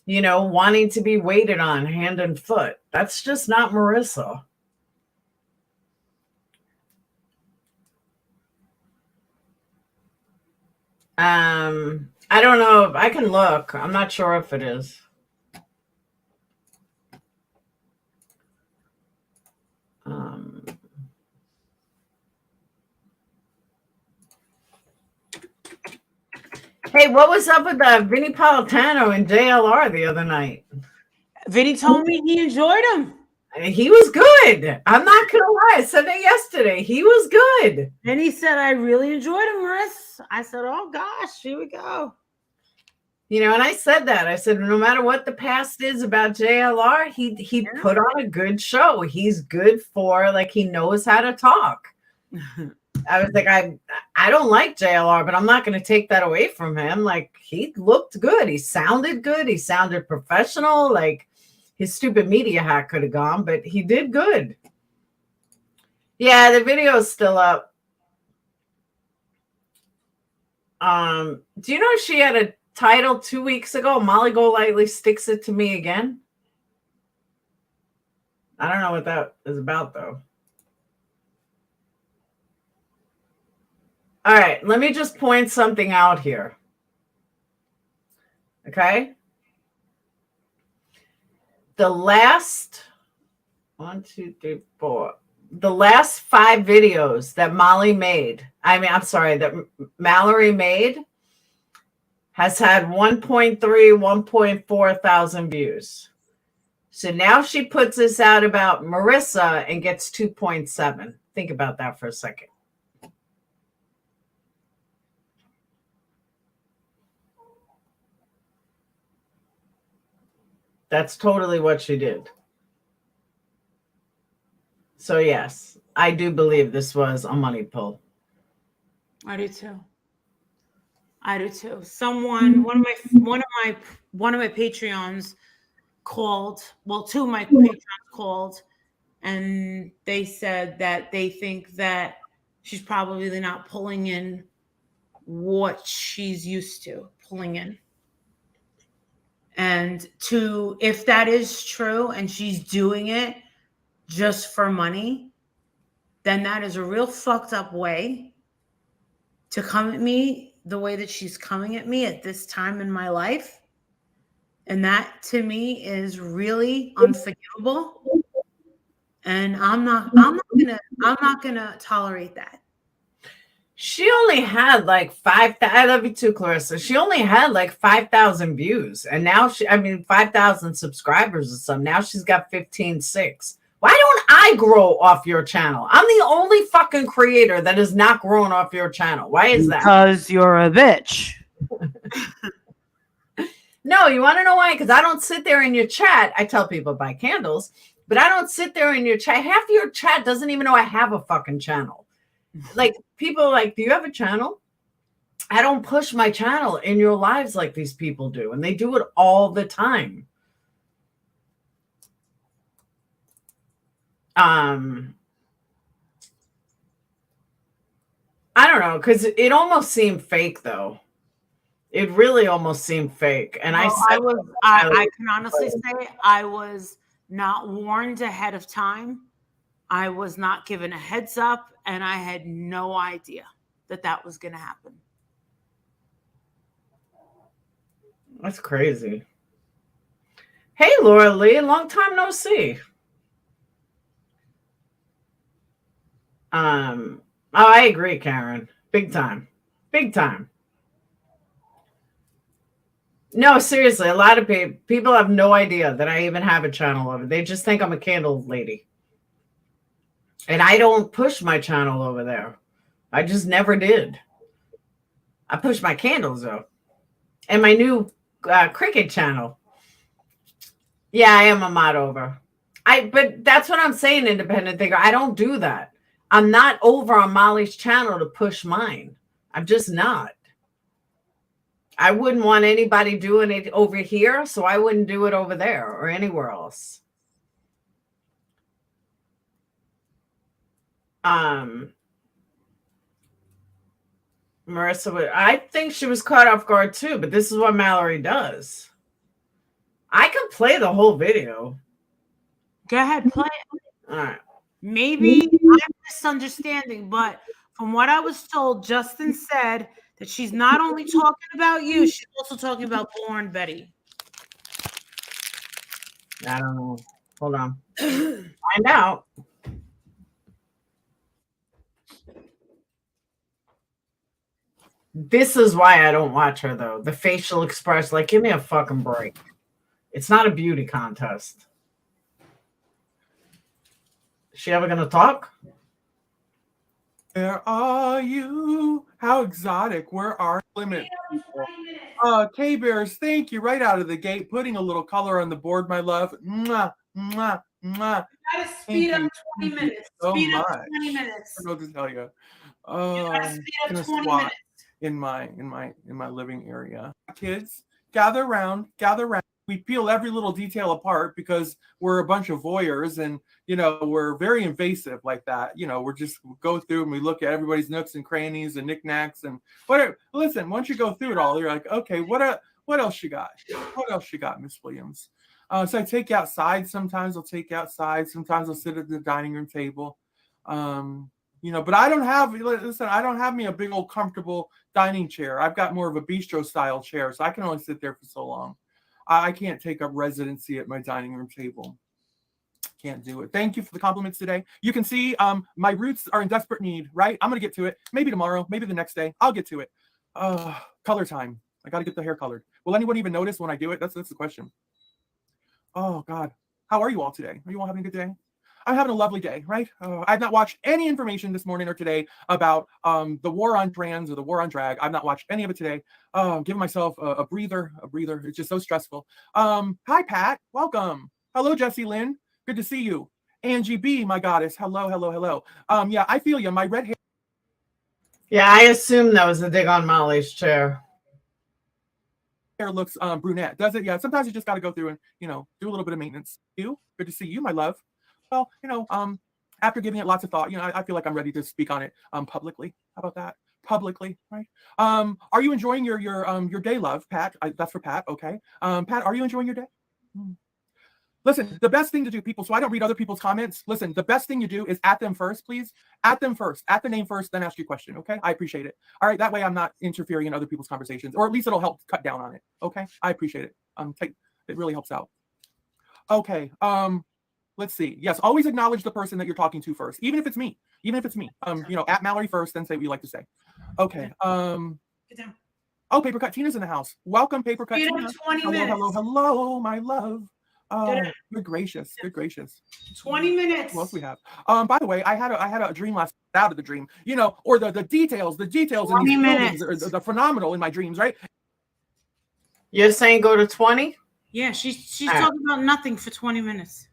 you know, wanting to be waited on hand and foot. That's just not Marissa. I don't know if I can look. I'm not sure if it is. Hey, what was up with Vinny Politano and JLR the other night? Vinny told me he enjoyed him. He was good. I'm not gonna lie. I said that yesterday. He was good. And he said, I really enjoyed him, Maris. I said, oh gosh, here we go. You know, and I said that. I said, no matter what the past is about JLR, he put on a good show. He's good for, like, he knows how to talk. I was like, I don't like JLR, but I'm not going to take that away from him. Like, he looked good. He sounded good. He sounded professional. Like, his stupid media hack could have gone, but he did good. Yeah, the video is still up. Do you know she had a title 2 weeks ago? Molly Golightly Sticks It to Me Again. I don't know what that is about, though. All right, let me just point something out here. Okay? The last 1, 2, 3, 4. The last 5 videos that Molly made, that Mallory made, has had 1.3, 1.4 thousand views. So now she puts this out about Marissa and gets 2.7. Think about that for a second. That's totally what she did. So yes, I do believe this was a money pull. I do too. Someone, one of my Patreons called. Well, 2 of my Patreons called, and they said that they think that she's probably not pulling in what she's used to pulling in. And if that is true and she's doing it just for money, then that is a real fucked up way to come at me the way that she's coming at me at this time in my life. And that to me is really unforgivable. And I'm not gonna tolerate that. She only had like 5,000. I love you too, Clarissa. She only had like 5,000 views, and now 5,000 subscribers or something. Now she's got 15.6. Why don't I grow off your channel? I'm the only fucking creator that is not growing off your channel. Why is that? Because you're a bitch. No, you want to know why? Because I don't sit there in your chat. I tell people buy candles, but I don't sit there in your chat. Half of your chat doesn't even know I have a fucking channel. Like, people are like, do you have a channel? I don't push my channel in your lives like these people do, and they do it all the time. I don't know, because it almost seemed fake, though. It really almost seemed fake. And I can honestly say I was not warned ahead of time. I was not given a heads up, and I had no idea that was going to happen. That's crazy. Hey, Laura Lee, long time no see. Oh, I agree, Karen. Big time. Big time. No, seriously, a lot of people have no idea that I even have a channel over. They just think I'm a candle lady. And I don't push my channel over there. I just never did. I push my candles, though. And my new cricket channel. Yeah, I am a mod over. But that's what I'm saying, independent thinker. I don't do that. I'm not over on Molly's channel to push mine. I'm just not. I wouldn't want anybody doing it over here, so I wouldn't do it over there or anywhere else. Marissa I think she was caught off guard too, but this is what Mallory does. I can play the whole video. Go ahead, play it. All right. Maybe I'm misunderstanding, but from what I was told, Justin said that she's not only talking about you, she's also talking about Lauren Betty. I don't know. Hold on. Find out. This is why I don't watch her, though. The facial expression, like, give me a fucking break. It's not a beauty contest. Is she ever going to talk? Where are you? How exotic. Where are limits? K-Bears, thank you. Right out of the gate, putting a little color on the board, my love. Mwah, mwah, mwah. Gotta speed up 20 minutes. Speed up 20 minutes. I don't know what to tell you. You gotta speed up 20 minutes. In my living area. Kids, gather around. We peel every little detail apart because we're a bunch of voyeurs and, you know, we're very invasive like that. You know, we go through and we look at everybody's nooks and crannies and knickknacks and whatever. Listen, once you go through it all, you're like, okay, what else you got? What else you got, Miss Williams? So I take you outside. Sometimes I'll take you outside. Sometimes I'll sit at the dining room table. You know, but I don't have me a big old comfortable dining chair. I've got more of a bistro style chair, so I can only sit there for so long. I can't take up residency at my dining room table. Can't do it. Thank you for the compliments today. You can see my roots are in desperate need, right? I'm going to get to it. Maybe tomorrow, maybe the next day. I'll get to it. Color time. I got to get the hair colored. Will anyone even notice when I do it? That's the question. Oh, God. How are you all today? Are you all having a good day? I'm having a lovely day, right? I've not watched any information this morning or today about the war on trans or the war on drag. I've not watched any of it today. Giving myself a breather. It's just so stressful. Hi, Pat. Welcome. Hello, Jessie Lynn. Good to see you. Angie B, my goddess. Hello. Yeah, I feel you. My red hair. Yeah, I assume that was a dig on Molly's chair. Hair looks brunette, does it? Yeah, sometimes you just got to go through and, you know, do a little bit of maintenance. You? Good to see you, my love. Well, you know, after giving it lots of thought, you know, I feel like I'm ready to speak on it publicly. How about that? Publicly, right? Are you enjoying your day, love, Pat? That's for Pat. Okay. Pat, are you enjoying your day? Listen, the best thing to do, people, so I don't read other people's comments. Listen, the best thing you do is at them first, please. At them first. At the name first, then ask your question. Okay. I appreciate it. All right. That way I'm not interfering in other people's conversations, or at least it'll help cut down on it. Okay. I appreciate it. It really helps out. Okay. Let's see. Yes, always acknowledge the person that you're talking to first, even if it's me. You know, at Mallory first, then say what you like to say. Okay. Get down. Oh, Paper Cut Tina's in the house. Welcome, Paper Cut Tina. 20 minutes. Hello, my love. Oh, good gracious. 20 minutes. What else we have? By the way, I had a dream last night, out of the dream, you know, or the details in these buildings are phenomenal in my dreams, right? You're saying go to 20? Yeah, she's talking about nothing for 20 minutes.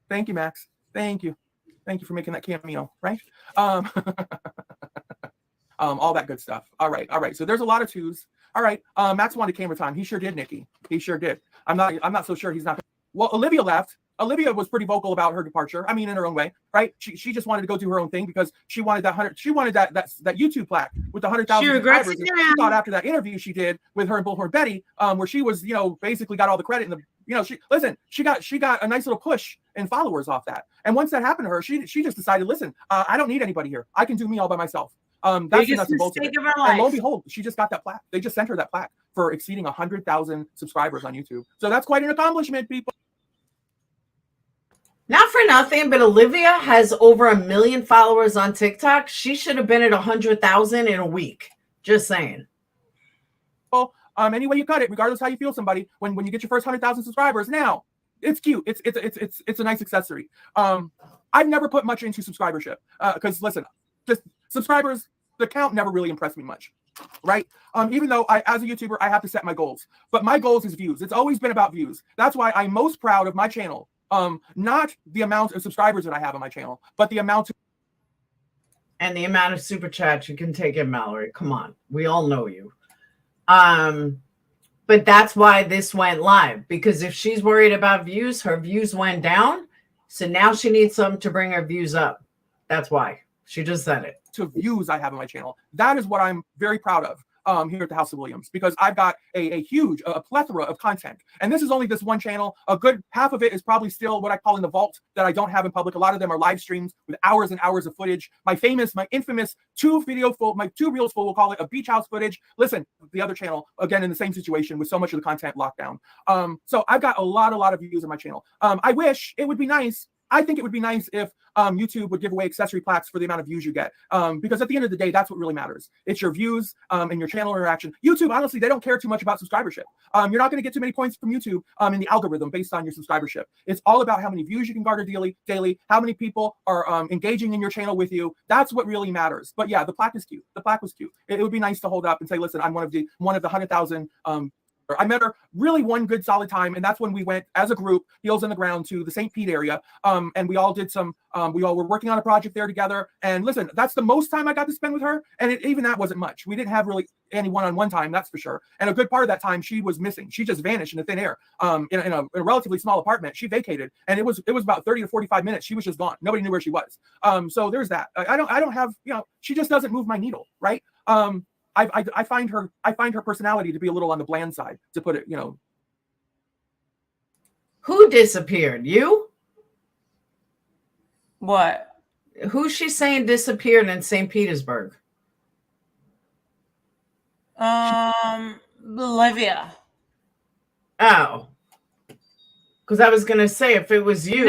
Thank you, Max. Thank you for making that cameo, right? All that good stuff. All right. So there's a lot of twos. All right. Max wanted camera time. He sure did, Nikki. He sure did. I'm not so sure he's not. Well, Olivia left. Olivia was pretty vocal about her departure. I mean, in her own way, right? She just wanted to go do her own thing because she wanted that YouTube plaque with the 100,000 subscribers. She thought after that interview she did with her and Bullhorn Betty, where she was, you know, basically got all the credit in the, you know, she got a nice little push in followers off that. And once that happened to her, she just decided, listen, I don't need anybody here. I can do me all by myself. That's the nuts and bolts of it. And lo and behold, she just got that plaque. They just sent her that plaque for exceeding 100,000 subscribers on YouTube. So that's quite an accomplishment, people. Not for nothing, but Olivia has over 1 million followers on TikTok. She should have been at 100,000 in a week. Just saying. Well, any way you cut it, regardless how you feel somebody, when you get your first 100,000 subscribers, now it's cute. It's a nice accessory. I've never put much into subscribership because listen, just subscribers, the count never really impressed me much, right? Even though as a YouTuber, I have to set my goals, but my goals is views. It's always been about views. That's why I'm most proud of my channel. Not the amount of subscribers that I have on my channel, but the amount and the amount of super chats you can take in, Mallory. Come on, we all know you. But that's why this went live, because if she's worried about views, her views went down. So now she needs something to bring her views up. That's why she just said it. To views I have on my channel. That is what I'm very proud of here at the House of Williams, because I've got a huge plethora of content. And this is only this one channel. A good half of it is probably still what I call in the vault that I don't have in public. A lot of them are live streams with hours and hours of footage. My infamous two reels full, we'll call it, of beach house footage. Listen, the other channel, again, in the same situation with so much of the content locked down. So I've got a lot of views on my channel. I wish it would be nice. I think it would be nice if YouTube would give away accessory plaques for the amount of views you get. Because at the end of the day, that's what really matters. It's your views and your channel interaction. YouTube, honestly, they don't care too much about subscribership. You're not going to get too many points from YouTube in the algorithm based on your subscribership. It's all about how many views you can garner daily, how many people are engaging in your channel with you. That's what really matters. But yeah, the plaque is cute. The plaque was cute. It would be nice to hold up and say, listen, I'm one of the 100,000 I met her really one good solid time, and that's when we went as a group, heels in the ground, to the St. Pete area, and we all did some. We all were working on a project there together. And listen, that's the most time I got to spend with her, and even that wasn't much. We didn't have really any one-on-one time, that's for sure. And a good part of that time, she was missing. She just vanished into thin air. In a relatively small apartment, she vacated, and it was about 30 to 45 minutes. She was just gone. Nobody knew where she was. So there's that. I don't have, she just doesn't move my needle, right? I find her personality to be a little on the bland side, to put it, Who disappeared? You? What? Who's she saying disappeared in St. Petersburg? Olivia. Oh. Because I was going to say, if it was you.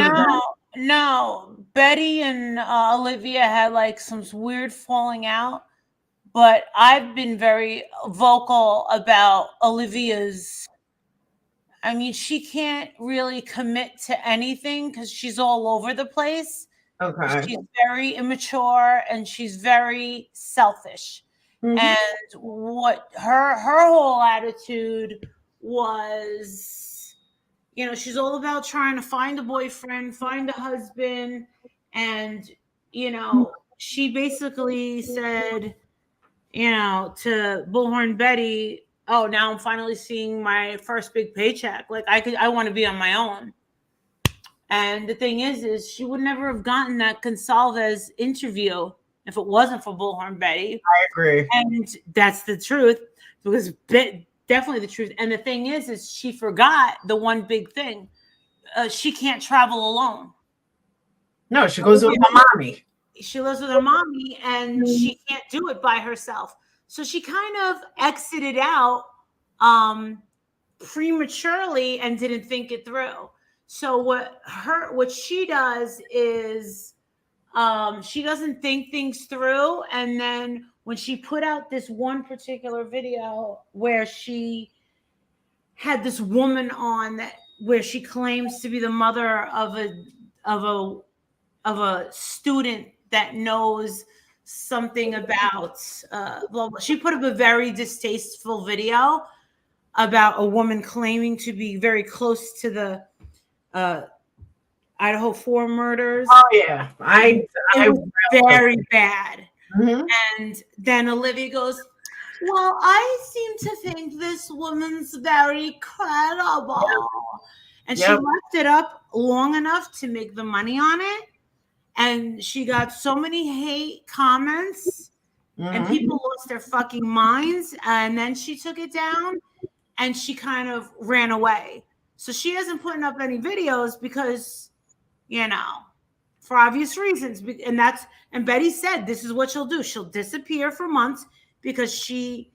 No. Betty and Olivia had like some weird falling out. But I've been very vocal about Olivia's. I mean, she can't really commit to anything because she's all over the place. Okay. She's very immature and she's very selfish. Mm-hmm. And what her whole attitude was, she's all about trying to find a boyfriend, find a husband. And, she basically said, to Bullhorn Betty, oh, now I'm finally seeing my first big paycheck. Like I want to be on my own. And the thing is she would never have gotten that Gonsalves interview if it wasn't for Bullhorn Betty. I agree. And that's the truth, because definitely the truth. And the thing is she forgot the one big thing. She can't travel alone. No, she goes with her mommy. She lives with her mommy and she can't do it by herself. So she kind of exited out prematurely and didn't think it through. So what she does is she doesn't think things through. And then when she put out this one particular video where she had this woman on where she claims to be the mother of a student that knows something about blah, blah. She put up a very distasteful video about a woman claiming to be very close to the Idaho 4 murders. Oh yeah, it was very bad. Mm-hmm. And then Olivia goes, well, I seem to think this woman's very credible. And she left it up long enough to make the money on it. And she got so many hate comments and people lost their fucking minds. And then she took it down and she kind of ran away. So she hasn't put up any videos because, for obvious reasons. And Betty said, this is what she'll do. She'll disappear for months because she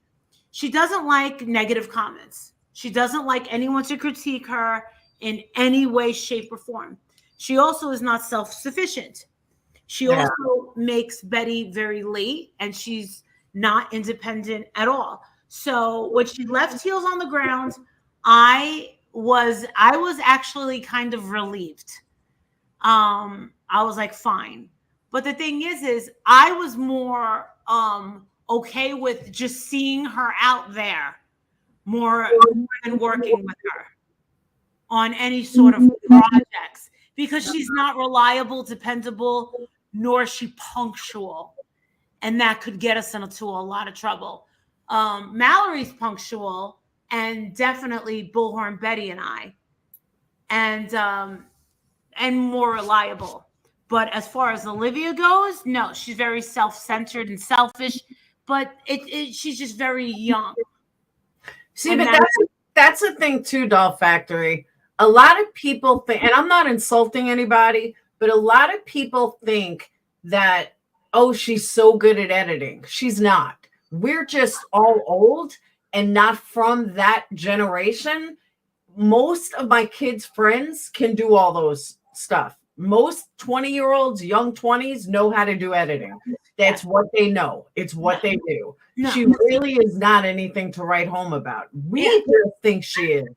doesn't like negative comments. She doesn't like anyone to critique her in any way, shape, or form. She also is not self-sufficient. She also makes Betty very late, and she's not independent at all. So when she left Heels on the Ground, I was actually kind of relieved. I was like, fine. But the thing is I was more okay with just seeing her out there more than working with her on any sort of projects, because she's not reliable, dependable, nor is she punctual. And that could get us into a lot of trouble. Mallory's punctual, and definitely Bullhorn Betty and I, and more reliable. But as far as Olivia goes, no, she's very self-centered and selfish. But she's just very young. See, but that's the thing too, Doll Factory. A lot of people think, and I'm not insulting anybody, but a lot of people think that, oh, she's so good at editing. She's not. We're just all old and not from that generation. Most of my kids' friends can do all those stuff. Most 20-year-olds, young 20s, know how to do editing. That's what they know. It's what they do. No. She really is not anything to write home about. We just think she is.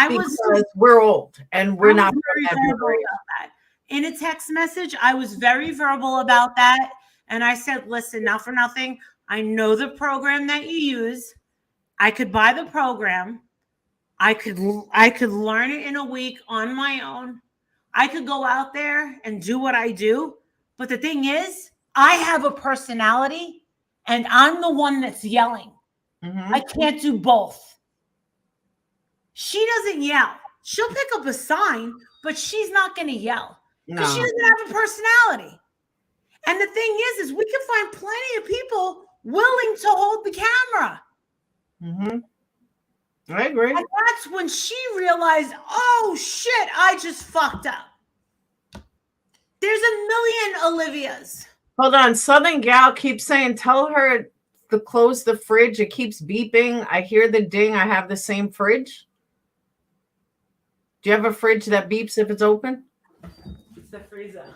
Because we're old and we're not very verbal about that. In a text message, I was very verbal about that. And I said, listen, not for nothing. I know the program that you use. I could buy the program. I could learn it in a week on my own. I could go out there and do what I do. But the thing is, I have a personality and I'm the one that's yelling. Mm-hmm. I can't do both. She doesn't yell. She'll pick up a sign, but she's not going to yell because she doesn't have a personality. And the thing is we can find plenty of people willing to hold the camera. Mm-hmm. I agree. And that's when she realized, oh shit, I just fucked up. There's a million Olivias. Hold on. Southern Gal keeps saying, tell her to close the fridge. It keeps beeping. I hear the ding. I have the same fridge. Do you have a fridge that beeps if it's open? It's the freezer.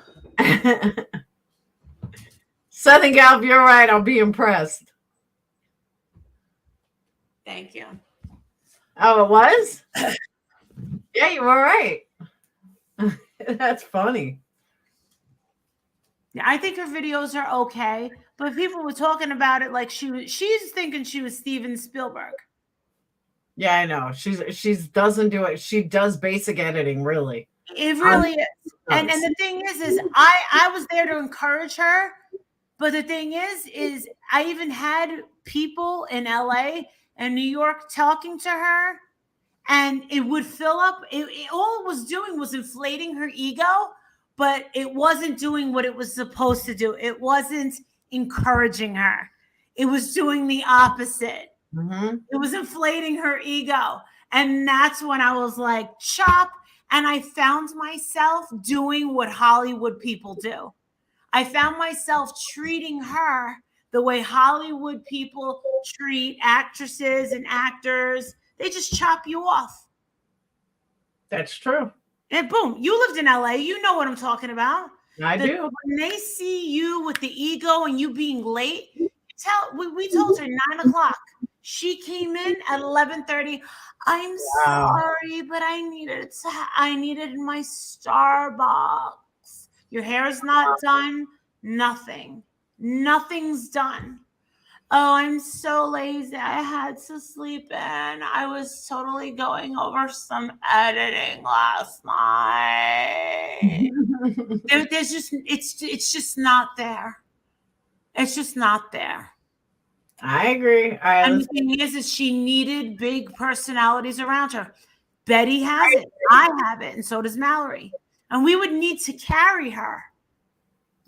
Southern Gal, if you're right, I'll be impressed. Thank you. Oh, it was? Yeah, you were right. That's funny. Yeah, I think her videos are okay, but people were talking about it like she's thinking she was Steven Spielberg. Yeah, I know. She doesn't do it. She does basic editing, really. It really is. And the thing is I was there to encourage her, but the thing is I even had people in LA and New York talking to her, and it would fill up. All it was doing was inflating her ego, but it wasn't doing what it was supposed to do. It wasn't encouraging her. It was doing the opposite. Mm-hmm. It was inflating her ego. And that's when I was like, chop. And I found myself doing what Hollywood people do. I found myself treating her the way Hollywood people treat actresses and actors. They just chop you off. That's true. And boom, you lived in LA. You know what I'm talking about. I do. When they see you with the ego and you being late, we told her 9 o'clock. She came in at 11:30. I'm sorry, but I needed my Starbucks. Your hair is not done. Nothing's done. Oh, I'm so lazy. I had to sleep in. I was totally going over some editing last night. There's just it's just not there. It's just not there. I agree. And the thing is she needed big personalities around her. Betty has it. I have it, and so does Mallory. And we would need to carry her.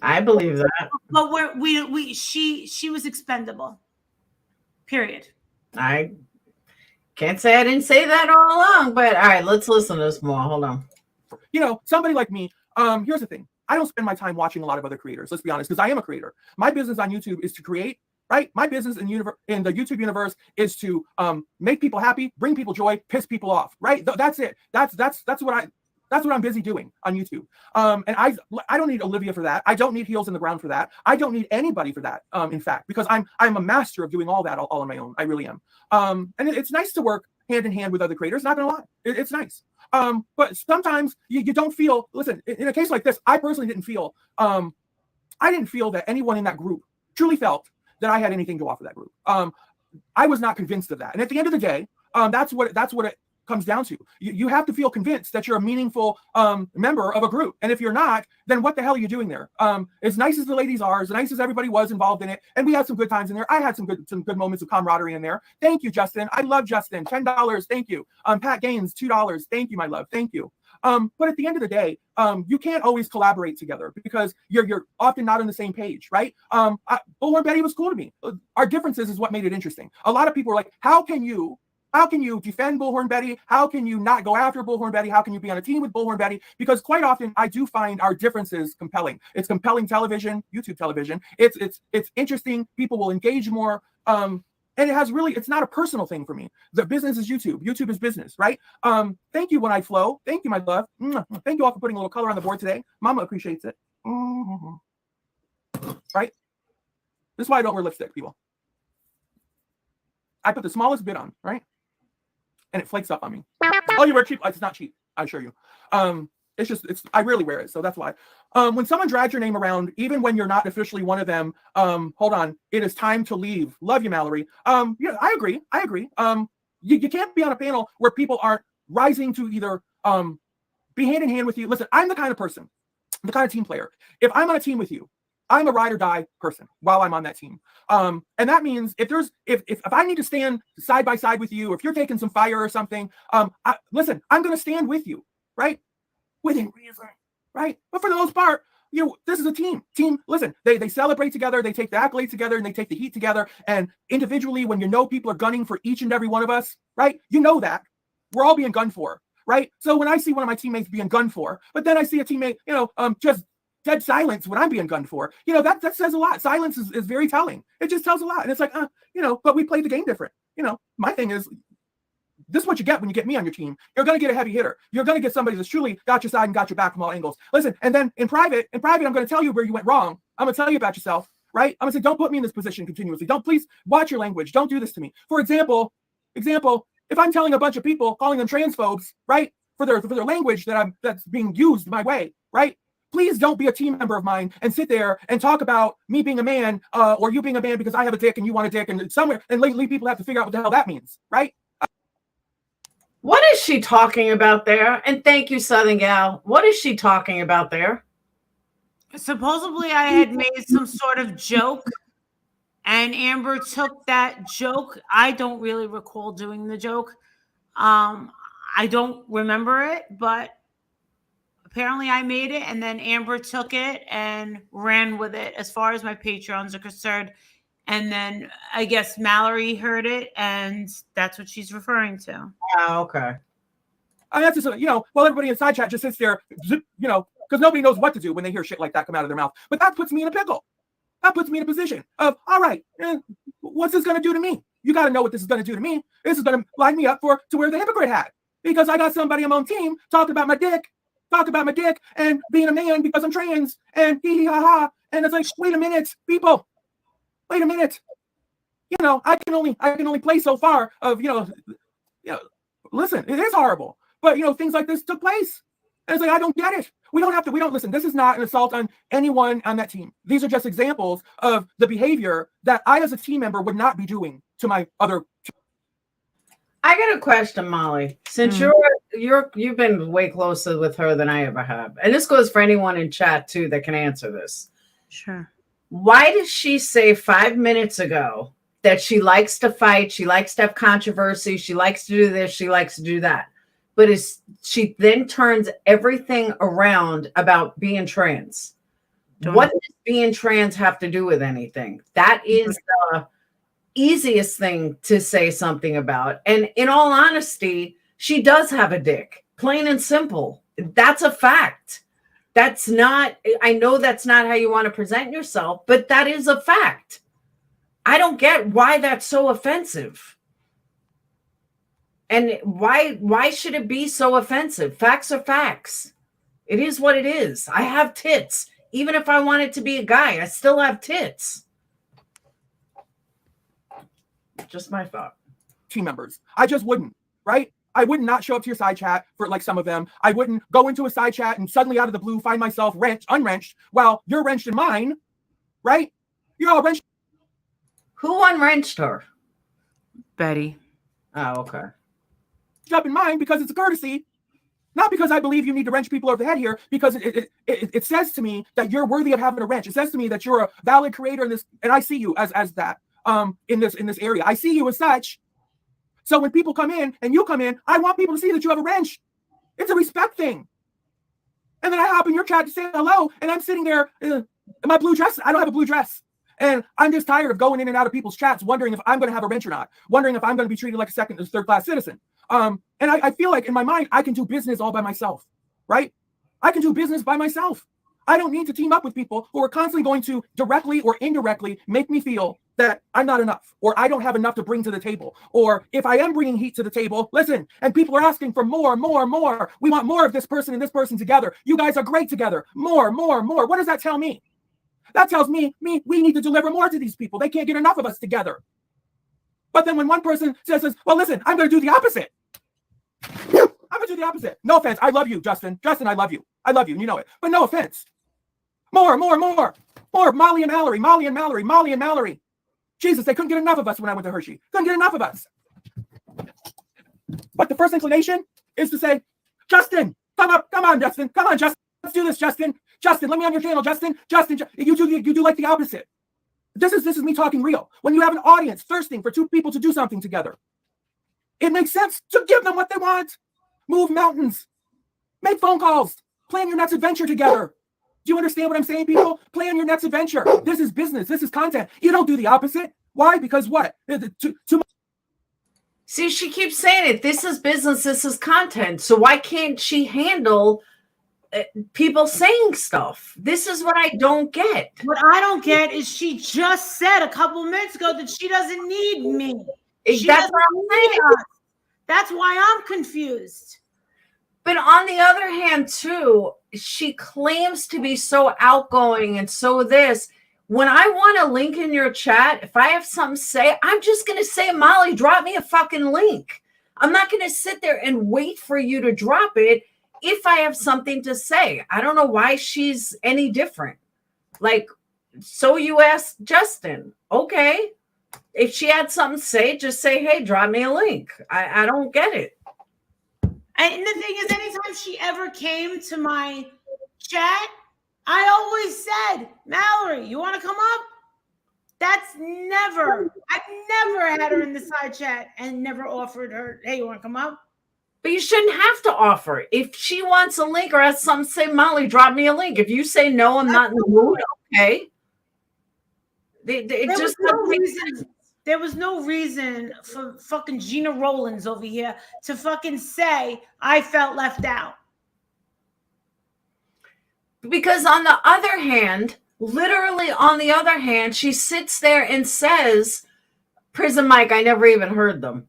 I believe that. But she was expendable. Period. I can't say I didn't say that all along, but all right, let's listen to this more. Hold on. You know, somebody like me, here's the thing. I don't spend my time watching a lot of other creators, let's be honest, because I am a creator. My business on YouTube is to create, right? My business in the YouTube universe is to make people happy, bring people joy, piss people off, right? That's it. That's what I'm busy doing on YouTube. And I don't need Olivia for that. I don't need Heels in the Ground for that. I don't need anybody for that, in fact, because I'm a master of doing all that all on my own. I really am. And it's nice to work hand in hand with other creators, not gonna lie. It's nice. But sometimes you don't feel, listen, in a case like this, I personally didn't feel, I didn't feel that anyone in that group truly felt that I had anything to offer that group. I was not convinced of that. And at the end of the day, that's what comes down to. You have to feel convinced that you're a meaningful member of a group. And if you're not, then what the hell are you doing there? As nice as the ladies are, as nice as everybody was involved in it, and we had some good times in there. I had some good moments of camaraderie in there. Thank you, Justin. I love Justin. $10. Thank you. Pat Gaines, $2. Thank you, my love. Thank you. But at the end of the day, you can't always collaborate together because you're often not on the same page, right? Bullhorn Betty was cool to me. Our differences is what made it interesting. A lot of people are like, how can you defend Bullhorn Betty? How can you not go after Bullhorn Betty? How can you be on a team with Bullhorn Betty? Because quite often I do find our differences compelling. It's compelling television, YouTube television. It's interesting. People will engage more. And it has really, it's not a personal thing for me. The business is YouTube. YouTube is business, right? Thank you, When I Flow. Thank you, my love. Thank you all for putting a little color on the board today. Mama appreciates it. Right? This is why I don't wear lipstick, people. I put the smallest bit on, right? And it flakes up on me. Oh, you wear cheap? It's not cheap, I assure you. I rarely wear it, so that's why. When someone drags your name around, even when you're not officially one of them, hold on, it is time to leave. Love you, Mallory. Yeah, I agree. You can't be on a panel where people aren't rising to either be hand in hand with you. Listen, I'm the kind of person, the kind of team player. If I'm on a team with you, I'm a ride or die person while I'm on that team. And that means if I need to stand side by side with you, or if you're taking some fire or something, listen, I'm going to stand with you, right? Within reason, right? But for the most part, this is a team. Listen, they celebrate together, they take the accolades together, and they take the heat together. And individually, when people are gunning for each and every one of us, right? You know that. We're all being gunned for, right? So when I see one of my teammates being gunned for, but then I see a teammate, just dead silence when I'm being gunned for, that says a lot. Silence is very telling. It just tells a lot. And it's like, but we play the game different. My thing is, this is what you get when you get me on your team. You're going to get a heavy hitter. You're going to get somebody that's truly got your side and got your back from all angles. Listen, and then in private, I'm going to tell you where you went wrong. I'm going to tell you about yourself, right? I'm going to say, don't put me in this position continuously. Don't, please watch your language. Don't do this to me. For example, if I'm telling a bunch of people, calling them transphobes, right, for their language that's being used my way, right? Please don't be a team member of mine and sit there and talk about me being a man or you being a man because I have a dick and you want a dick and somewhere, and lately people have to figure out what the hell that means, right? What is she talking about there? And thank you, Southern Gal. What is she talking about there? Supposedly, I had made some sort of joke, and Amber took that joke. I don't really recall doing the joke. I don't remember it, but apparently I made it, and then Amber took it and ran with it as far as my Patreons are concerned. And then I guess Mallory heard it, and that's what she's referring to. Oh, okay. And that's just, while everybody in side chat just sits there, because nobody knows what to do when they hear shit like that come out of their mouth. But that puts me in a pickle. That puts me in a position of, all right, what's this going to do to me? You got to know what this is going to do to me. This is going to line me up to wear the hypocrite hat. Because I got somebody on my own team talking about my dick, and being a man because I'm trans, and hee ha ha. And it's like, wait a minute, people. Wait a minute. I can only play so far of, listen, it is horrible. But, things like this took place. And it's like, I don't get it. We don't listen. This is not an assault on anyone on that team. These are just examples of the behavior that I, as a team member, would not be doing to my other. I got a question, Molly. Since you've been way closer with her than I ever have. And this goes for anyone in chat, too, that can answer this. Sure. Why did she say 5 minutes ago that she likes to fight, she likes to have controversy, she likes to do this, she likes to do that? But she then turns everything around about being trans. What does being trans have to do with anything? That is the easiest thing to say something about. And in all honesty, she does have a dick, plain and simple. That's a fact. I know that's not how you want to present yourself, but that is a fact. I don't get why that's so offensive. And why should it be so offensive? Facts are facts. It is what it is. I have tits. Even if I wanted to be a guy, I still have tits. Just my thought. Team members. I just wouldn't, right? I would not show up to your side chat for like some of them. I wouldn't go into a side chat and suddenly out of the blue find myself unwrenched while you're wrenched in mine, right? You're all wrenched. Who unwrenched her? Betty. Oh, okay. up in mine because it's a courtesy. Not because I believe you need to wrench people over the head here, because it says to me that you're worthy of having a wrench. It says to me that you're a valid creator in this, and I see you as that in this area. I see you as such. So when people come in and you come in, I want people to see that you have a wrench. It's a respect thing. And then I hop in your chat to say hello, and I'm sitting there in my blue dress. I don't have a blue dress. And I'm just tired of going in and out of people's chats, wondering if I'm going to have a wrench or not, wondering if I'm going to be treated like a second or third class citizen. And I feel like in my mind, I can do business all by myself, right? I can do business by myself. I don't need to team up with people who are constantly going to directly or indirectly make me feel that I'm not enough, or I don't have enough to bring to the table. Or if I am bringing heat to the table, listen, and people are asking for more. We want more of this person and this person together. You guys are great together. More. What does that tell me? That tells me we need to deliver more to these people. They can't get enough of us together. But then when one person says, well, listen, I'm going to do the opposite. I'm going to do the opposite. No offense. I love you, Justin. Justin, I love you. I love you. You know it. But no offense. More. Molly and Mallory. Jesus, they couldn't get enough of us when I went to Hershey. Couldn't get enough of us. But the first inclination is to say, Justin, come on, Justin. Come on, Justin. Let's do this, Justin. Justin, let me on your channel, Justin. You do like the opposite. This is me talking real. When you have an audience thirsting for two people to do something together, it makes sense to give them what they want. Move mountains. Make phone calls. Plan your next adventure together. Do you understand what I'm saying, people? Plan your next adventure. This is business. This is content. You don't do the opposite. Why? Because what? See, she keeps saying it. This is business. This is content. So why can't she handle people saying stuff? This is what I don't get. What I don't get is she just said a couple minutes ago that she doesn't need me. That's what I'm saying. That's why I'm confused. But on the other hand, too, she claims to be so outgoing and so this. When I want a link in your chat, if I have something to say, I'm just going to say, Molly, drop me a fucking link. I'm not going to sit there and wait for you to drop it if I have something to say. I don't know why she's any different. Like, so you asked Justin. Okay. If she had something to say, just say, hey, drop me a link. I don't get it. And the thing is, anytime she ever came to my chat, I always said, Mallory, you want to come up? I've never had her in the side chat and never offered her, hey, you want to come up? But you shouldn't have to offer. If she wants a link or has something to say, Molly, drop me a link. If you say no, I'm not in the mood, okay. There was no reason for fucking Gina Rollins over here to fucking say I felt left out. Because on the other hand, literally on the other hand, she sits there and says, Prison Mike, I never even heard them.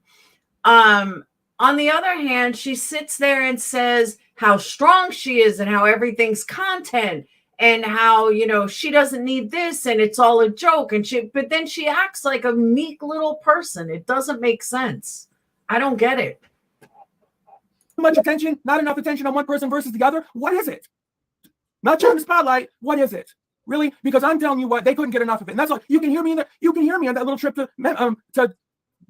On the other hand, she sits there and says how strong she is and how everything's content. And how, she doesn't need this and it's all a joke. But then she acts like a meek little person. It doesn't make sense. I don't get it. Too much attention, not enough attention on one person versus the other. What is it? Not turn the spotlight. What is it? Really? Because I'm telling you what, they couldn't get enough of it. And that's why you can hear me on that little trip to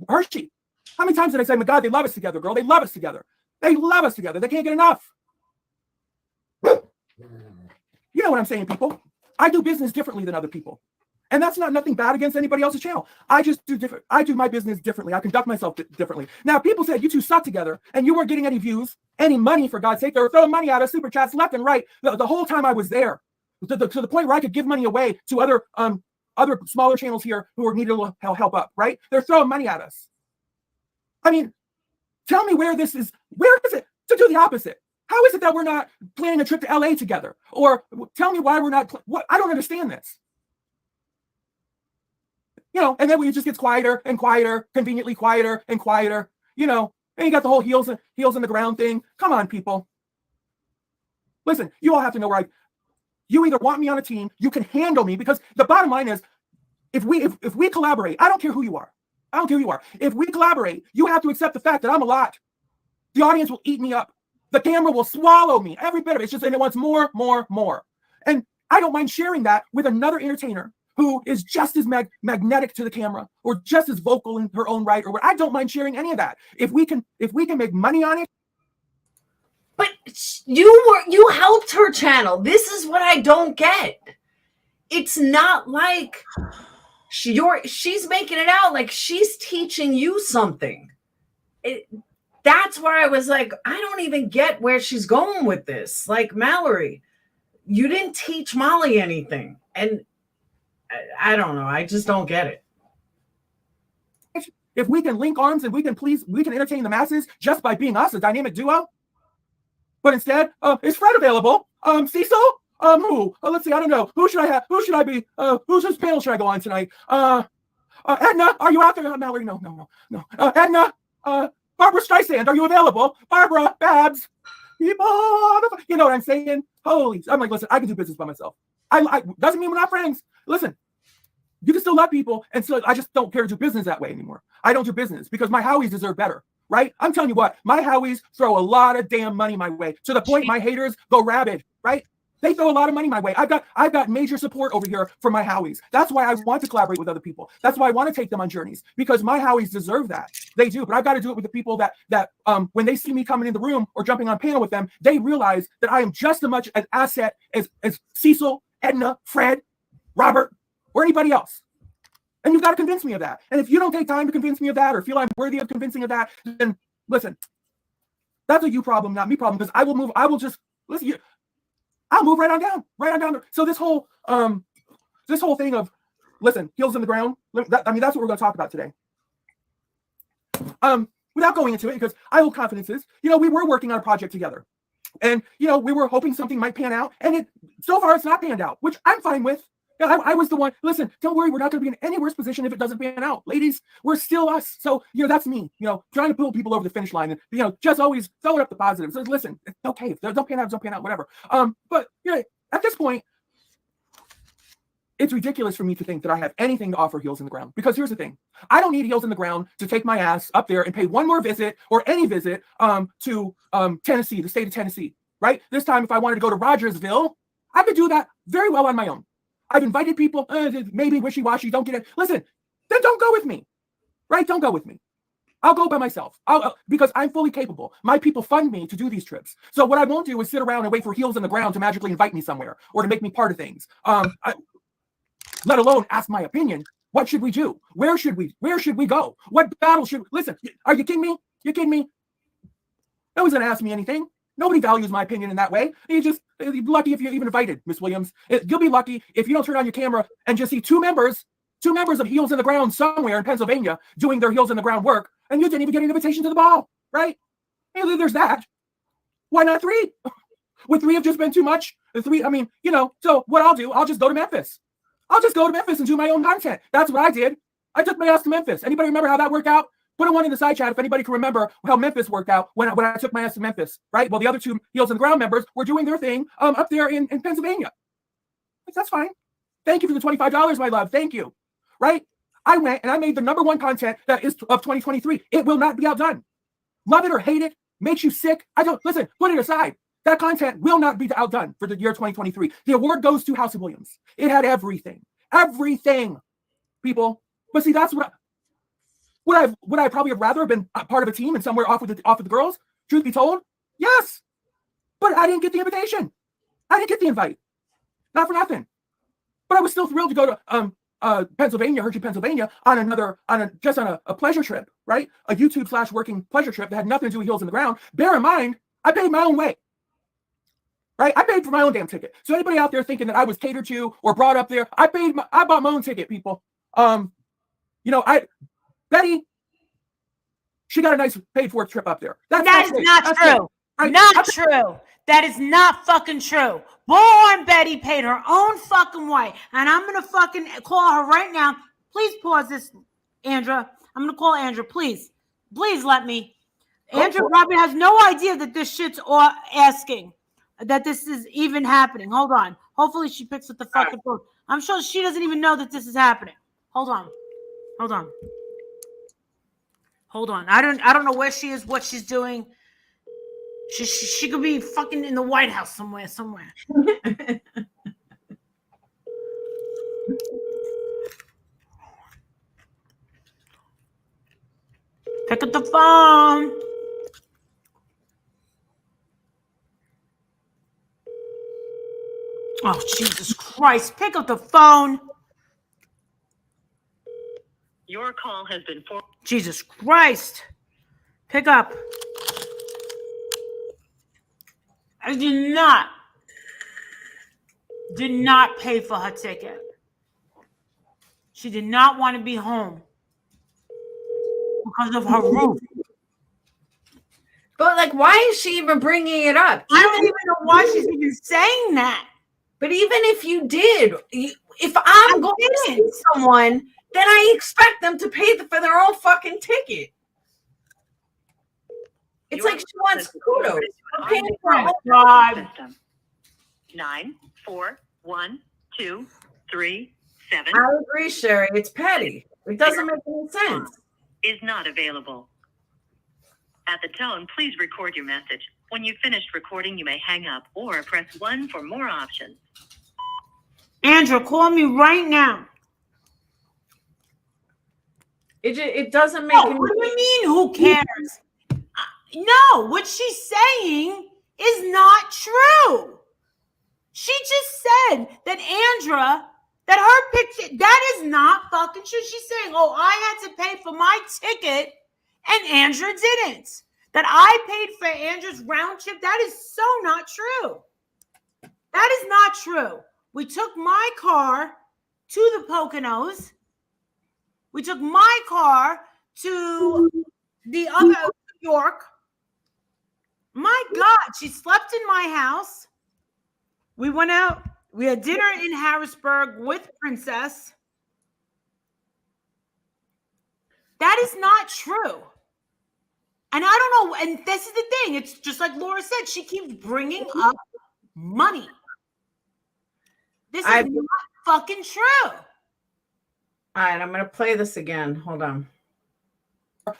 Hershey. How many times did I say, my God, they love us together, girl. They love us together. They love us together. They can't get enough. You know what I'm saying, people? I do business differently than other people. And that's not nothing bad against anybody else's channel. I just do different. I do my business differently. I conduct myself differently. Now, people said you two suck together and you weren't getting any views, any money, for God's sake. They were throwing money out of super chats left and right the whole time I was there. To the point where I could give money away to other smaller channels here who were needing a little help up, right? They're throwing money at us. I mean, tell me where this is. Where is it to do the opposite? How is it that we're not planning a trip to LA together? Or tell me why we're not. What? I don't understand this. And then it just gets quieter and quieter, conveniently quieter and quieter. And you got the whole heels in the ground thing. Come on, people. Listen, you all have to know right. You either want me on a team, you can handle me, because the bottom line is, if we collaborate, I don't care who you are. I don't care who you are. If we collaborate, you have to accept the fact that I'm a lot. The audience will eat me up. The camera will swallow me, every bit of it. It's just, and it wants more. And I don't mind sharing that with another entertainer who is just as magnetic to the camera or just as vocal in her own right, or what. I don't mind sharing any of that. If we can make money on it. But you helped her channel. This is what I don't get. It's not like she's making it out like she's teaching you something. That's where I was like, I don't even get where she's going with this. Like, Mallory, you didn't teach Molly anything. And I don't know. I just don't get it. If we can link arms and we can entertain the masses just by being us, a dynamic duo. But instead, is Fred available? Cecil? Who? Let's see, I don't know. Who should I have? Who should I be? Whose panel should I go on tonight? Edna, are you out there? Mallory, no. Edna, Barbara Streisand, are you available? Barbara, Babs, people, you know what I'm saying? I'm like, listen, I can do business by myself. I doesn't mean we're not friends. Listen, you can still love people, and so I just don't care to do business that way anymore. I don't do business because my Howies deserve better, right? I'm telling you what, my Howies throw a lot of damn money my way to the point my haters go rabid, right? They throw a lot of money my way. I've got major support over here from my Howies. That's why I want to collaborate with other people. That's why I want to take them on journeys, because my Howies deserve that. They do, but I've got to do it with the people that when they see me coming in the room or jumping on panel with them, they realize that I am just as much an asset as Cecil, Edna, Fred, Robert, or anybody else. And you've got to convince me of that. And if you don't take time to convince me of that or feel I'm worthy of convincing of that, then listen, that's a you problem, not me problem, because I'll move right on down. So this whole thing of, listen, heels in the ground, that's what we're going to talk about today. Without going into it, because I hold confidences, we were working on a project together. And, we were hoping something might pan out. And so far it's not panned out, which I'm fine with. I was the one, listen, don't worry, we're not going to be in any worse position if it doesn't pan out. Ladies, we're still us. So, that's me, trying to pull people over the finish line and, just always throwing up the positives. So listen, it's okay. If they don't pan out, whatever. But, at this point, it's ridiculous for me to think that I have anything to offer heels in the ground. Because here's the thing. I don't need heels in the ground to take my ass up there and pay one more visit or any visit to Tennessee, the state of Tennessee, right? This time, if I wanted to go to Rogersville, I could do that very well on my own. I've invited people, maybe wishy-washy, don't get it. Listen, then don't go with me, right? Don't go with me. I'll go by myself because I'm fully capable. My people fund me to do these trips. So what I won't do is sit around and wait for heels in the ground to magically invite me somewhere or to make me part of things. Let alone ask my opinion. What should we do? Where should we go? What battle listen, are you kidding me? No one's going to ask me anything. Nobody values my opinion in that way. You're lucky if you're even invited, Miss Williams. You'll be lucky if you don't turn on your camera and just see two members of Heels in the Ground somewhere in Pennsylvania doing their Heels in the Ground work, and you didn't even get an invitation to the ball, right? There's that. Why not three? Would three have just been too much? So what I'll do, I'll just go to Memphis. I'll just go to Memphis and do my own content. That's what I did. I took my ass to Memphis. Anybody remember how that worked out? Put a one in the side chat if anybody can remember how Memphis worked out when I took my ass to Memphis, right? Well, the other two Heels in the Ground members were doing their thing up there in Pennsylvania. That's fine. Thank you for the $25, my love. Thank you. Right? I went and I made the #1 content that is of 2023. It will not be outdone. Love it or hate it, makes you sick. Listen, put it aside. That content will not be outdone for the year 2023. The award goes to House of Williams. It had everything. Everything, people. But see, that's would I probably have rather been a part of a team and somewhere off with the girls? Truth be told, yes. But I didn't get the invitation. I didn't get the invite. Not for nothing. But I was still thrilled to go to Pennsylvania, Hershey, Pennsylvania, on a pleasure trip, right? A YouTube /working pleasure trip that had nothing to do with Heels in the Ground. Bear in mind, I paid my own way. Right? I paid for my own damn ticket. So anybody out there thinking that I was catered to or brought up there, I bought my own ticket, people. Betty, she got a nice paid for trip up there. That is not true. Right? Not true. That is not fucking true. Born Betty paid her own fucking way. And I'm going to fucking call her right now. Please pause this, Andra. I'm going to call Andra. Please. Please let me. Andra probably has no idea that this shit's asking. That this is even happening. Hold on. Hopefully she picks up the fucking phone. I'm sure she doesn't even know that this is happening. Hold on. I don't know where she is, what she's doing. She could be fucking in the White House somewhere. Pick up the phone. Oh, Jesus Christ. Pick up the phone. Your call has been forwarded. Jesus Christ. Pick up. I did not pay for her ticket. She did not want to be home because of her roof. But like, why is she even bringing it up? I don't even know why she's even saying that. But even if you did, if I'm going to see someone, then I expect them to pay for their own fucking ticket. It's like she wants kudos. We're paying for Oh my God. 9 4 1 2 3 7 I agree, Sherry. It's petty. It doesn't make any sense. is not available. At the tone, please record your message. When you've finished recording, you may hang up or press 1 for more options. Andrew, call me right now. It doesn't make No, any what do you mean, who cares? No, what she's saying is not true. She just said that Andra, that her picture, that is not fucking true. She's saying, oh, I had to pay for my ticket and Andra didn't. That I paid for Andra's round trip. That is so not true. That is not true. We took my car to the Poconos. We took my car to the other New York. My God, she slept in my house. We went out. We had dinner in Harrisburg with Princess. That is not true. And I don't know. And this is the thing. It's just like Laura said. She keeps bringing up money. This is not fucking true. All right, I'm going to play this again. Hold on.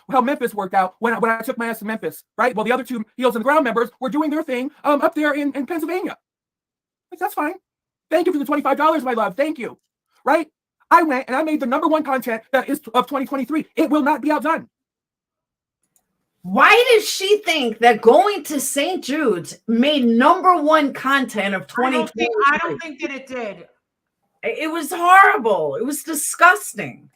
How Memphis worked out when I took my ass to Memphis, right? Well, the other two Heels on the Ground members were doing their thing up there in Pennsylvania. Like, that's fine. Thank you for the $25, my love. Thank you. Right? I went and I made the #1 content that is of 2023. It will not be outdone. Why does she think that going to St. Jude's made #1 content of 2023? I don't think that it did. It was horrible. It was disgusting.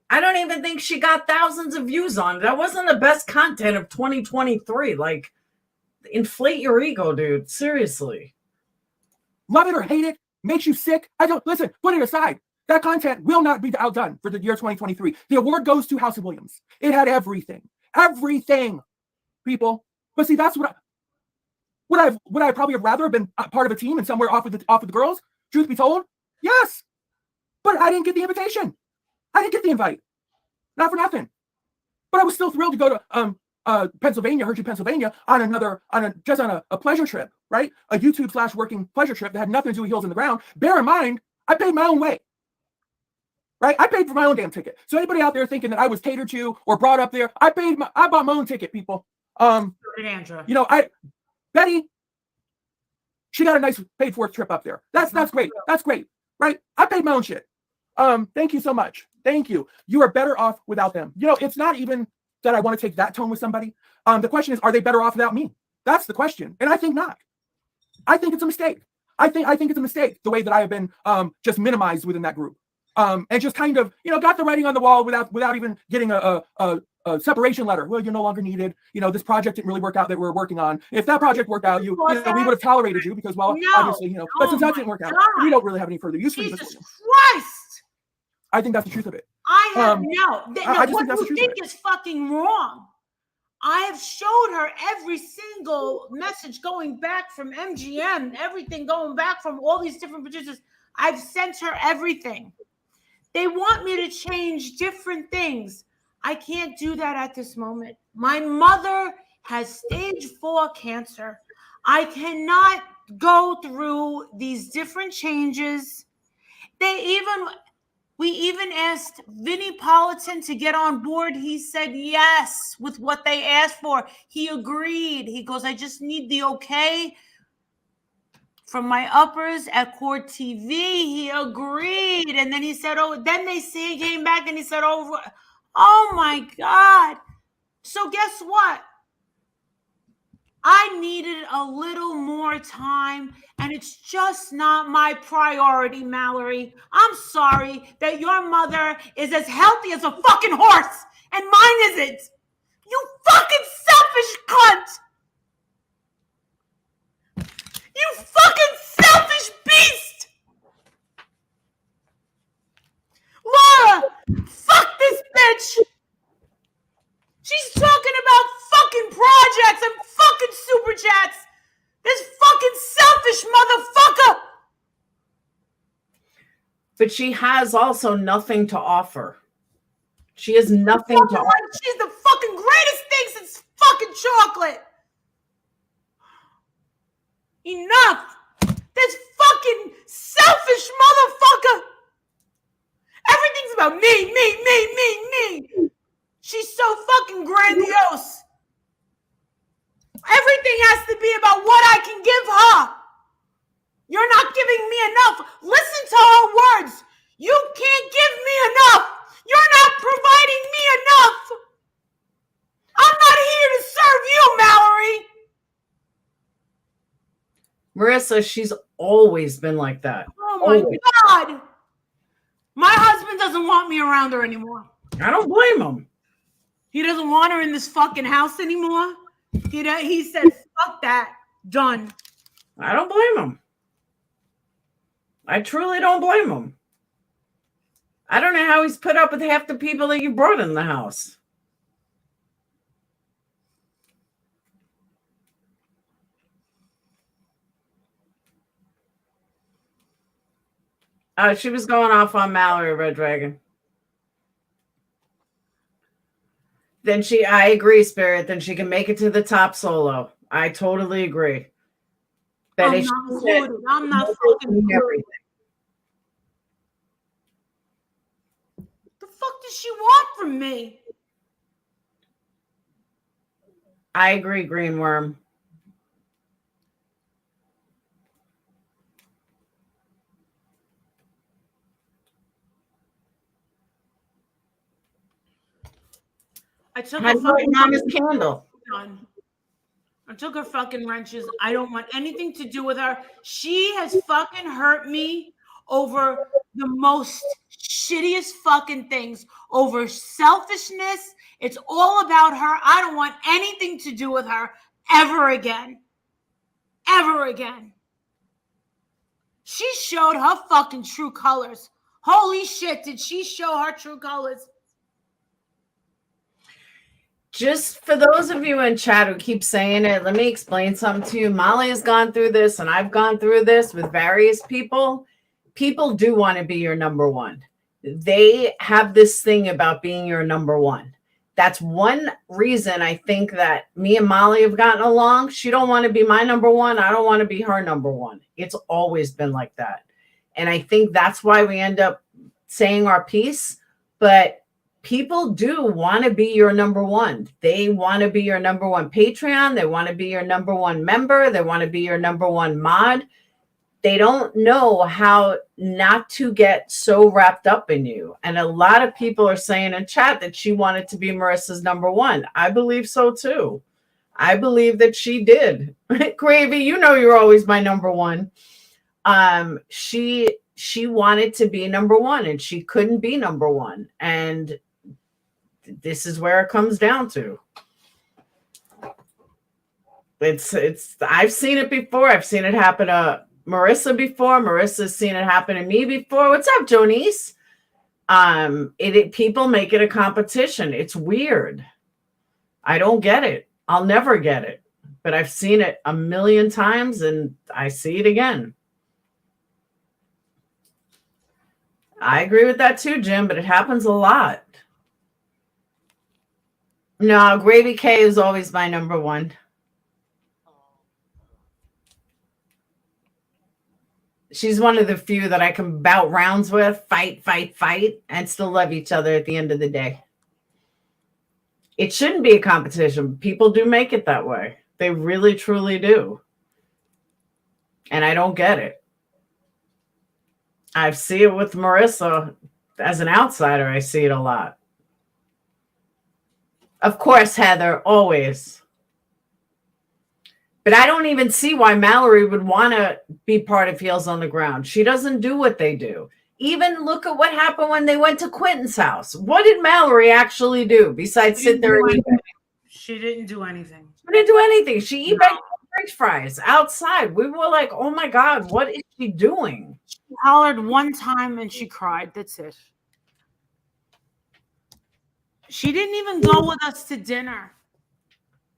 I don't even think she got thousands of views on it. That wasn't the best content of 2023. Like, inflate your ego, dude. Seriously. Love it or hate it, makes you sick. I don't listen, put it aside. That content will not be outdone for the year 2023. The award goes to House of Williams. It had everything. Everything, people. But see, that's what I probably have rather have been part of a team and somewhere off of the girls. Truth be told, yes. But I didn't get the invitation. I didn't get the invite. Not for nothing. But I was still thrilled to go to Pennsylvania, Hershey, Pennsylvania, on a pleasure trip, right? A YouTube /working pleasure trip that had nothing to do with Heels on the Ground. Bear in mind, I paid my own way. Right? I paid for my own damn ticket. So anybody out there thinking that I was catered to or brought up there, I bought my own ticket, people. Andra. You know, Betty, she got a nice paid for trip up there. That's great. That's great. Right? I paid my own shit. Thank you so much. Thank you. You are better off without them. You know, it's not even that I want to take that tone with somebody. The question is, are they better off without me? That's the question. And I think not. I think it's a mistake. I think it's a mistake the way that I have been just minimized within that group. And just kind of, you know, got the writing on the wall without even getting a separation letter. Well, you're no longer needed. You know, this project didn't really work out that we're working on. If that project worked out, we would have tolerated you because, well, obviously, you know, but since that didn't work out, we don't really have any further use for you. Jesus Christ! I think that's the truth of it. I have what you think is fucking wrong. I have showed her every single message going back from MGM, everything going back from all these different producers. I've sent her everything. They want me to change different things. I can't do that at this moment. My mother has stage 4 cancer. I cannot go through these different changes. We even asked Vinnie Politan to get on board. He said yes with what they asked for. He agreed. He goes, I just need the okay from my uppers at Court TV. He agreed. And then he said, oh, then he came back and he said, oh my God. So guess what? I needed a little more time, and it's just not my priority, Mallory. I'm sorry that your mother is as healthy as a fucking horse, and mine isn't. You fucking selfish cunt! You fucking selfish beast! Laura, fuck this bitch! She's talking about fucking projects and fucking super chats. This fucking selfish motherfucker. But she has also nothing to offer. She has nothing to offer. Like she's the fucking greatest thing since fucking chocolate. Enough. This fucking selfish motherfucker. Everything's about me. She's so fucking grandiose. Everything has to be about what I can give her. You're not giving me enough. Listen to her words. You can't give me enough. You're not providing me enough. I'm not here to serve you, Mallory. Marissa, she's always been like that. Oh my Always. God. My husband doesn't want me around her anymore. I don't blame him. He doesn't want her in this fucking house anymore. He said, fuck that. Done. I don't blame him. I truly don't blame him. I don't know how he's put up with half the people that you brought in the house. She was going off on Mallory, Red Dragon. Then I agree, Spirit. Then she can make it to the top solo. I totally agree. I'm not fucking included. The fuck does she want from me? I agree, Green Worm. I took I her fucking Mama's candle. I took her fucking wrenches. I don't want anything to do with her. She has fucking hurt me over the most shittiest fucking things, over selfishness. It's all about her. I don't want anything to do with her ever again. Ever again. She showed her fucking true colors. Holy shit, did she show her true colors? Just for those of you in chat who keep saying it, let me explain something to you. Molly has gone through this, and I've gone through this with various people. People do want to be your number one. They have this thing about being your number one. That's one reason I think that me and Molly have gotten along. She don't want to be my number one. I don't want to be her number one. It's always been like that. And I think that's why we end up saying our piece. But people do want to be your number one. They want to be your number one Patreon. They want to be your number one member. They want to be your number one mod. They don't know how not to get so wrapped up in you. And a lot of people are saying in chat that she wanted to be Marissa's number one. I believe so too. I believe that she did. Gravy, you know you're always my number one. She wanted to be number one, and she couldn't be number one. And this is where it comes down to. I've seen it before. I've seen it happen to Marissa before. Marissa's seen it happen to me before. What's up, Jonice? People make it a competition. It's weird. I don't get it. I'll never get it. But I've seen it a million times, and I see it again. I agree with that too, Jim, but it happens a lot. No, Gravy K is always my number one. She's one of the few that I can bout rounds with, fight, and still love each other at the end of the day. It shouldn't be a competition. People do make it that way. They really, truly do. And I don't get it. I see it with Marissa. As an outsider, I see it a lot. Of course, Heather, always. But I don't even see why Mallory would want to be part of Heels on the Ground. She doesn't do what they do. Even look at what happened when they went to Quentin's house. What did Mallory actually do besides sit there and eat? She didn't do anything. She didn't do anything. She eat back French fries outside. We were like, oh my God, what is she doing? She hollered one time and she cried. That's it. She didn't even go with us to dinner.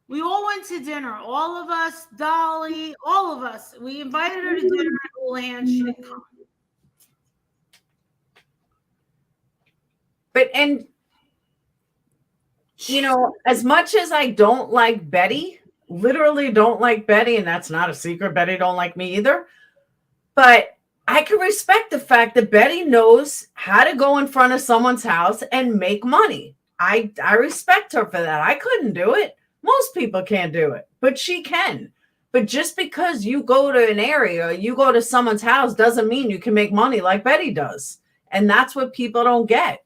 We all went to dinner. All of us, Dolly, all of us. We invited her to dinner at Houlihan. She didn't come. But, and, you know, as much as I don't like Betty, literally don't like Betty, and that's not a secret, Betty don't like me either, but I can respect the fact that Betty knows how to go in front of someone's house and make money. I respect her for that. I couldn't do it. Most people can't do it, but she can. But just because you go to an area, you go to someone's house, doesn't mean you can make money like Betty does. And that's what people don't get.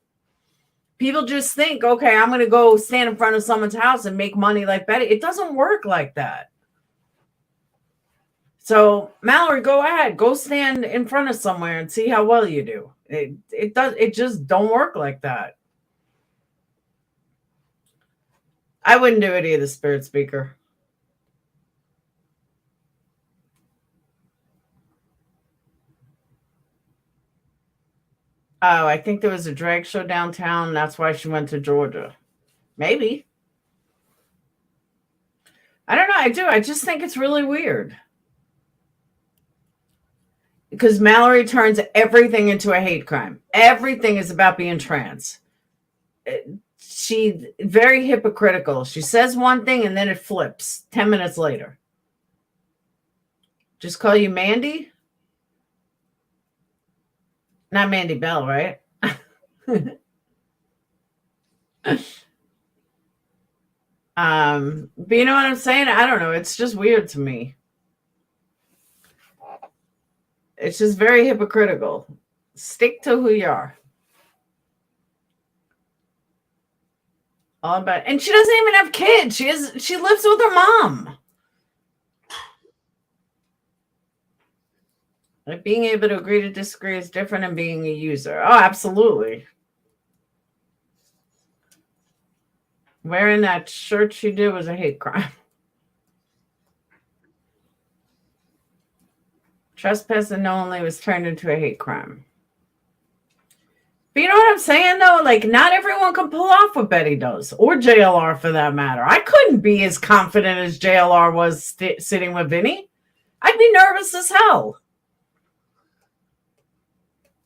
People just think, okay, I'm going to go stand in front of someone's house and make money like Betty. It doesn't work like that. So, Mallory, go ahead. Go stand in front of somewhere and see how well you do. It just don't work like that. I wouldn't do it either, Spirit Speaker. Oh, I think there was a drag show downtown. That's why she went to Georgia. Maybe. I don't know. I just think it's really weird. Because Mallory turns everything into a hate crime. Everything is about being trans. She's very hypocritical. She says one thing and then it flips 10 minutes later. Just call you Mandy? Not Mandy Bell, right? But you know what I'm saying? I don't know. It's just weird to me. It's just very hypocritical. Stick to who you are. All about, and she doesn't even have kids. She lives with her mom. Like being able to agree to disagree is different than being a user. Oh, absolutely. Wearing that shirt she did was a hate crime. Trespassing knowingly was turned into a hate crime. But you know what I'm saying, though? Like, not everyone can pull off what Betty does, or JLR for that matter. I couldn't be as confident as JLR was sitting with Vinny. I'd be nervous as hell.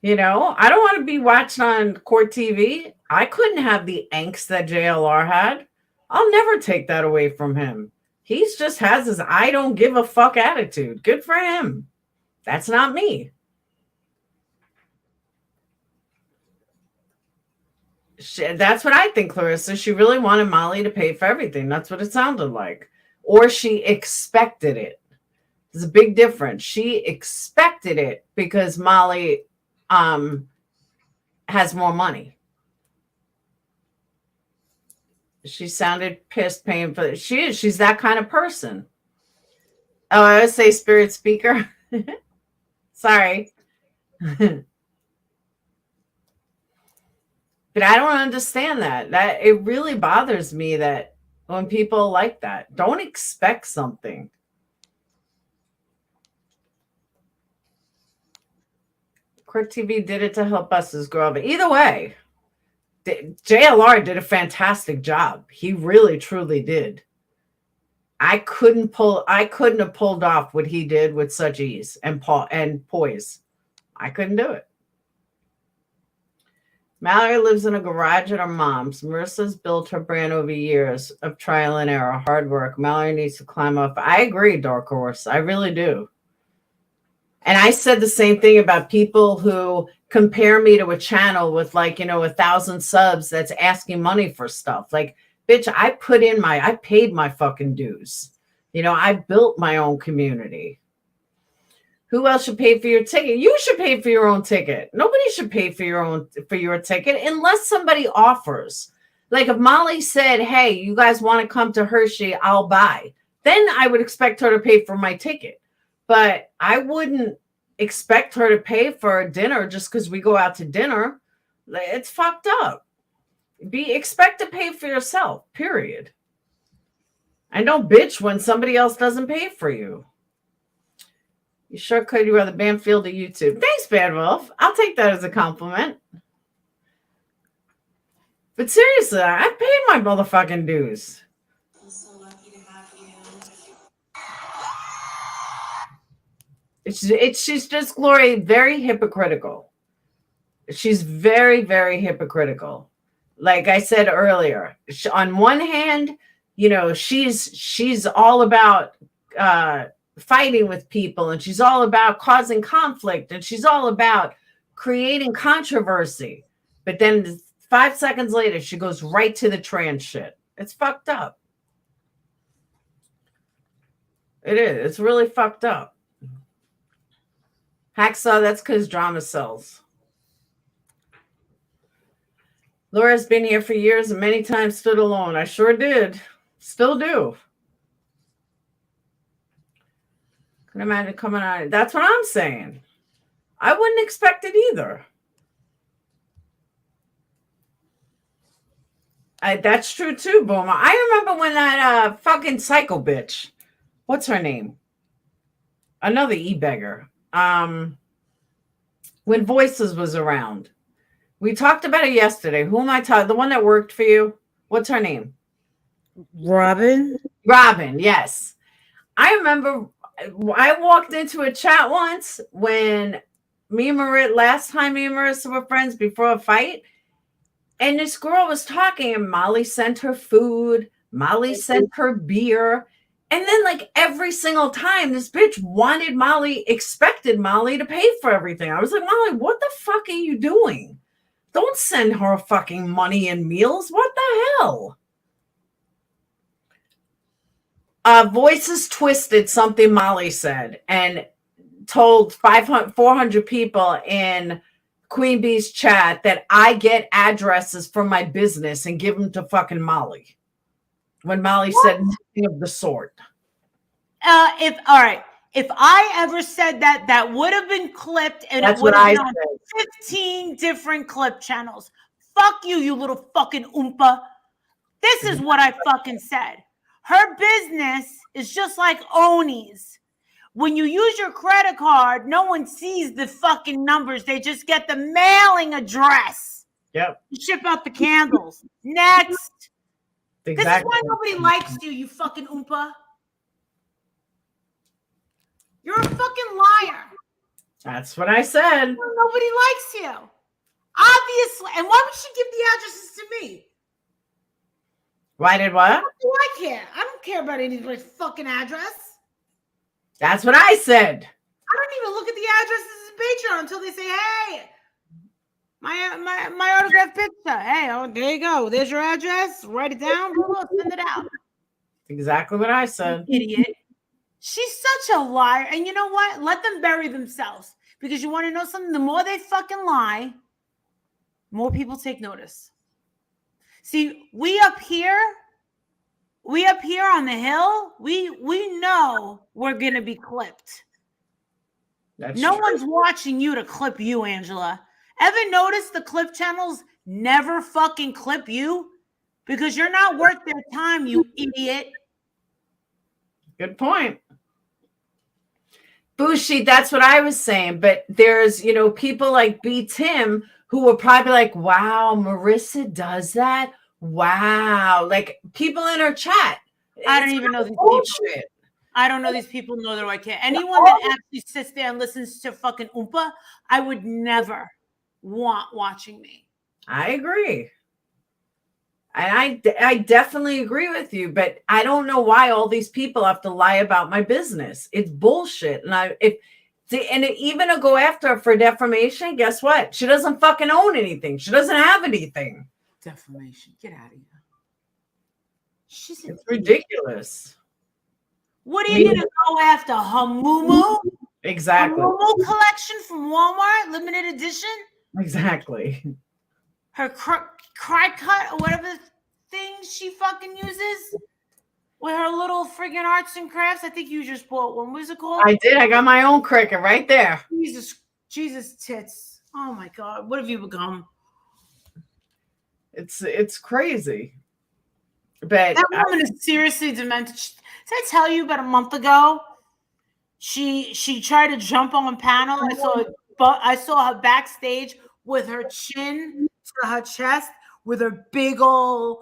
You know, I don't want to be watched on court TV. I couldn't have the angst that JLR had. I'll never take that away from him. He just has his I don't give a fuck attitude. Good for him. That's not me. That's what I think, Clarissa. She really wanted Molly to pay for everything. That's what it sounded like. Or she expected it. There's a big difference. She expected it because Molly has more money. She sounded pissed paying for it. She's that kind of person. Oh, I would say Spirit Speaker. Sorry. But I don't understand that. That it really bothers me that when people like that, don't expect something. Court TV did it to help buses grow up. Either way, JLR did a fantastic job. He really, truly did. I couldn't have pulled off what he did with such ease and poise. I couldn't do it. Mallory lives in a garage at her mom's. Marissa's built her brand over years of trial and error, hard work. Mallory needs to climb up. I agree, Dark Horse. I really do. And I said the same thing about people who compare me to a channel with 1,000 subs that's asking money for stuff. Like, bitch, I paid my fucking dues. I built my own community. Who else should pay for your ticket? You should pay for your own ticket. Nobody should pay for your ticket unless somebody offers. Like if Molly said, hey, you guys want to come to Hershey, I'll buy. Then I would expect her to pay for my ticket. But I wouldn't expect her to pay for dinner just because we go out to dinner. It's fucked up. Expect to pay for yourself, period. And don't bitch when somebody else doesn't pay for you. You sure could. You are the Banfield of YouTube. Thanks, Bad Wolf. I'll take that as a compliment. But seriously, I've paid my motherfucking dues. I'm so lucky to have you. She's just, Glory, very hypocritical. She's very, very hypocritical. Like I said earlier, on one hand, you know, she's all about fighting with people, and she's all about causing conflict, and she's all about creating controversy. But then 5 seconds later, she goes right to the trans shit. It's fucked up. It is. It's really fucked up. Hacksaw, that's because drama sells. Laura's been here for years and many times stood alone. I sure did. Still do. Can imagine coming on. That's what I'm saying. I wouldn't expect it either. That's true too, Boomer. I remember when that fucking psycho bitch, what's her name? Another e-beggar. When Voices was around. We talked about it yesterday. Who am I talking? The one that worked for you? What's her name? Robin? Robin, yes. I remember I walked into a chat once when last time me and Marissa were friends before a fight. And this girl was talking, and Molly sent her food. Molly sent her beer. And then, like, every single time, this bitch expected Molly to pay for everything. I was like, Molly, what the fuck are you doing? Don't send her fucking money and meals. What the hell? Voices twisted something Molly said and told 400 people in Queenbee's chat that I get addresses from my business and give them to fucking Molly. When Molly said nothing of the sort. If I ever said that, that would have been clipped, and That's it would what have I been on said. 15 different clip channels. Fuck you, you little fucking oompa. This is what I fucking said. Her business is just like Oni's. When you use your credit card, no one sees the fucking numbers. They just get the mailing address. Yep. You ship out the candles. Next. Exactly. This is why nobody likes you, you fucking oompa. You're a fucking liar. That's what I said. Nobody likes you. Obviously. And why would she give the addresses to me? Why did what? What do I care? I don't care about anybody's fucking address. That's what I said. I don't even look at the addresses in Patreon until they say, hey, my autograph picture. Hey, oh, there you go. There's your address. Write it down. Send it out. Exactly what I said. Idiot. She's such a liar. And you know what? Let them bury themselves. Because you want to know something? The more they fucking lie, more people take notice. See, we up here on the hill, we know we're going to be clipped. That's no true. one's watching you to clip you, Angela. Ever notice the clip channels never fucking clip you? Because you're not worth their time, you idiot. Good point. Bushi, that's what I was saying. But there's, people like B. Tim who were probably like, wow, Marissa does that? Wow. Like people in her chat. I don't even know these people. I don't know these people, nor do I care. Anyone that actually sits there and listens to fucking Oompa, I would never want watching me. I agree. And I definitely agree with you, but I don't know why all these people have to lie about my business. It's bullshit. And even to go after her for defamation, guess what? She doesn't fucking own anything. She doesn't have anything. Defamation. Get out of here. It's ridiculous. What are you going to go after? Her Mumu? Exactly. Her Mumu collection from Walmart, limited edition? Exactly. Her cry cut or whatever the things she fucking uses with her little friggin' arts and crafts. I think you just bought one. What is it called? I did. I got my own cricket right there. Jesus tits. Oh my God. What have you become? It's crazy. But That woman is seriously demented. Did I tell you about a month ago? She tried to jump on a panel. I saw her backstage with her chin to her chest, with her big old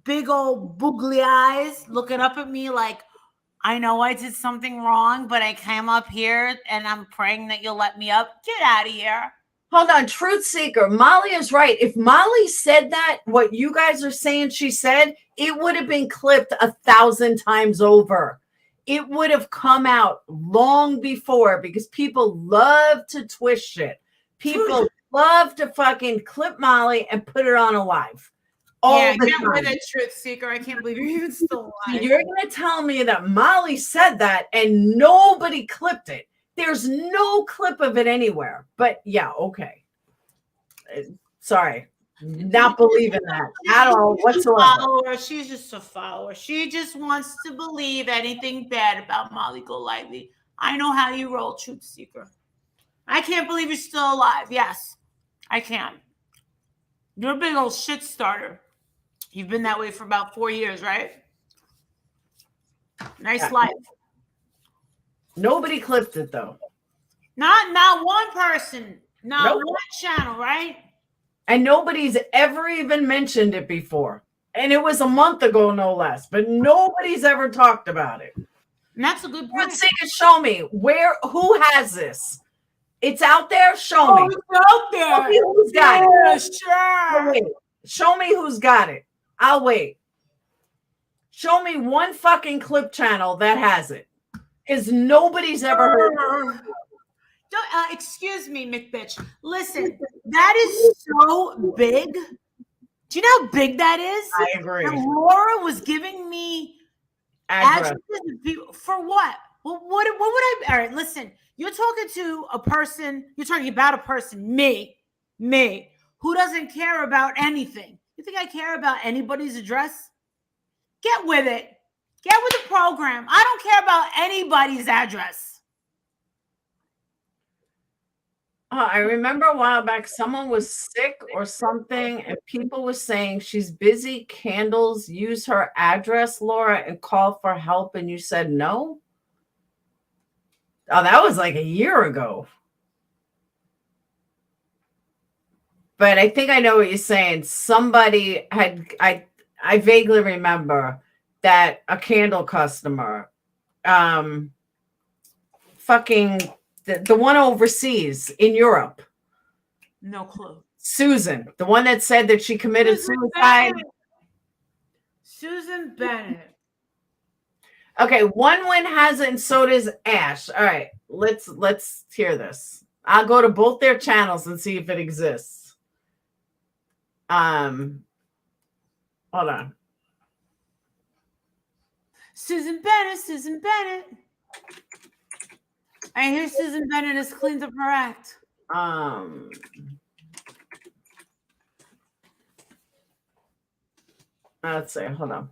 boogly eyes, looking up at me like, I know I did something wrong, but I came up here and I'm praying that you'll let me up. Get out of here. hold on, Truth Seeker. Molly is right. If Molly said that, what you guys are saying she said, it would have been clipped 1,000 times over. It would have come out long before because people love to twist shit. People love to fucking clip Molly and put it on a live. Yeah, get with it, Truth Seeker. I can't believe you're even still alive. You're going to tell me that Molly said that and nobody clipped it. There's no clip of it anywhere. But yeah, okay. Sorry. Not believing that at all whatsoever. She's just a follower. She just wants to believe anything bad about Molly Golightly. I know how you roll, Truth Seeker. I can't believe you're still alive. Yes, I can. You're a big old shit starter. You've been that way for about 4 years, right? Nice life. Nobody clipped it though. Not one person. Not Nope. one channel, right? And nobody's ever even mentioned it before. And it was a month ago, no less. But nobody's ever talked about it. And that's a good point. Let's see it. Show me who has this. It's out there. Show me. It's out there. Show me who's got it. Sure. Wait. Show me who's got it. I'll wait. Show me one fucking clip channel that has it. Because nobody's ever heard of it. Excuse me, McBitch. Listen, that is so big. Do you know how big that is? I agree. And Laura was giving me Address. for what? Well, what would I? All right, listen. You're talking to a person. You're talking about a person, me, who doesn't care about anything. You think I care about anybody's address? Get with it. Get with the program. I don't care about anybody's address. I remember a while back, someone was sick or something, and people were saying she's busy. Candles, use her address, Laura, and call for help. And you said no. Oh, that was like a year ago. But I think I know what you're saying. Somebody had, I vaguely remember that a candle customer, fucking the one overseas in Europe. No clue. Susan, the one that said that she committed suicide. Susan Bennett. Okay, one win has it, and so does Ash. All right, let's hear this. I'll go to both their channels and see if it exists. Hold on. Susan Bennett. I hear Susan Bennett has cleaned up her act. Let's see. Hold on.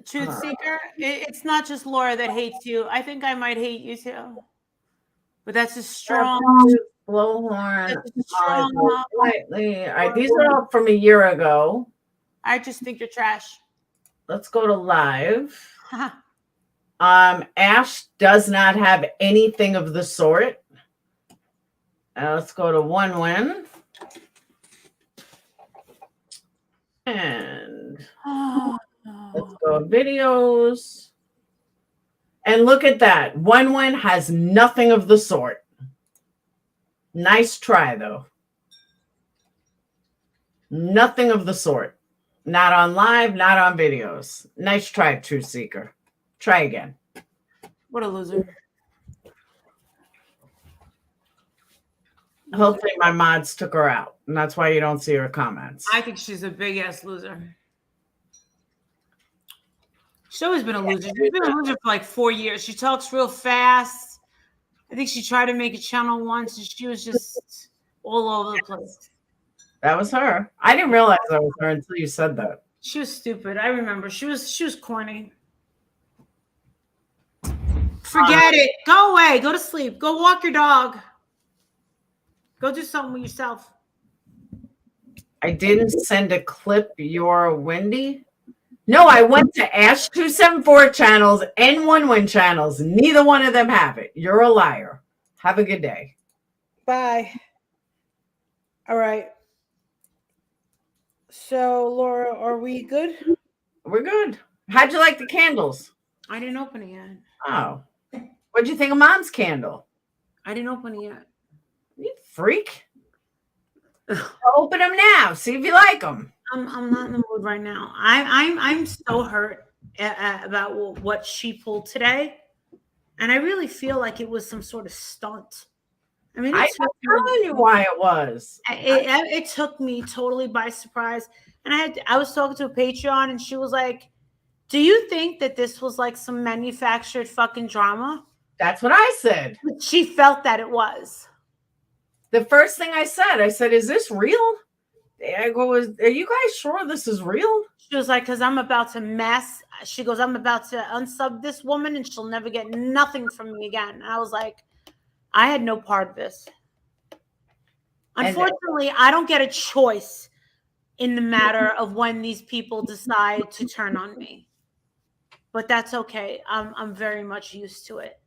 Truth Seeker, it's not just Laura that hates you. I think I might hate you too. But that's a strong blowhorn. strong. Slightly. All right, these are all from a year ago. I just think you're trash. Let's go to live. Ash does not have anything of the sort. Let's go to one win. And let's go videos. And look at that. One win has nothing of the sort. Nice try, though. Nothing of the sort. Not on live, not on videos. Nice try, Truth Seeker. Try again. What a loser. Hopefully my mods took her out. And that's why you don't see her comments. I think she's a big ass loser. She's always been a loser. She's been a loser for like 4 years. She talks real fast. I think she tried to make a channel once and she was just all over the place. That was her. I didn't realize that was her until you said that. She was stupid. I remember. She was corny. Forget it. Go away. Go to sleep. Go walk your dog. Go do something with yourself. I didn't send a clip. You're Wendy. No, I went to Ash 274 channels and One Win channels. Neither one of them have it. You're a liar. Have a good day. Bye. All right. So, Laura, are we good? We're good. How'd you like the candles? I didn't open it yet. Oh. What'd you think of Mom's candle? I didn't open it yet. You freak. Open them now. See if you like them. I'm not in the mood right now. I'm so hurt about what she pulled today, and I really feel like it was some sort of stunt. I mean, I'm telling you why it was. It took me totally by surprise, and I was talking to a Patreon, and she was like, "Do you think that this was like some manufactured fucking drama?" That's what I said. She felt that it was. The first thing I said, is this real? I go, are you guys sure this is real? She was like, because I'm about to she goes, I'm about to unsub this woman and she'll never get nothing from me again. And I was like, I had no part of this. Unfortunately, I don't get a choice in the matter of when these people decide to turn on me. But that's okay. I'm very much used to it.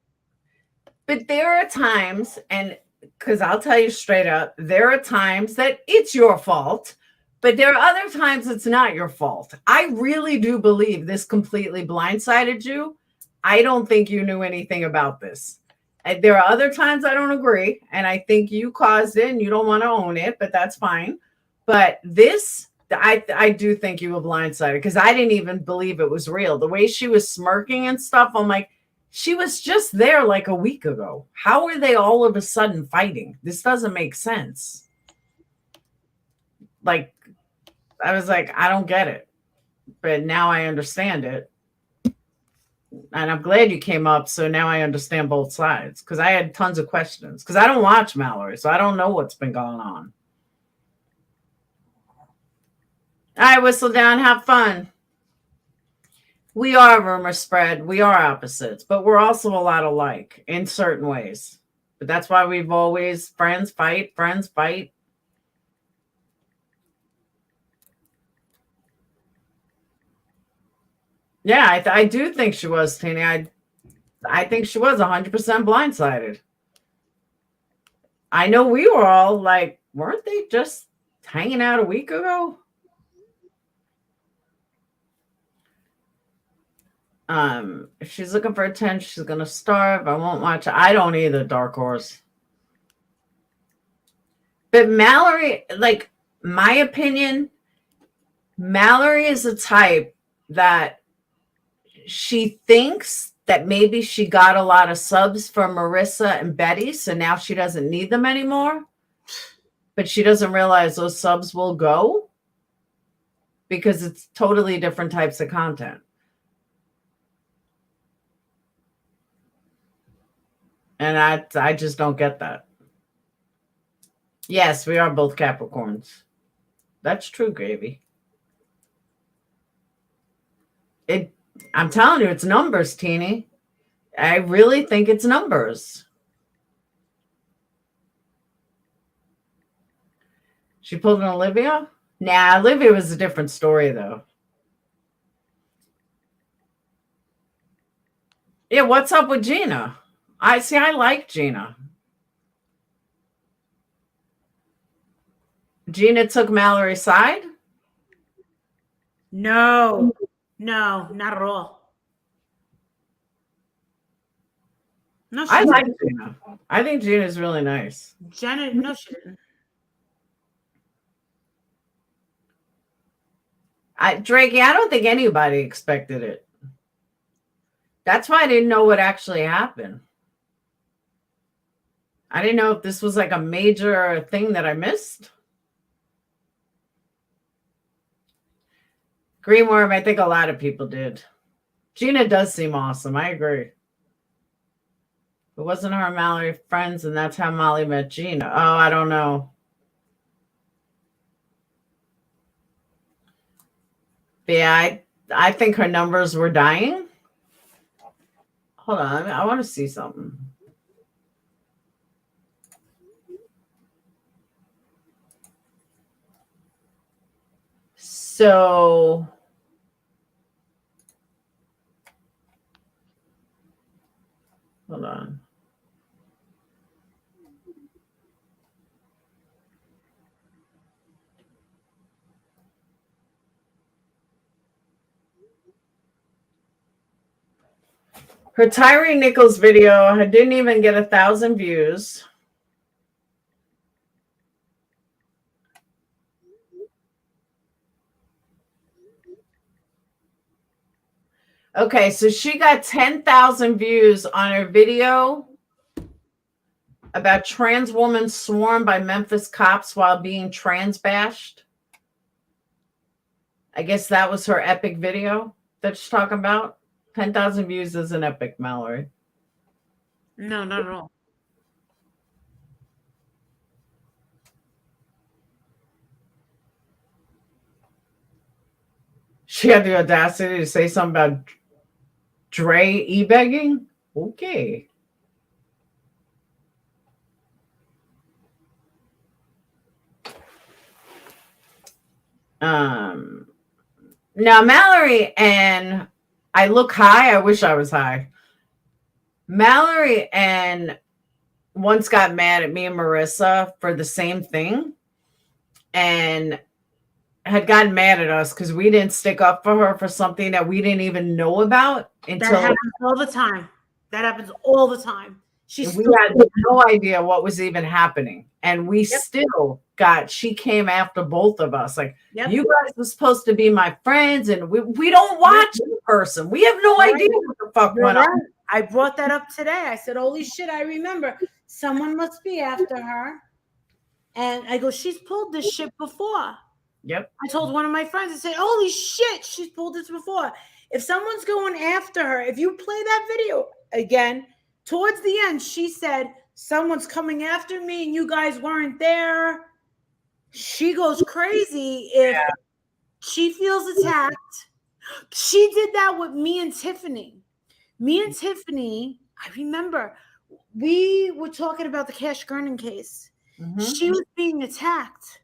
But there are times, and because I'll tell you straight up, there are times that it's your fault, but there are other times it's not your fault. I really do believe this completely blindsided you. I don't think you knew anything about this. And there are other times I don't agree, and I think you caused it and you don't want to own it, but that's fine. But this, I do think you were blindsided because I didn't even believe it was real. The way she was smirking and stuff, I'm like, she was just there like a week ago. How are they all of a sudden fighting? This doesn't make sense. Like, I was like, I don't get it. But now I understand it. And I'm glad you came up. So now I understand both sides. Because I had tons of questions. Because I don't watch Mallory. So I don't know what's been going on. All right, whistle down. Have fun. We are rumor spread. We are opposites, but we're also a lot alike in certain ways. But that's why we've always friends fight. Yeah, I do think she was, Tina. I think she was 100% blindsided. I know we were all like, weren't they just hanging out a week ago? If she's looking for attention, she's gonna starve. I won't watch it. I don't either, Dark Horse. But Mallory, like, my opinion, Mallory is a type that she thinks that maybe she got a lot of subs from Marissa and Betty, so now she doesn't need them anymore. But she doesn't realize those subs will go because it's totally different types of content. And I just don't get that. Yes, we are both Capricorns. That's true, Gravy. I'm telling you, it's numbers, Teeny. I really think it's numbers. She pulled an Olivia? Nah, Olivia was a different story, though. Yeah, what's up with Gina? I like Gina. Gina took Mallory's side? No, not at all. No, I like Gina. I think Gina's really nice. Jenna, no, she didn't. Drakey, I don't think anybody expected it. That's why I didn't know what actually happened. I didn't know if this was like a major thing that I missed. Greenworm, I think a lot of people did. Gina does seem awesome. I agree. It wasn't her and Mallory friends, and that's how Molly met Gina. Oh, I don't know. But yeah, I think her numbers were dying. Hold on, I want to see something. So hold on. Her Tyree Nichols video didn't even get 1,000 views. Okay, so she got 10,000 views on her video about trans woman swarmed by Memphis cops while being trans bashed. I guess that was her epic video that she's talking about. 10,000 views is an epic, Mallory. No, not at all. She had the audacity to say something about Dre e-begging? Okay. Now Mallory and I look high. I wish I was high. Mallory and once got mad at me and Marissa for the same thing and had gotten mad at us because we didn't stick up for her for something that we didn't even know about until That happens all the time. That happens all the time. we had no idea what was even happening. And we still she came after both of us. Like, you guys were supposed to be my friends, and we don't watch in person. We have no idea what the fuck went on. I brought that up today. I said, holy shit, I remember. Someone must be after her. And I go, she's pulled this shit before. Yep. I told one of my friends, I said, holy shit, she's pulled this before. If someone's going after her, if you play that video again, towards the end, she said, someone's coming after me and you guys weren't there. She goes crazy if she feels attacked. She did that with me and Tiffany. Me and Tiffany, I remember, we were talking about the Cash Gurning case. Mm-hmm. She was being attacked.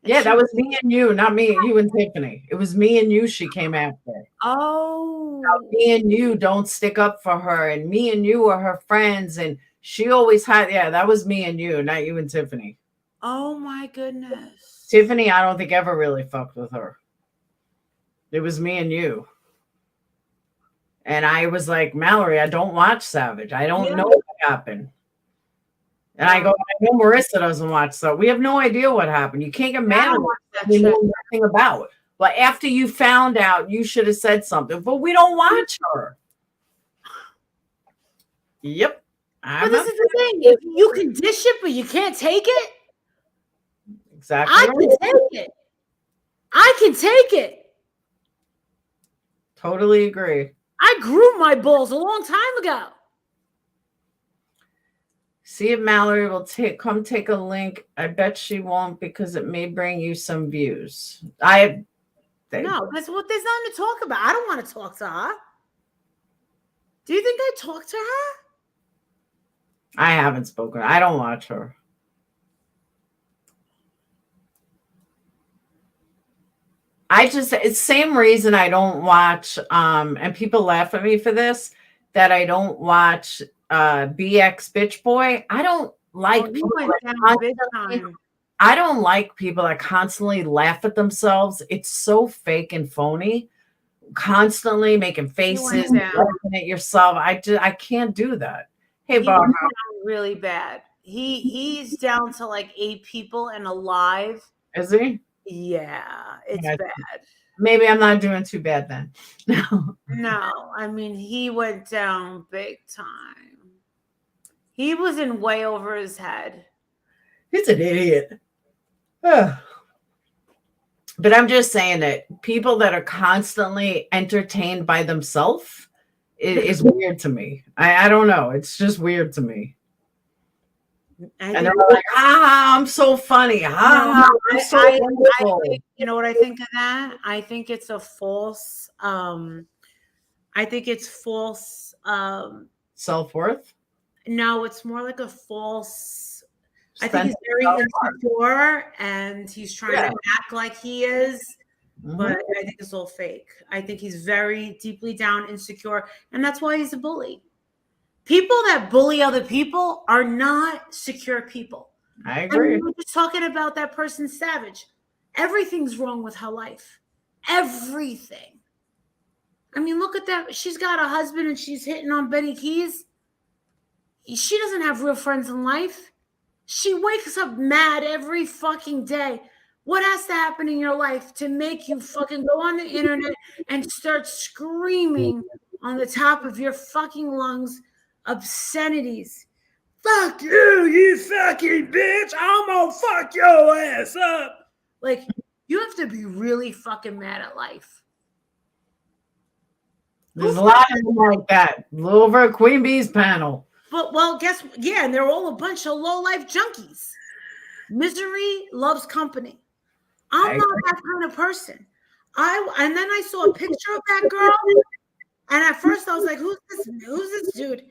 Yeah, that was me and you, not me, you and Tiffany. It was me and you she came after. Oh. Now, me and you don't stick up for her, and me and you are her friends, and she always had, that was me and you, not you and Tiffany. Oh my goodness. Tiffany, I don't think ever really fucked with her. It was me and you. And I was like, Mallory, I don't watch Savage. I don't know what happened. And I go, I know Marissa doesn't watch, so we have no idea what happened. You can't get mad at what you know nothing about. But after you found out, you should have said something. But we don't watch her. Yep. But this is the thing. If you can dish it, but you can't take it. Exactly. I can take it. I can take it. Totally agree. I grew my balls a long time ago. See if Mallory will come take a link. I bet she won't because it may bring you some views. No, that's what there's nothing to talk about. I don't want to talk to her. Do you think I talk to her? I haven't spoken. I don't watch her. It's the same reason I don't watch, and people laugh at me for this, that I don't watch BX Bitch Boy. I don't like I don't like people that constantly laugh at themselves. It's so fake and phony. Constantly making faces, laughing at yourself. I can't do that. Hey, Bob. Really bad. He's down to like 8 people and alive. Is he? Yeah, it's bad. Maybe I'm not doing too bad then. No, I mean, he went down big time. He was in way over his head. He's an idiot. But I'm just saying that people that are constantly entertained by themselves is weird to me. I don't know. It's just weird to me. And they're like, I'm so funny. I'm so wonderful. You know what I think of that? I think it's a false. I think it's false. Self-worth. No, it's more like a false. I think he's very insecure and he's trying to act like he is, but I think it's all fake. I think he's very deeply down insecure, and that's why he's a bully. People that bully other people are not secure people. I agree. We're just talking about that person savage. Everything's wrong with her life. Everything. I mean, look at that. She's got a husband and she's hitting on Benny Keys. She doesn't have real friends in life. She wakes up mad every fucking day. What has to happen in your life to make you fucking go on the internet and start screaming on the top of your fucking lungs obscenities? Fuck you, you fucking bitch. I'm gonna fuck your ass up. Like, you have to be really fucking mad at life. There's a lot of them like that. Over at Queenbee's panel. But, well, and they're all a bunch of low-life junkies. Misery loves company. I'm not that kind of person. And then I saw a picture of that girl, and at first I was like, who's this dude?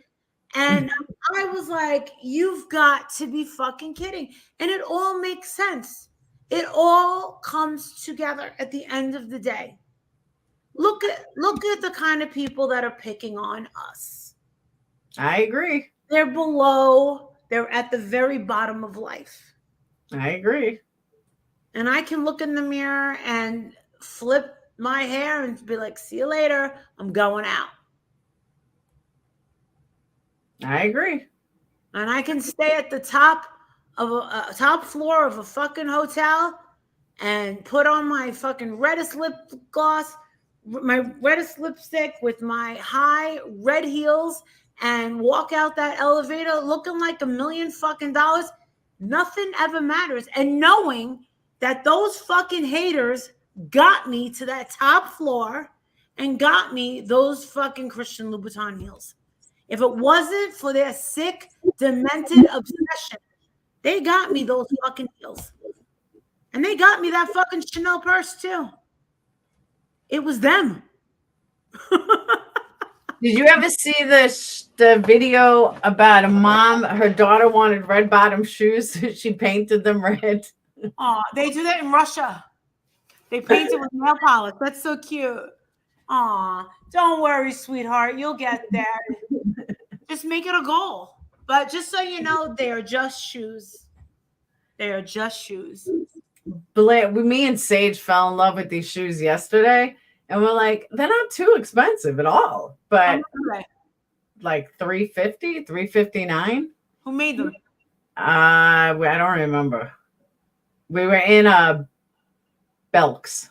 And I was like, you've got to be fucking kidding. And it all makes sense. It all comes together at the end of the day. Look at the kind of people that are picking on us. I agree. They're at the very bottom of life. I agree. And I can look in the mirror and flip my hair and be like, see you later. I'm going out. I agree. And I can stay at the top of a top floor of a fucking hotel and put on my fucking reddest lip gloss, my reddest lipstick with my high red heels and walk out that elevator looking like $1 million fucking dollars. Nothing ever matters. And knowing that those fucking haters got me to that top floor and got me those fucking Christian Louboutin heels. If it wasn't for their sick, demented obsession, they got me those fucking heels. And they got me that fucking Chanel purse too. It was them. Did you ever see the video about a mom? Her daughter wanted red bottom shoes. She painted them red. Oh, they do that in Russia. They paint it with nail polish. That's so cute. Aw, don't worry, sweetheart. You'll get there. Just make it a goal. But just so you know, they are just shoes. They are just shoes. Me and Sage fell in love with these shoes yesterday. And we're like, they're not too expensive at all. But like $350, $359. Who made them? I don't remember. We were in Belk's.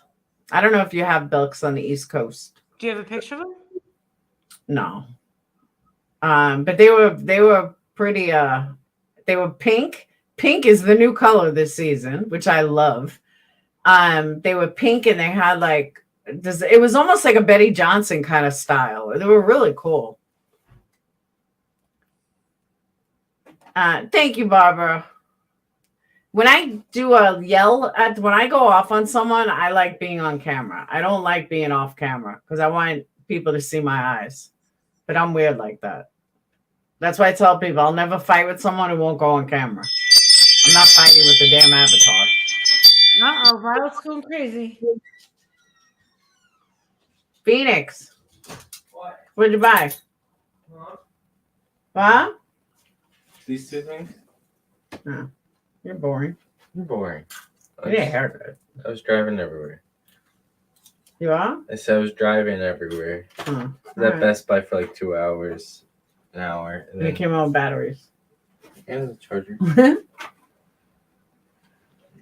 I don't know if you have Belk's on the East Coast. Do you have a picture of them? No. But they were pretty they were pink. Pink is the new color this season, which I love. They were pink and they had like it was almost like a Betty Johnson kind of style. They were really cool. Thank you, Barbara. When I do when I go off on someone, I like being on camera. I don't like being off camera because I want people to see my eyes. But I'm weird like that. That's why I tell people I'll never fight with someone who won't go on camera. I'm not fighting with the damn avatar. Uh-oh, Violet's going crazy. Phoenix. What? What'd you buy? Huh? What? These two things? No. You're boring. You're boring. You need a haircut. I was driving everywhere. You are? I said I was driving everywhere. Huh. I was at Best Buy for like 2 hours, an hour. And They then came out with batteries. and the charger.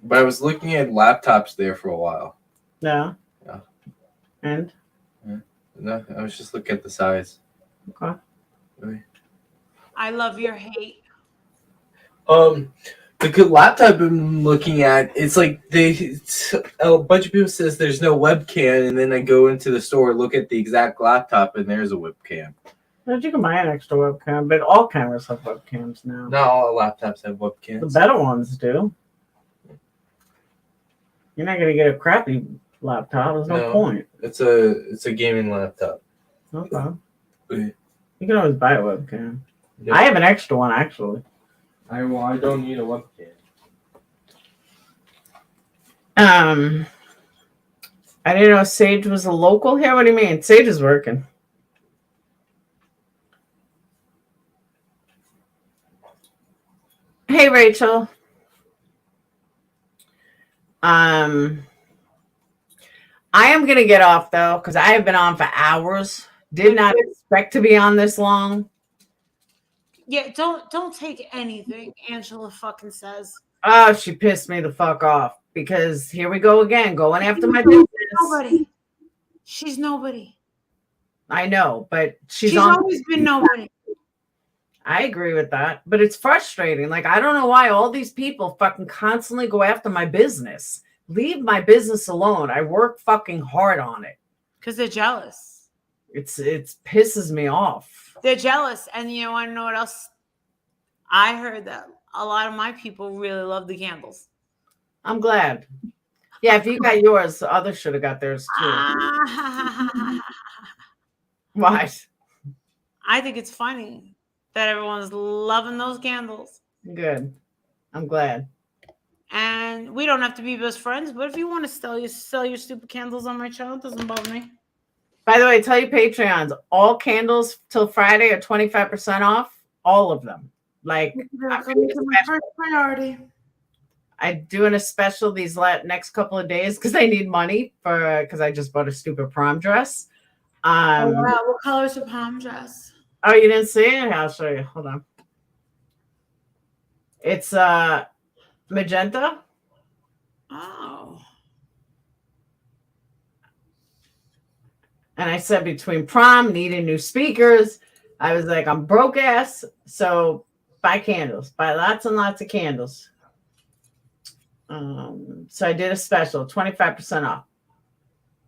But I was looking at laptops there for a while. Yeah. Yeah. And? No, I was just looking at the size. Okay. Okay. I love your hate. The good laptop I'm looking at, it's like a bunch of people says there's no webcam, and then I go into the store, look at the exact laptop, and there's a webcam. But you can buy an extra webcam, but all cameras have webcams now. Not all laptops have The webcams. better ones do. You're not gonna get a crappy laptop. There's no No. point. It's a gaming laptop. Okay. Yeah. You can always buy a webcam. Yeah. I have an extra one actually. I don't need a webcam. I didn't know Sage was a local here. What do you mean? Sage is working. Hey, Rachel. I am gonna get off though because I have been on for hours. Did not expect to be on this long. Yeah, don't take anything Angela fucking says. Oh, she pissed me the fuck off because here we go again, going after my business. Nobody. She's nobody. I know, but she's always been nobody. I agree with that, but it's frustrating. Like, I don't know why all these people fucking constantly go after my business. Leave my business alone. I work fucking hard on it. Because they're jealous. It pisses me off. They're jealous. And you want to know what else? I heard that a lot of my people really love the candles. I'm glad. Yeah, if you got yours, others should have got theirs too. What? I think it's funny that everyone's loving those candles. Good. I'm glad. And we don't have to be best friends, but if you want to sell your stupid candles on my channel, it doesn't bother me. By the way, tell your Patreons, all candles till Friday are 25% off. All of them. Like, My first priority. I'm doing a special these next couple of days because I need money because I just bought a stupid prom dress. Oh, wow. What color is your prom dress? Oh, you didn't see it? I'll show you. Hold on. It's magenta. Oh. And I said between prom, needing new speakers, I was like, I'm broke ass, so buy candles. Buy lots and lots of candles. So I did a special, 25% off.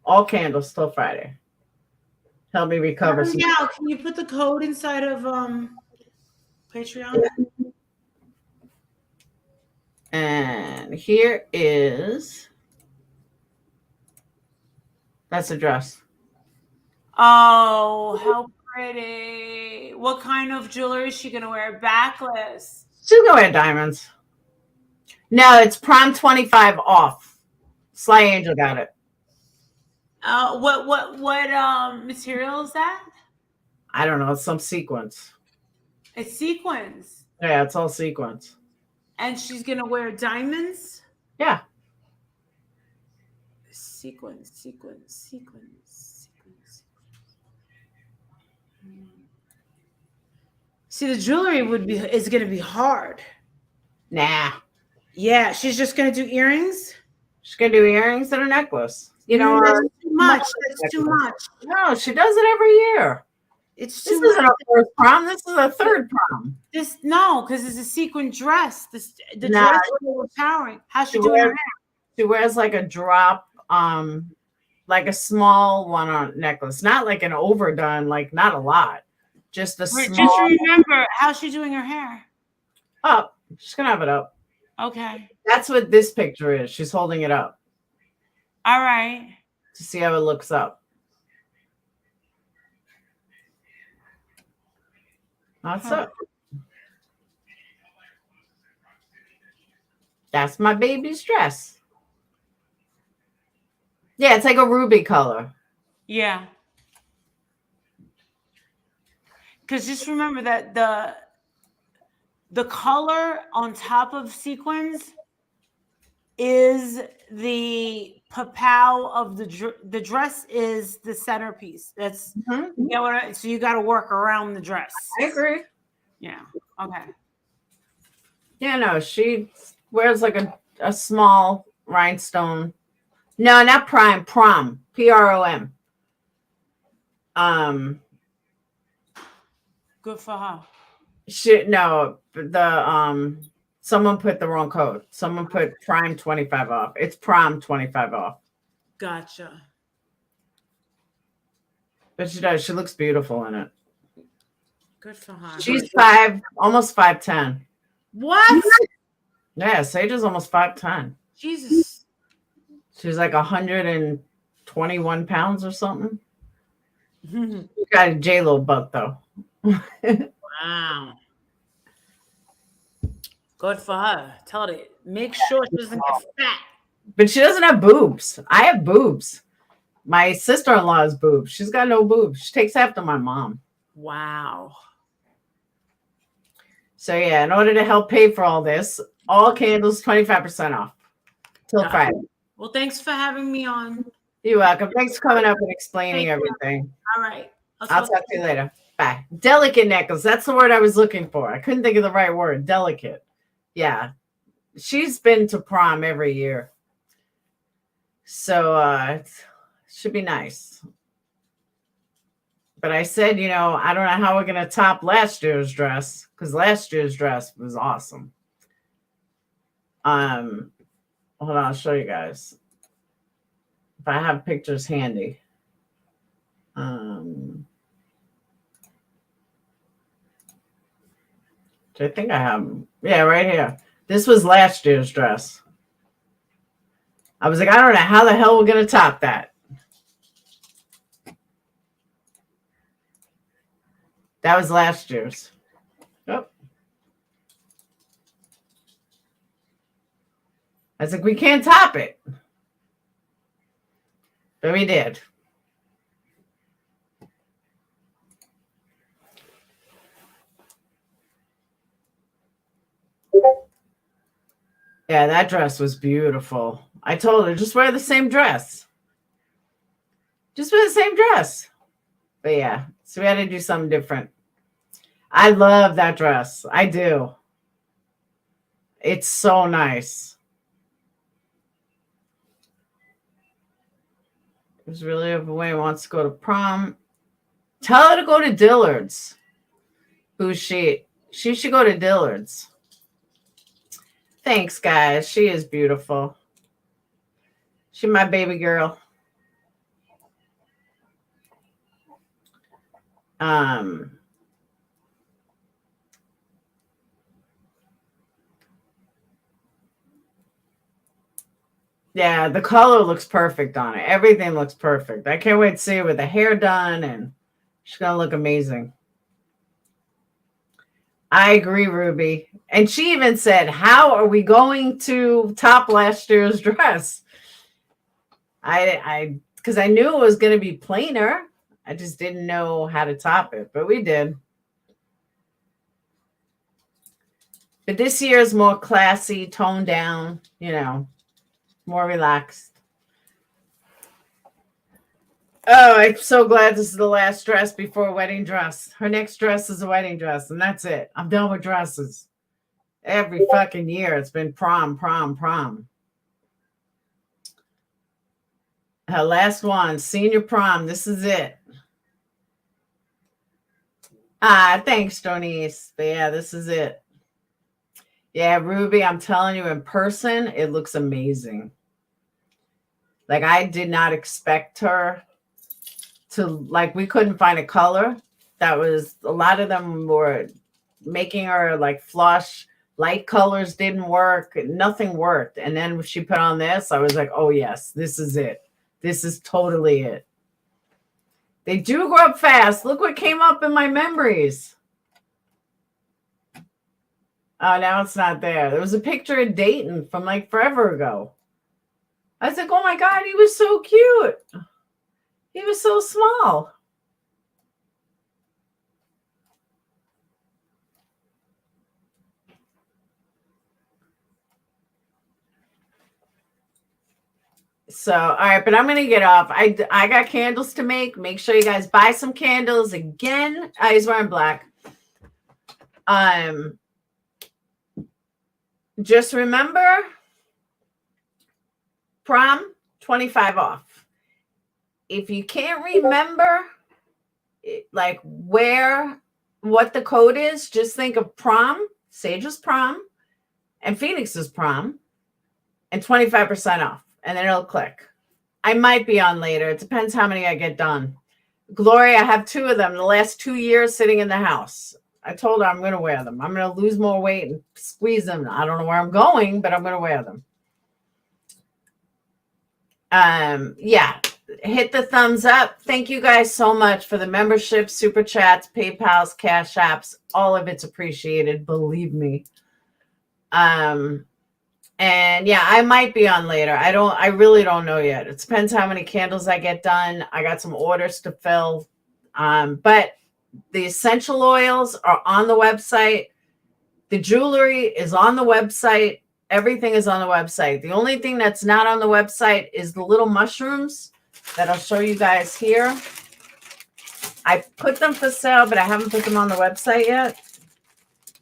All candles till Friday. Help me recover. Now, can you put the code inside of Patreon? And here is that's the dress. Oh, how pretty. What kind of jewelry is she going to wear? Backless. She's gonna wear diamonds. No, it's prom 25 off. Sly Angel got it. What material is that? I don't know. It's some sequence. It's sequins. Yeah, it's all sequence. And she's going to wear diamonds? Yeah. Sequins. See, the jewelry is going to be hard. Nah. Yeah, she's just going to do earrings? She's gonna do earrings and a necklace. You know, that's too much. That's too much. No, she does it every year. It's This too isn't much. her first prom. This is her third prom. Because it's a sequin dress. The Nah. dress is overpowering. How's she doing her hair? She wears like a drop, like a small one on necklace, not like an overdone, like not a lot, just a small. Just remember, how's she doing her hair? Up. She's gonna have it up. Okay. That's what this picture is. She's holding it up All right. to see how it looks up. That's it. That's my baby's dress. Yeah, it's like a ruby color. Yeah. Because just remember that the color on top of sequins is the papow of the dress is the centerpiece. That's so you got to work around the dress. I agree. Yeah. Okay. Yeah, no, she wears like a small rhinestone. No, not prom. Prom. Good for her. Someone put the wrong code. Someone put prime 25 off. It's prom 25 off. Gotcha. But she does. She looks beautiful in it. Good for her. She's almost 5'10". What? Yeah, Sage is almost 5'10". Jesus. She's like 121 pounds or something. She got a J-Lo butt though. Wow. Good for her. Tell her to make sure she doesn't get fat. But she doesn't have boobs. I have boobs. My sister-in-law has boobs. She's got no boobs. She takes after my mom. Wow. So yeah, in order to help pay for all this, all candles 25% off till Friday. Well, thanks for having me on. You're welcome. Thanks for coming up and explaining everything. All right. I'll talk to you later. Bye. Delicate necklace. That's the word I was looking for. I couldn't think of the right word. Delicate. Yeah. She's been to prom every year. So it should be nice. But I said, I don't know how we're going to top last year's dress, because last year's dress was awesome. Hold on, I'll show you guys. If I have pictures handy. I think I have them. Yeah, right here. This was last year's dress. I was like, I don't know how the hell we're going to top that. That was last year's. Yep. I was like, we can't top it. But we did. Yeah, that dress was beautiful. I told her, just wear the same dress. Just wear the same dress. But yeah, so we had to do something different. I love that dress. I do. It's so nice. Who's really overweight, wants to go to prom. Tell her to go to Dillard's. Who's she? She should go to Dillard's. Thanks, guys. She is beautiful. She's my baby girl. Yeah, the color looks perfect on it. Everything looks perfect. I can't wait to see her with the hair done, and she's gonna look amazing. I agree, Ruby. And she even said, how are we going to top last year's dress? Because I knew it was going to be plainer. I just didn't know how to top it, but we did. But this year is more classy, toned down, more relaxed. Oh, I'm so glad this is the last dress before a wedding dress. Her next dress is a wedding dress, and that's it. I'm done with dresses. Every fucking year, it's been prom, prom, prom. Her last one, senior prom. This is it. Thanks, Jonice. But yeah, this is it. Yeah, Ruby, I'm telling you, in person, it looks amazing. Like, I did not expect her to, we couldn't find a color. That was, a lot of them were making her flush. Light colors didn't work. Nothing worked. And then when she put on this, I was like, oh, yes, this is it. This is totally it. They do grow up fast. Look what came up in my memories. Oh, now it's not there. There was a picture of Dayton from forever ago. I was like, oh my God, he was so cute. He was so small. So, all right, but I'm going to get off. I got candles to make. Make sure you guys buy some candles. Again, he's wearing black. Just remember, prom, 25 off. If you can't remember, what the code is, just think of prom, Sage's prom, and Phoenix's prom, and 25% off. And then it'll click. I might be on later. It depends how many I get done. Gloria, I have 2 of them the last 2 years sitting in the house. I told her I'm going to wear them. I'm going to lose more weight and squeeze them. I don't know where I'm going, but I'm going to wear them. Yeah, hit the thumbs up. Thank you guys so much for the membership, super chats, PayPals, Cash Apps. All of it's appreciated. Believe me. And yeah, I might be on later. I really don't know yet. It depends how many candles I get done. I got some orders to fill. But the essential oils are on the website. The jewelry is on the website. Everything is on the website. The only thing that's not on the website is the little mushrooms that I'll show you guys here. I put them for sale, but I haven't put them on the website yet.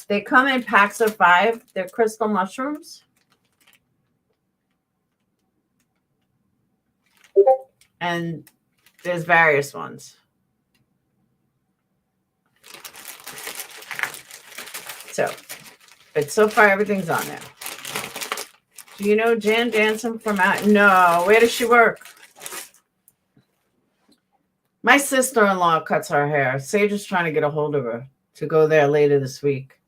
They come in packs of 5. They're crystal mushrooms. And there's various ones. But so far everything's on there. Do you know Jan Jansen from out? No. Where does she work? My sister-in-law cuts her hair. Sage is trying to get a hold of her to go there later this week.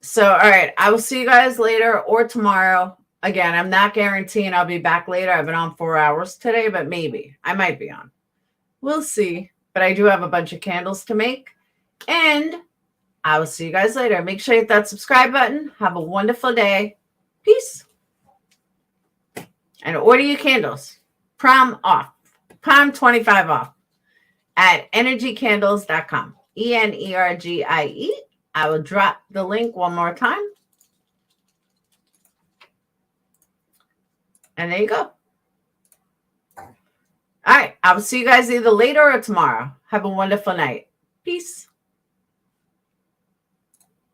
So, all right. I will see you guys later or tomorrow. Again, I'm not guaranteeing I'll be back later. I've been on 4 hours today, but maybe. I might be on. We'll see. But I do have a bunch of candles to make. And I will see you guys later. Make sure you hit that subscribe button. Have a wonderful day. Peace. And order your candles. Prom off. Prom 25 off at energycandles.com. ENERGIE. I will drop the link one more time. And there you go. All right. I will see you guys either later or tomorrow. Have a wonderful night. Peace.